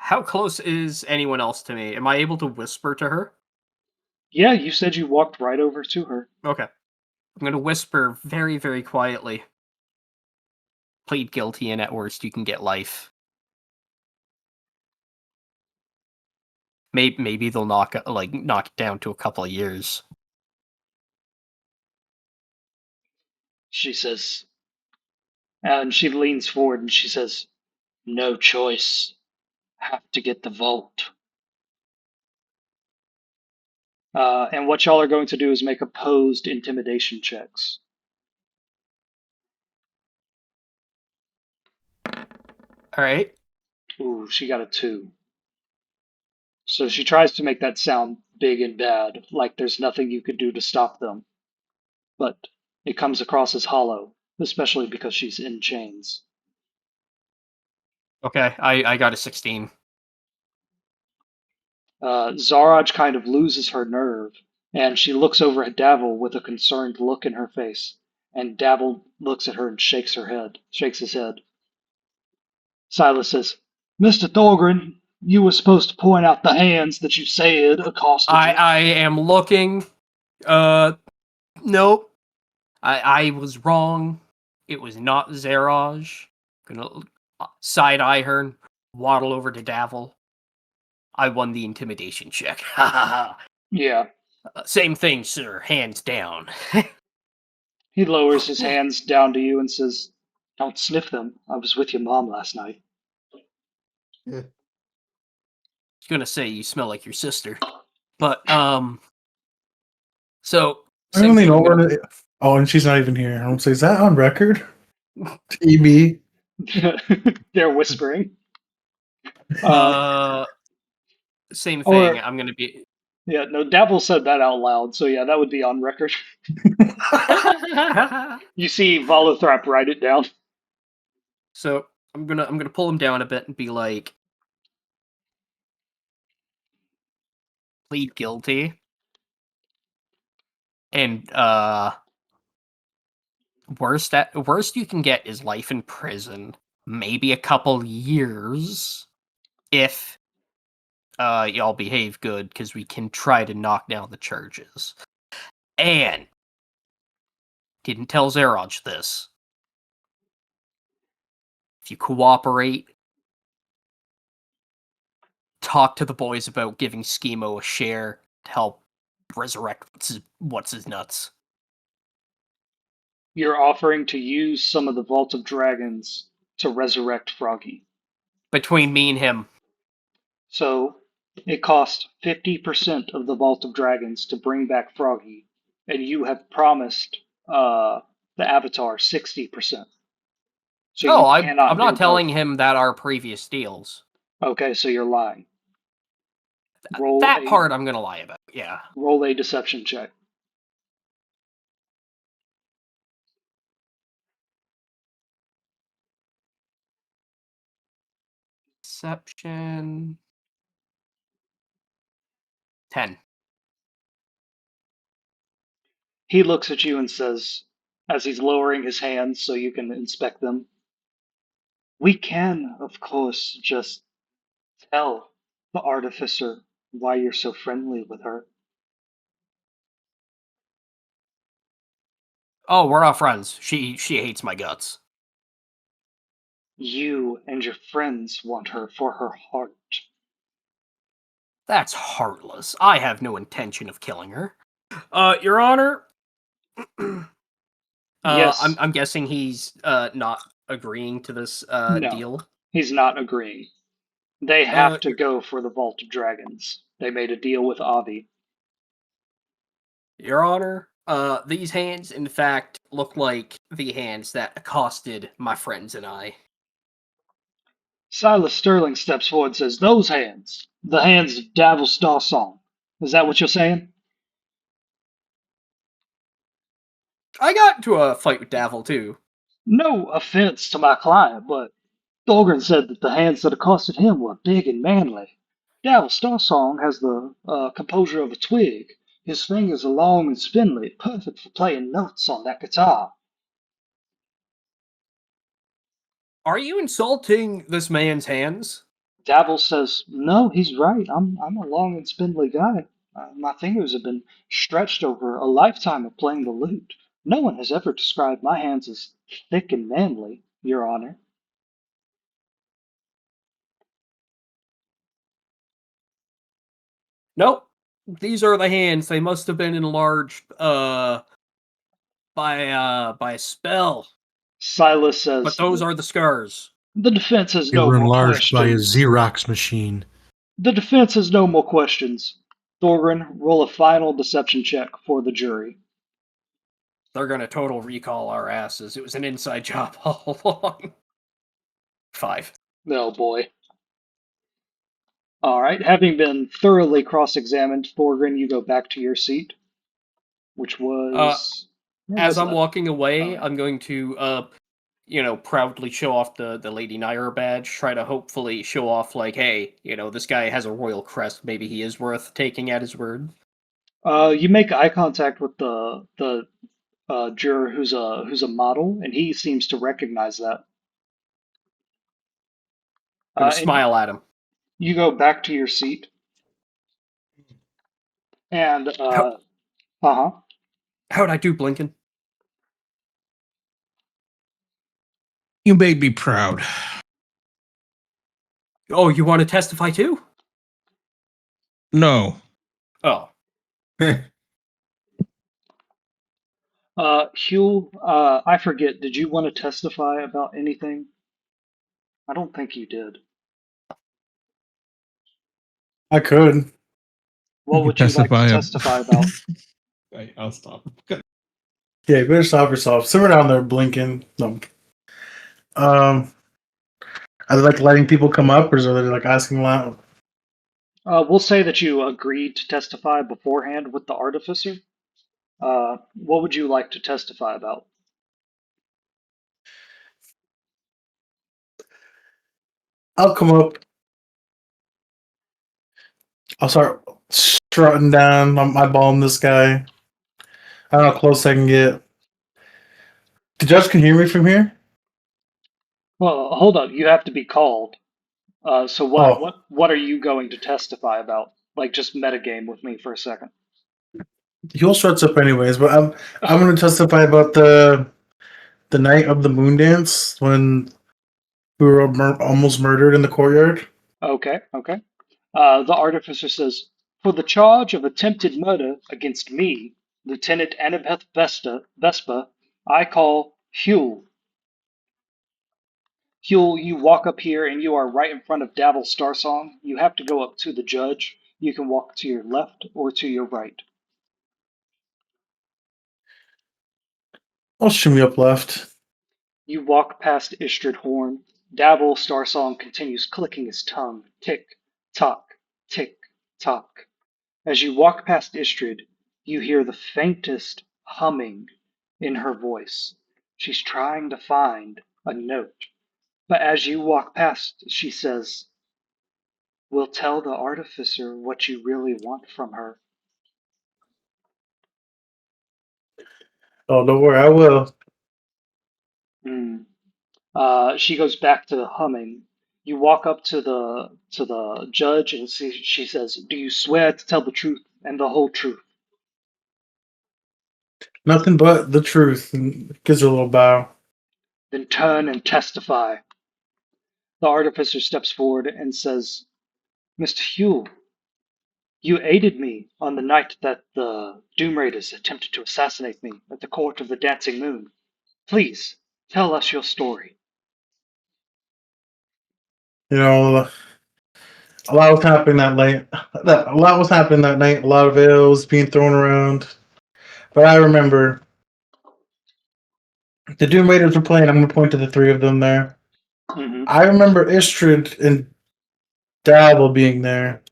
How close is anyone else to me? Am I able to whisper to her? Yeah, you said you walked right over to her. Okay. I'm going to whisper very, very quietly. Plead guilty, and at worst, you can get life. Maybe they'll knock it down to a couple of years. She says, And she leans forward and she says, "No choice. Have to get the vault." And what y'all are going to do is make opposed intimidation checks. All right. Ooh, she got a 2. So she tries to make that sound big and bad, like there's nothing you could do to stop them. But it comes across as hollow, especially because she's in chains. Okay, I got a 16. Zaraj kind of loses her nerve, and she looks over at Davil with a concerned look in her face. And Davil looks at her and shakes his head. Silas says, "Mr. Thorgren, you were supposed to point out the hands that you said accosted you." I am looking. Nope. I was wrong. It was not Zaraj. Gonna side eye her and waddle over to Davil. I won the intimidation check. Ha ha ha. Yeah. Same thing, sir. Hands down. He lowers his hands down to you and says, "Don't sniff them. I was with your mom last night." I was gonna say you smell like your sister, but so I same only thing, know I'm gonna- where. Oh, and she's not even here. I'm gonna say, is that on record? TB. They're whispering. Same or- thing. I'm gonna be. Yeah, no, Davil said that out loud, so yeah, that would be on record. You see Volothrap write it down. So I'm gonna pull him down a bit and be like, plead guilty, and worst you can get is life in prison, maybe a couple years, if y'all behave good, because we can try to knock down the charges. And didn't tell Zaraj this. If you cooperate, talk to the boys about giving Schemo a share to help resurrect what's his nuts. You're offering to use some of the Vault of Dragons to resurrect Froggy. Between me and him. So it costs 50% of the Vault of Dragons to bring back Froggy, and you have promised the Avatar 60%. So you I'm cannot not do telling both. him that our previous deals. Okay, so you're lying. That part I'm gonna lie about, yeah. Roll a deception check. Deception 10. He looks at you and says, as he's lowering his hands so you can inspect them, "We can, of course, just tell the artificer why you're so friendly with her." Oh, we're all friends. She hates my guts. You and your friends want her for her heart. That's heartless. I have no intention of killing her. Your Honor. Yes. I'm guessing he's not agreeing to this No. deal. He's not agreeing. They have to go for the Vault of Dragons. They made a deal with Avi. Your Honor, these hands, in fact, look like the hands that accosted my friends and I. Silas Sterling steps forward and says, "Those hands, the hands of Davil Starsong. Is that what you're saying?" I got into a fight with Davil, too. No offense to my client, but Thorgren said that the hands that accosted him were big and manly. Davil Starsong has the composure of a twig. His fingers are long and spindly, perfect for playing notes on that guitar. Are you insulting this man's hands? Davil says, "No, he's right. I'm a long and spindly guy. My fingers have been stretched over a lifetime of playing the lute. No one has ever described my hands as thick and manly, Your Honor." Nope. These are the hands. They must have been enlarged by a spell. Silas says, But those are the scars. the defense has They no were more enlarged by a questions. Xerox machine. The defense has no more questions. Thorgren, roll a final deception check for the jury. They're gonna total recall our asses. It was an inside job all along. 5. Oh boy. All right. Having been thoroughly cross-examined, Thorgren, you go back to your seat, which was. where As was I'm that? walking away, Oh. I'm going to, proudly show off the Lady Naira badge. Try to hopefully show off, like, hey, this guy has a royal crest. Maybe he is worth taking at his word. You make eye contact with the juror who's a model, and he seems to recognize that. I'm gonna And smile at him. you go back to your seat, and huh. How'd I do, Blinken? You made me proud. Oh, you want to testify too? No. Oh, Hugh, I forget. Did you want to testify about anything? I don't think you did. I could. What You would can you like to testify testify about? I'll stop. Yeah, you better stop yourself. Simmer down there, Blinken. No. Are they like letting people come up, or are they like asking loud? We'll say that you agreed to testify beforehand with the artificer. What would you like to testify about? I'll come up. I'll start strutting down. I'm eyeballing this guy. I don't know how close I can get. The judge can hear me from here? Well, hold up. You have to be called. So what, Oh. what, what are you going to testify about? Like, just metagame with me for a second. He'll struts up anyways, but I'm going to testify about the night of the moon dance when we were almost murdered in the courtyard. Okay, okay. The artificer says, for the charge of attempted murder against me, Lieutenant Annabeth Vespa, I call Huel. Huel, you walk up here and you are right in front of Davil Starsong. You have to go up to the judge. You can walk to your left or to your right. I'll shimmy up left. You walk past Istrid Horn. Davil Starsong continues clicking his tongue. Tick, tock, tick, tock. As you walk past Istrid, you hear the faintest humming in her voice. She's trying to find a note. But as you walk past, she says, we'll tell the artificer what you really want from her. Oh, don't worry, I will. She goes back to humming. You walk up to the judge and she says, do you swear to tell the truth and the whole truth? Nothing but the truth. And gives her a little bow. Then turn and testify. The artificer steps forward and says, Mr. Huel, you aided me on the night that the Doom Raiders attempted to assassinate me at the court of the Dancing Moon. Please, tell us your story. You know, a lot was happening that night. A lot was happening that night. A lot of ales being thrown around. But I remember the Doom Raiders were playing. I'm going to point to the three of them there. Mm-hmm. I remember Istrid and Davil being there.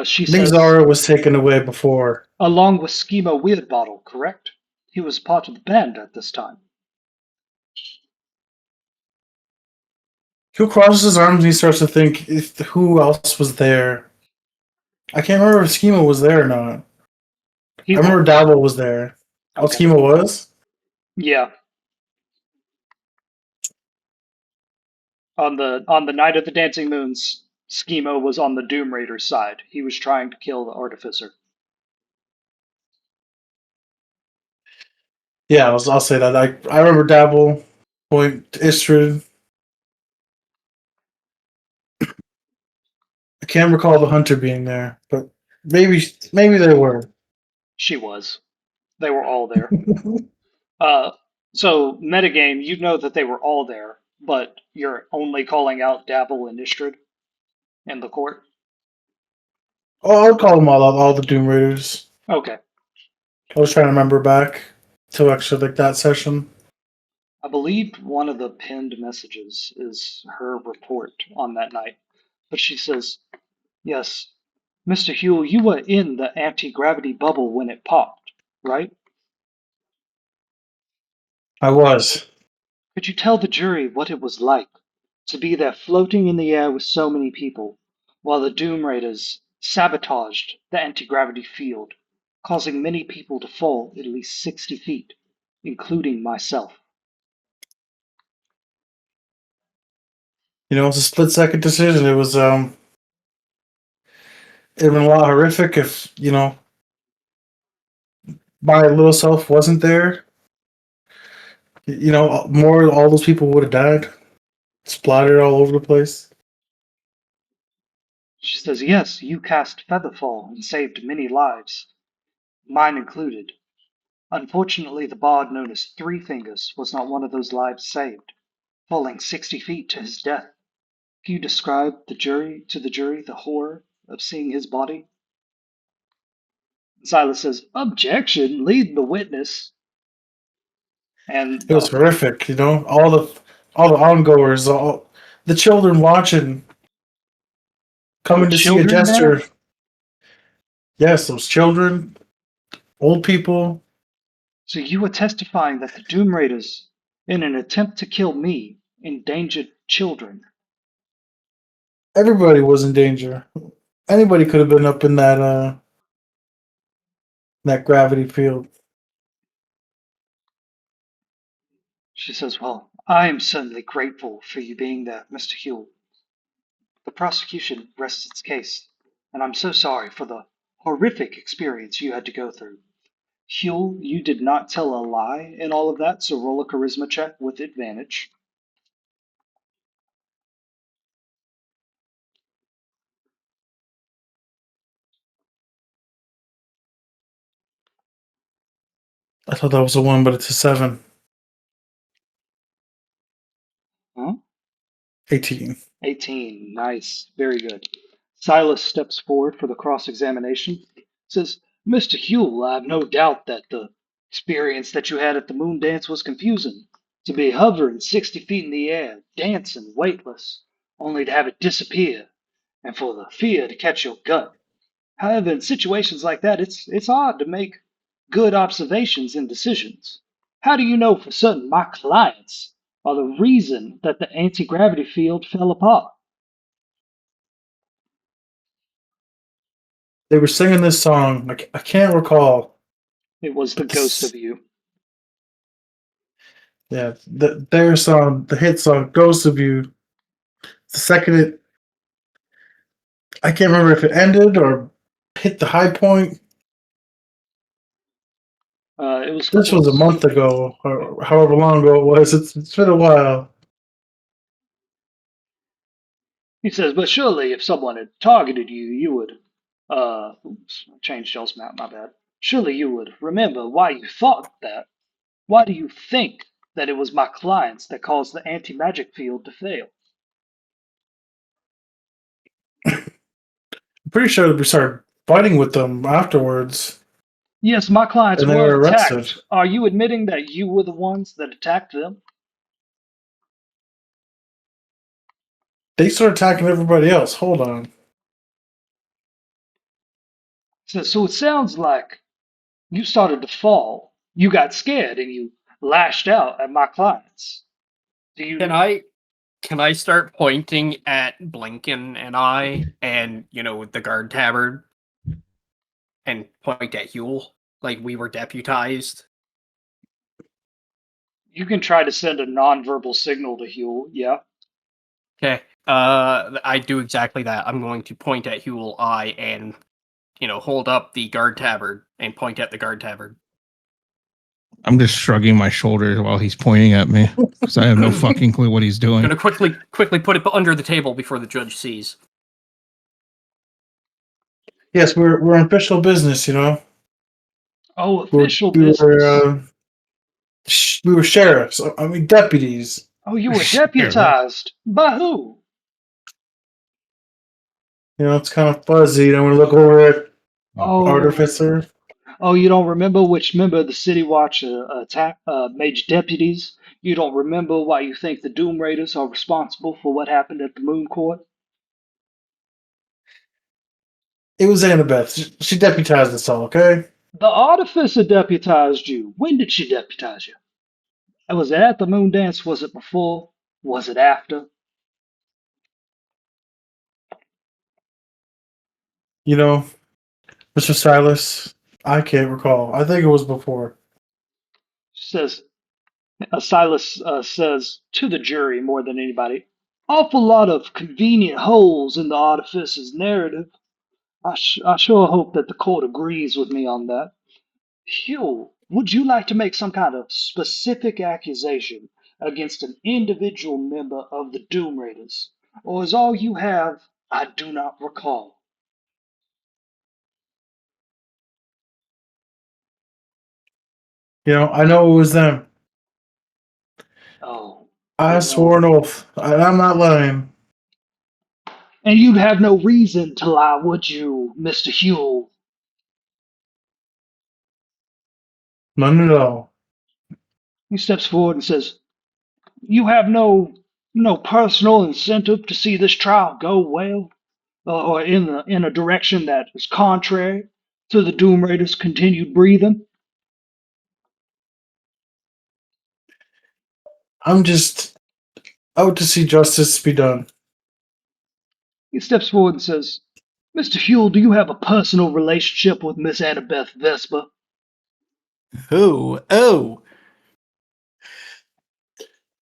She says, Mingzara was taken away before. along with Schema Weirdbottle, correct? He was part of the band at this time. He crosses his arms and he starts to think who else was there. I can't remember if Schema was there or not. I remember Davil was there. Oh, Okay. Schema was? Yeah. On the night of the Dancing Moons, Schema was on the Doom Raiders side. He was trying to kill the artificer. Yeah, I'll say that. I remember Davil, point Istrid. I can't recall the hunter being there, but maybe they were. She was. They were all there. So, metagame, you know that they were all there, but you're only calling out Dabble and Istrid in the court? Oh, I'll call them all the Doom Raiders. Okay. I was trying to remember back to actually like that session. I believe one of the pinned messages is her report on that night. But she says, yes, Mr. Huel, you were in the anti-gravity bubble when it popped, right? I was. Could you tell the jury what it was like to be there floating in the air with so many people, while the Doom Raiders sabotaged the anti-gravity field, causing many people to fall at least 60 feet, including myself? You know, it's a split second decision. It was it'd been a lot horrific if, you know, my little self wasn't there. You know, more all those people would have died. Splattered all over the place. She says, yes, you cast Featherfall and saved many lives, mine included. Unfortunately, the bard known as Three Fingers was not one of those lives saved, falling 60 feet to his death. Can you describe the jury the horror of seeing his body? Silas says, objection, lead the witness. And It was horrific, you know. All the ongoers, all the children watching, coming to see a children jester. there? Yes, those children, old people. So you were testifying that the Doom Raiders, in an attempt to kill me, endangered children. Everybody was in danger. Anybody could have been up in that gravity field. She says, well, I am certainly grateful for you being there, Mr. Huel. The prosecution rests its case, and I'm so sorry for the horrific experience you had to go through. Huel, you did not tell a lie in all of that, so roll a charisma check with advantage. I thought that was a 1, but it's a 7. Huh? 18. 18. Nice. Very good. Silas steps forward for the cross examination. Says, Mr. Huel, I have no doubt that the experience that you had at the moon dance was confusing. To be hovering 60 feet in the air, dancing, weightless, only to have it disappear, and for the fear to catch your gut. However, in situations like that, it's hard to make good observations and decisions. How do you know for certain my clients are the reason that the anti-gravity field fell apart? They were singing this song. Like I can't recall, It was the but ghost this, of you. yeah, their song, the hit song, "Ghost of You." The second I can't remember if it ended or hit the high point. It was This was a close. month ago, or however long ago it was. It's been a while. He says, but surely if someone had targeted you, you would, oops, I changed y'all's map, my bad. Surely you would remember why you thought that. Why do you think that it was my clients that caused the anti-magic field to fail? I'm pretty sure we started fighting with them afterwards, Yes, my clients and they were were arrested. attacked. Are you admitting that you were the ones that attacked them? They started attacking everybody else. Hold on. So it sounds like you started to fall. You got scared and you lashed out at my clients. Do you? Can I start pointing at Blinken and I and the guard tabard and point at Huel like we were deputized? You can try to send a nonverbal signal to Huel. Yeah. Okay. I do exactly that. I'm going to point at Huel I and hold up the guard tabard and point at the guard tabard. I'm just shrugging my shoulders while he's pointing at me because I have no fucking clue what he's doing. I'm gonna quickly put it under the table before the judge sees. Yes, we're in official business. You know, Oh, we official we business. were We were sheriffs. I mean, deputies. Oh, you were Sure, right. deputized. By who? You know, it's kind of fuzzy. You don't want to look over at Oh, Artificer. oh, you don't remember which member of the City Watch made you deputies? You don't remember why you think the Doom Raiders are responsible for what happened at the Moon Court? It was Annabeth. She deputized us all, okay? The Artificer deputized you. When did she deputize you? Was it at the Moon Dance? Was it before? Was it after? You know, Mr. Silas, I can't recall. I think it was before. She says, Silas says to the jury more than anybody, awful lot of convenient holes in the Artificer's narrative. I sure hope that the court agrees with me on that. Hugh, would you like to make some kind of specific accusation against an individual member of the Doom Raiders? Or is all you have, I do not recall? You know, I know it was them. Oh, I you swore an know. oath. I'm not lying. And you'd have no reason to lie, would you, Mr. Hugh? None at all. He steps forward and says, you have no personal incentive to see this trial go well, or in a direction that is contrary to the Doom Raiders' continued breathing. I'm just out to see justice be done. He steps forward and says, Mr. Huel, do you have a personal relationship with Miss Annabeth Vespa? Who? Oh,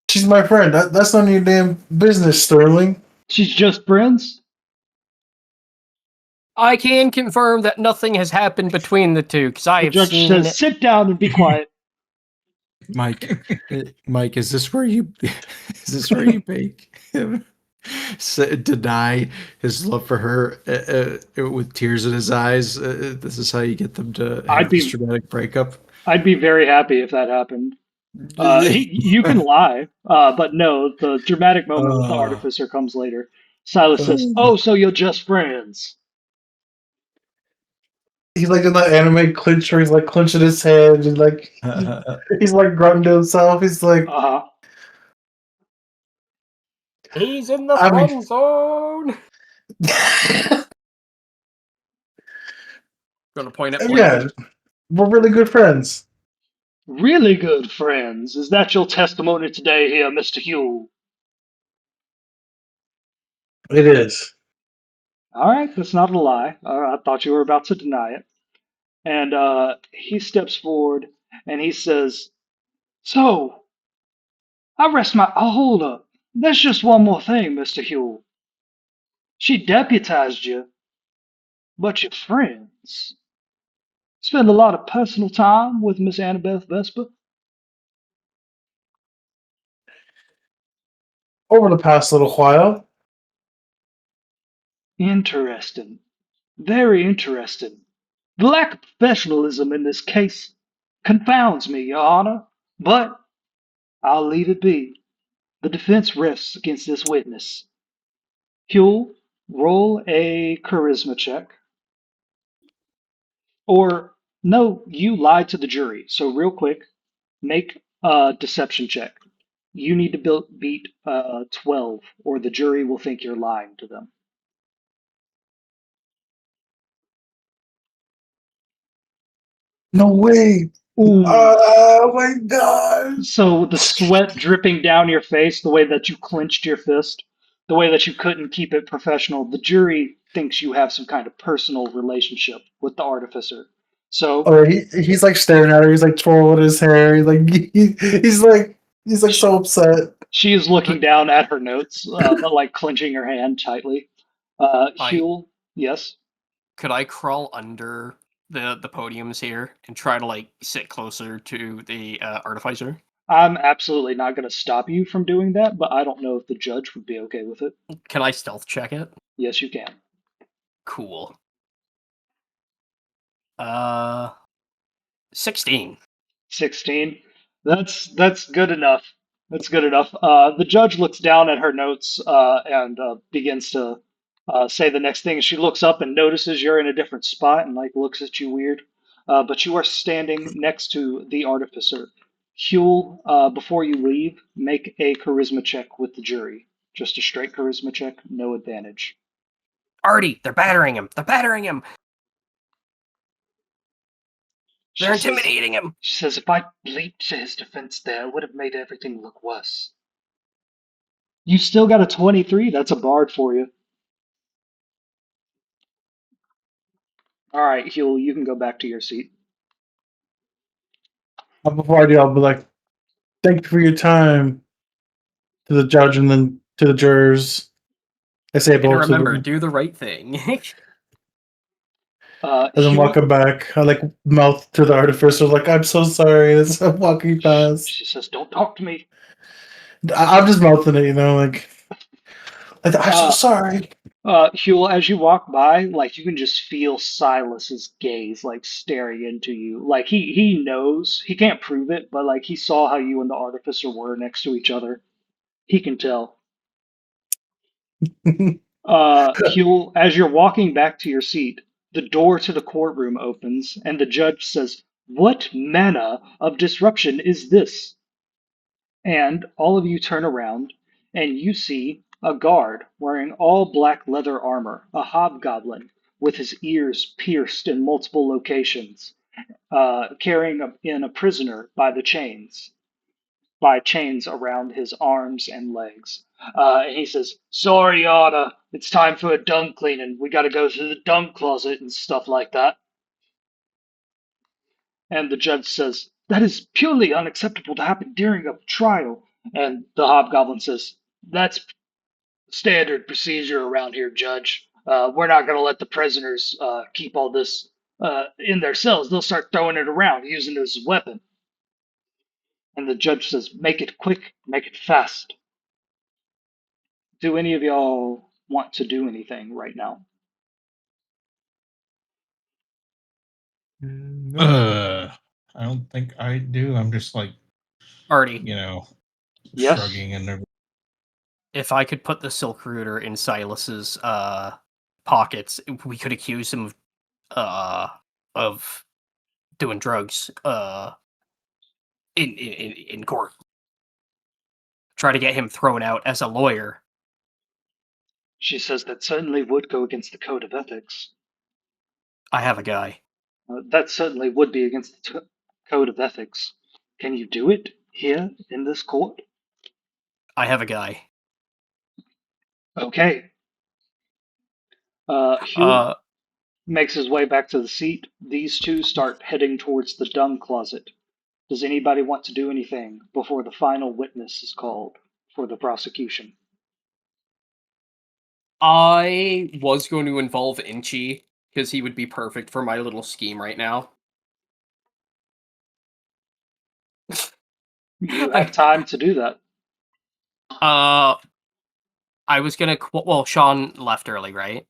She's my friend. That's none of your damn business, Sterling. She's just friends? I can confirm that nothing has happened between the two because I The have judge seen. says, sit down and be quiet. Mike. Mike, is this where you? Is this where you make him deny his love for her with tears in his eyes? This is how you get them to I'd have be- this dramatic breakup. I'd be very happy if that happened. You can lie, but no, the dramatic moment with the artificer comes later. Silas says, oh, so you're just friends. He's like in that anime clinch where he's like clenching his head and like he's like grunting to himself. He's like, Uh-huh. He's in the I mean- friend zone. Gonna point at Blake. yeah, we're really good friends. Really good friends. Is that your testimony today here, Mr. Huel? It is. All right, that's not a lie. I thought you were about to deny it. And he steps forward and he says, so, I rest my. Oh, hold up. There's just one more thing, Mr. Huel. She deputized you, but you're friends. Spend a lot of personal time with Miss Annabeth Vespa? Over the past little while. Interesting. Very interesting. The lack of professionalism in this case confounds me, Your Honor, but I'll leave it be. The defense rests against this witness. Huel, roll a charisma check. Or, no, you lied to the jury. So, real quick, make a deception check. You need to beat 12, or the jury will think you're lying to them. No way. Ooh. Oh my god. So the sweat dripping down your face, the way that you clenched your fist, the way that you couldn't keep it professional, the jury thinks you have some kind of personal relationship with the artificer. So Oh, he's like staring at her. He's like twirling his hair. He's like so upset. she is looking down at her notes, but like clenching her hand tightly. Huel, yes. Could I crawl under the podiums here and try to like sit closer to the artificer? I'm absolutely not going to stop you from doing that, but I don't know if the judge would be okay with it. Can I stealth check it? Yes, you can. Cool. 16. 16. That's good enough. That's good enough. The judge looks down at her notes and begins to say the next thing. She looks up and notices you're in a different spot and like looks at you weird. But you are standing next to the artificer. Huel, before you leave, make a charisma check with the jury. Just a straight charisma check, no advantage. Artie, they're battering him. They're battering him. They're She says, intimidating him. she says, if I leaped to his defense there, it would have made everything look worse. You still got a 23. That's a bard for you. All right, Huel, you can go back to your seat. Before I do, I'll be like, "Thank you for your time." To the judge and then to the jurors. I say And both to remember, them. do the right thing. As I'm Huel, walking back, I like mouth to the artificer, like, "I'm so sorry." As I'm walking past, she says, don't talk to me. I'm just mouthing it, like I'm so Uh, sorry. Huel, as you walk by, like you can just feel Silas's gaze, like staring into you. Like he knows he can't prove it, but like he saw how you and the artificer were next to each other. He can tell. Huel, as you're walking back to your seat, the door to the courtroom opens, and the judge says, "What manner of disruption is this?" And all of you turn around, and you see a guard wearing all black leather armor, a hobgoblin with his ears pierced in multiple locations, carrying in a prisoner by chains around his arms and legs. And he says, "Sorry, Yana, it's time for a dung cleaning. We got to go to the dung closet and stuff like that." And the judge says, "That is purely unacceptable to happen during a trial." And the hobgoblin says, "That's standard procedure around here, Judge. We're not going to let the prisoners keep all this in their cells. They'll start throwing it around, using it as a weapon." And the judge says, "Make it quick, make it fast." Do any of y'all want to do anything right now? I don't think I do. I'm just like, Artie, Yes? shrugging and everything. if I could put the Silk Rooter in Silas's pockets, we could accuse him of doing drugs in court. Try to get him thrown out as a lawyer. She says that certainly would go against the code of ethics. I have a guy. That certainly would be against the code of ethics. Can you do it here in this court? I have a guy. Okay. Hugh Uh, makes his way back to the seat. These two start heading towards the dung closet. Does anybody want to do anything before the final witness is called for the prosecution? I was going to involve Inchi because he would be perfect for my little scheme right now. You have time to do that. I was gonna. Well, Sean left early, right?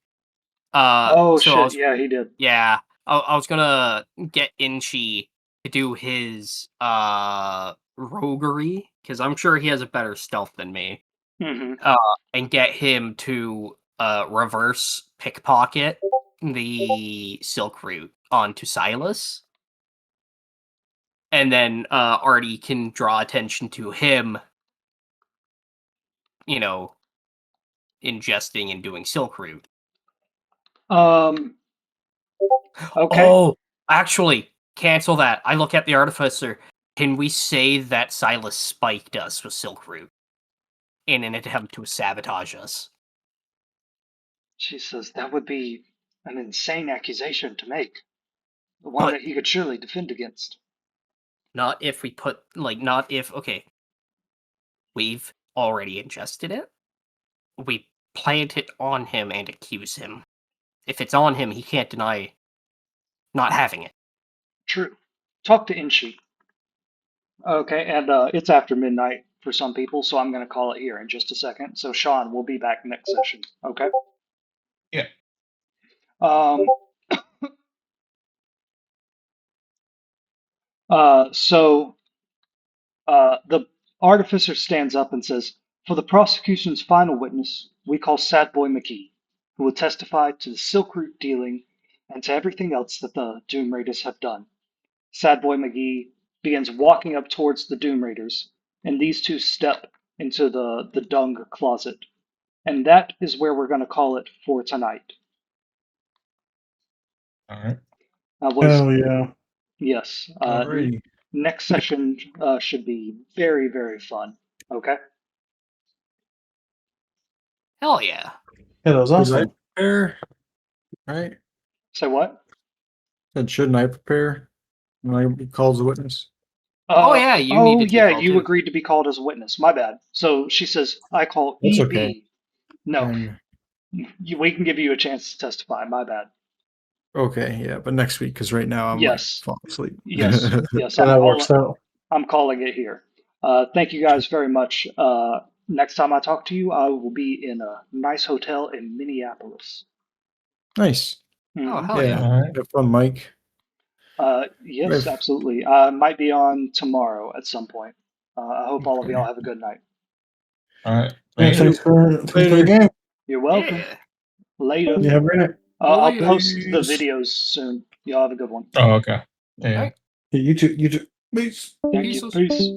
Oh So I shit, was, yeah, he did. yeah, I was gonna get Inchi to do his roguery because I'm sure he has a better stealth than me. Hmm. And get him to reverse pickpocket the Silk Route onto Silas. And then Artie can draw attention to him, ingesting and doing Silk Route. Okay. Oh, actually, cancel that. I look at the Artificer. Can we say that Silas spiked us with Silk Route in an attempt to sabotage us? She says that would be an insane accusation to make. One But that he could surely defend against. not if we put, not if, okay, we've already ingested it. We plant it on him and accuse him. If it's on him, he can't deny not having it. True. Talk to Inchi. Okay, and it's after midnight for some people, so I'm going to call it here in just a second. So, Sean, we'll be back next session. Okay? Yeah. Um, so The artificer stands up and says, "For the prosecution's final witness, we call Sadboy McGee, who will testify to the Silk Route dealing and to everything else that the Doom Raiders have done." Sadboy McGee begins walking up towards the Doom Raiders, and these two step into the dung closet. And that is where we're going to call it for tonight. All right. Oh yeah. Yes. Alrighty. Next session should be very, very fun. Okay? Hell yeah. Yeah, that was Should I awesome. prepare? Right? Say what? Then shouldn't I prepare when I calls a witness? Oh, yeah, you Oh, needed to be yeah, called, you too. agreed to be called as a witness. My bad. So she says, "I call That's EB." okay. No, And- we can give you a chance to testify. My bad. okay, yeah, but next week because right now I'm Yes. like falling asleep. Yes, yes, Yeah, that works out. I'm calling it here. Thank you guys very much. Next time I talk to you, I will be in a nice hotel in Minneapolis. Nice. Oh, Mhm. hell yeah. All right. Have fun, Mike. Yes, Right. absolutely. I might be on tomorrow at some point. I hope all of Okay. y'all have a good night. All right. Yeah, Thank you. thanks for the Later. game. You're welcome. Yeah. Later. You have a great night. I'll Later. post the Peace. videos soon. Y'all have a good one. Oh, okay. Yeah. All right. Yeah, you too. Peace. Thank you. Peace. Peace.